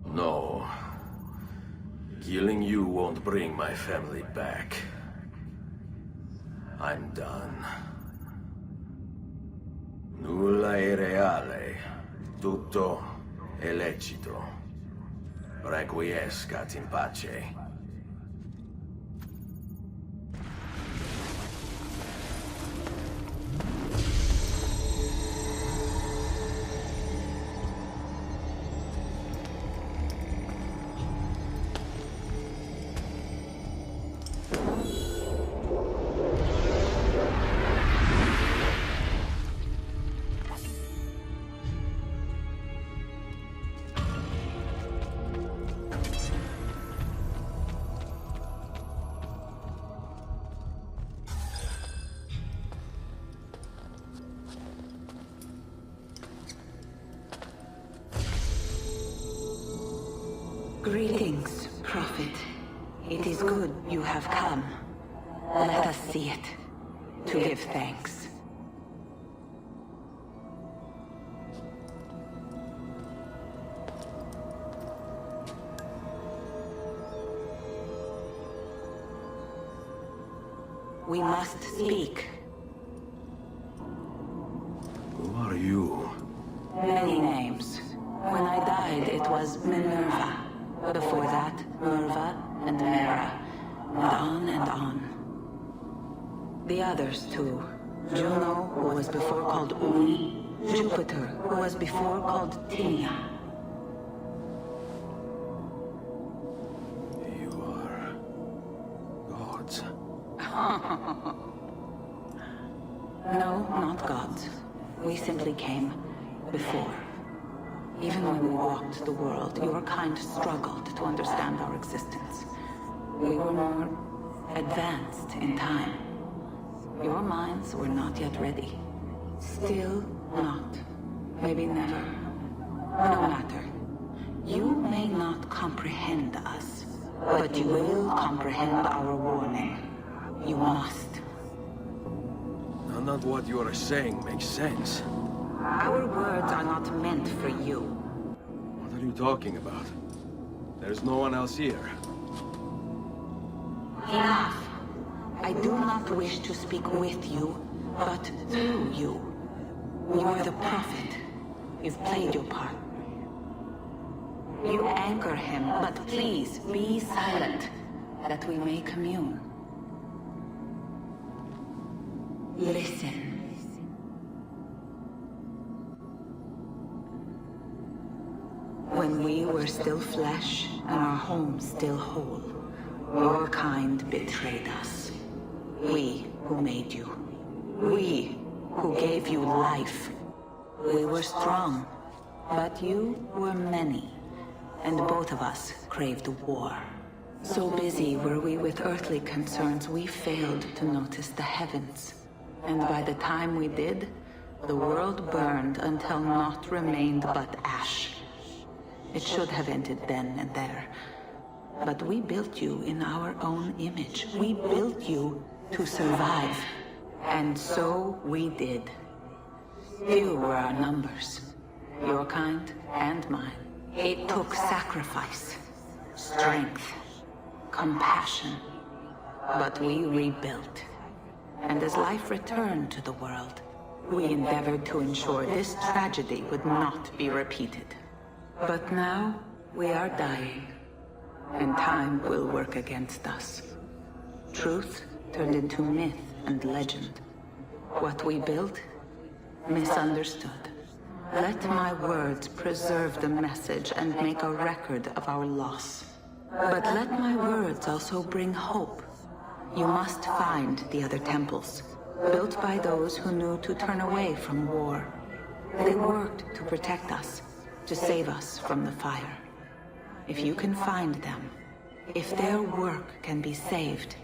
No. Killing you won't bring my family back. I'm done. Nulla è reale. Tutto è lecito. Requiescat in pace. Greetings, Prophet. It is good you have come. Let us see it, to give thanks. We must speak. Who are you? Many names. When I died, it was Minerva. Before that, Merva and Mera. And on and on. The others, too. Juno, who was before called Uni. Jupiter, who was before called Tinia. You are... gods. No, not gods. We simply came before. Even when we walked the world, your kind struggled to understand our existence. We were more advanced in time. Your minds were not yet ready. Still not. Maybe never. No matter. You may not comprehend us, but you will comprehend our warning. You must. None of what you are saying makes sense. Our words are not meant for you. What are you talking about? There's no one else here. Enough. I do not wish to speak with you, but through you. You are the prophet. You've played your part. You anchor him, but please be silent, that we may commune. Listen. When we were still flesh and our home still whole, your kind betrayed us. We who made you. We who gave you life. We were strong, but you were many, and both of us craved war. So busy were we with earthly concerns, we failed to notice the heavens. And by the time we did, the world burned until naught remained but ash. It should have ended then and there. But we built you in our own image. We built you to survive. And so we did. Few were our numbers. Your kind and mine. It took sacrifice, strength, compassion. But we rebuilt. And as life returned to the world, we endeavored to ensure this tragedy would not be repeated. But now, we are dying, and time will work against us. Truth turned into myth and legend. What we built, misunderstood. Let my words preserve the message and make a record of our loss. But let my words also bring hope. You must find the other temples, built by those who knew to turn away from war. They worked to protect us, to save us from the fire. If you can find them, if their work can be saved,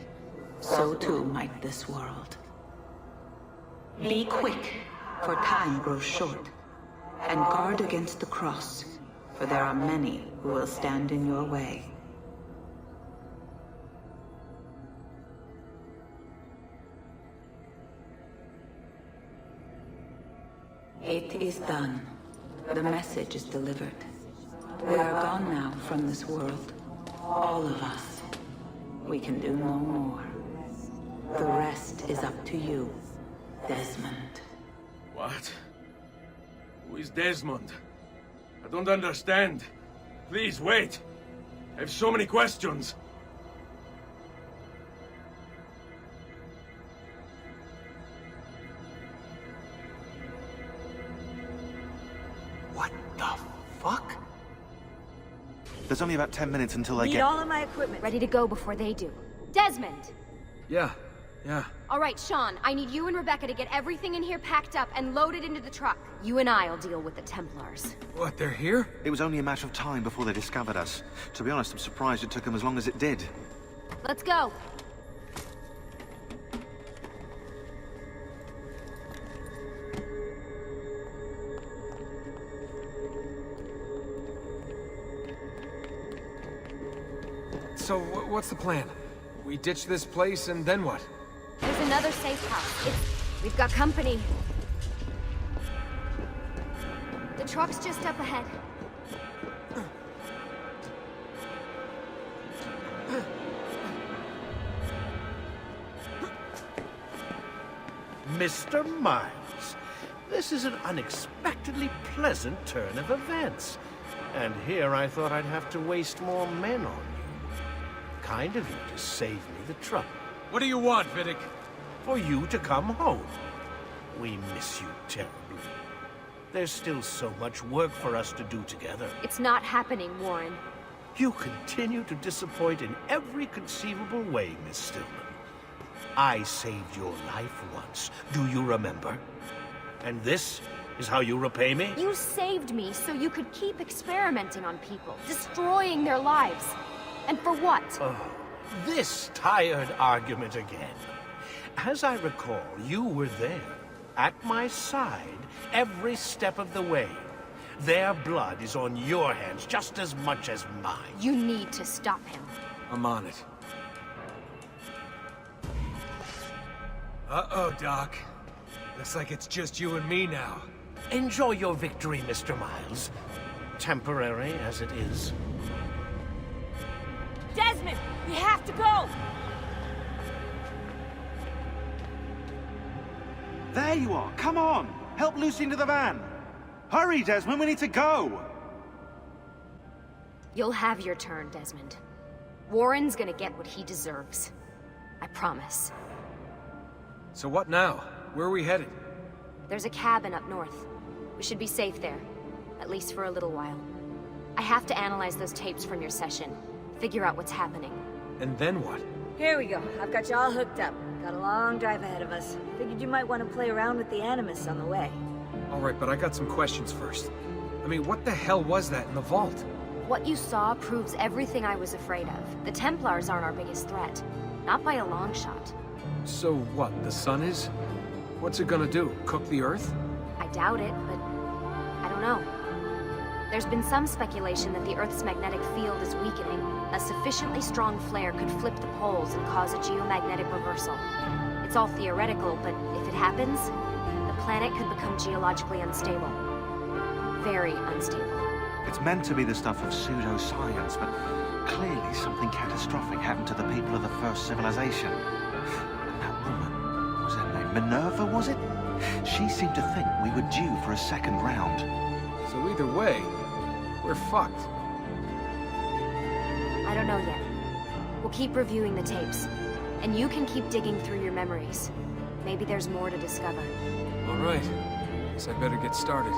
so too might this world. Be quick, for time grows short, and guard against the cross, for there are many who will stand in your way. It is done. The message is delivered. We are gone now from this world. All of us. We can do no more. The rest is up to you, Desmond. What? Who is Desmond? I don't understand. Please, wait. I have so many questions. What the fuck? There's only about 10 minutes until I Need get... all of my equipment ready to go before they do. Desmond! Yeah. All right, Sean, I need you and Rebecca to get everything in here packed up and loaded into the truck. You and I'll deal with the Templars. What, they're here? It was only a matter of time before they discovered us. To be honest, I'm surprised it took them as long as it did. Let's go. So, what's the plan? We ditch this place and then what? There's another safe house. We've got company. The truck's just up ahead. Mr. Miles, this is an unexpectedly pleasant turn of events. And here I thought I'd have to waste more men on you. Kind of you to save me the trouble. What do you want, Vidic? For you to come home. We miss you terribly. There's still so much work for us to do together. It's not happening, Warren. You continue to disappoint in every conceivable way, Miss Stillman. I saved your life once, do you remember? And this is how you repay me? You saved me so you could keep experimenting on people, destroying their lives. And for what? Oh, this tired argument again. As I recall, you were there. at my side every step of the way. Their blood is on your hands just as much as mine. You need to stop him. I'm on it. Uh-oh, Doc. Looks like it's just you and me now. Enjoy your victory, Mr. Miles. Temporary as it is. Desmond, we have to go! There you are! Come on! Help Lucy into the van! Hurry, Desmond, we need to go! You'll have your turn, Desmond. Warren's gonna get what he deserves. I promise. So what now? Where are we headed? There's a cabin up north. We should be safe there. At least for a little while. I have to analyze those tapes from your session. Figure out what's happening. And then what? Here we go. I've got you all hooked up. Got a long drive ahead of us. Figured you might want to play around with the Animus on the way. Alright, but I got some questions first. I mean, what the hell was that in the vault? What you saw proves everything I was afraid of. The Templars aren't our biggest threat. Not by a long shot. So what, the sun is? What's it gonna do? Cook the Earth? I doubt it, but I don't know. There's been some speculation that the Earth's magnetic field is weakening. A sufficiently strong flare could flip the poles and cause a geomagnetic reversal. It's all theoretical, but if it happens, the planet could become geologically unstable. Very unstable. It's meant to be the stuff of pseudoscience, but clearly something catastrophic happened to the people of the first civilization. And that woman, was her name Minerva, was it? She seemed to think we were due for a second round. So either way, we're fucked. I don't know yet. We'll keep reviewing the tapes. And you can keep digging through your memories. Maybe there's more to discover. Alright. Guess I better get started.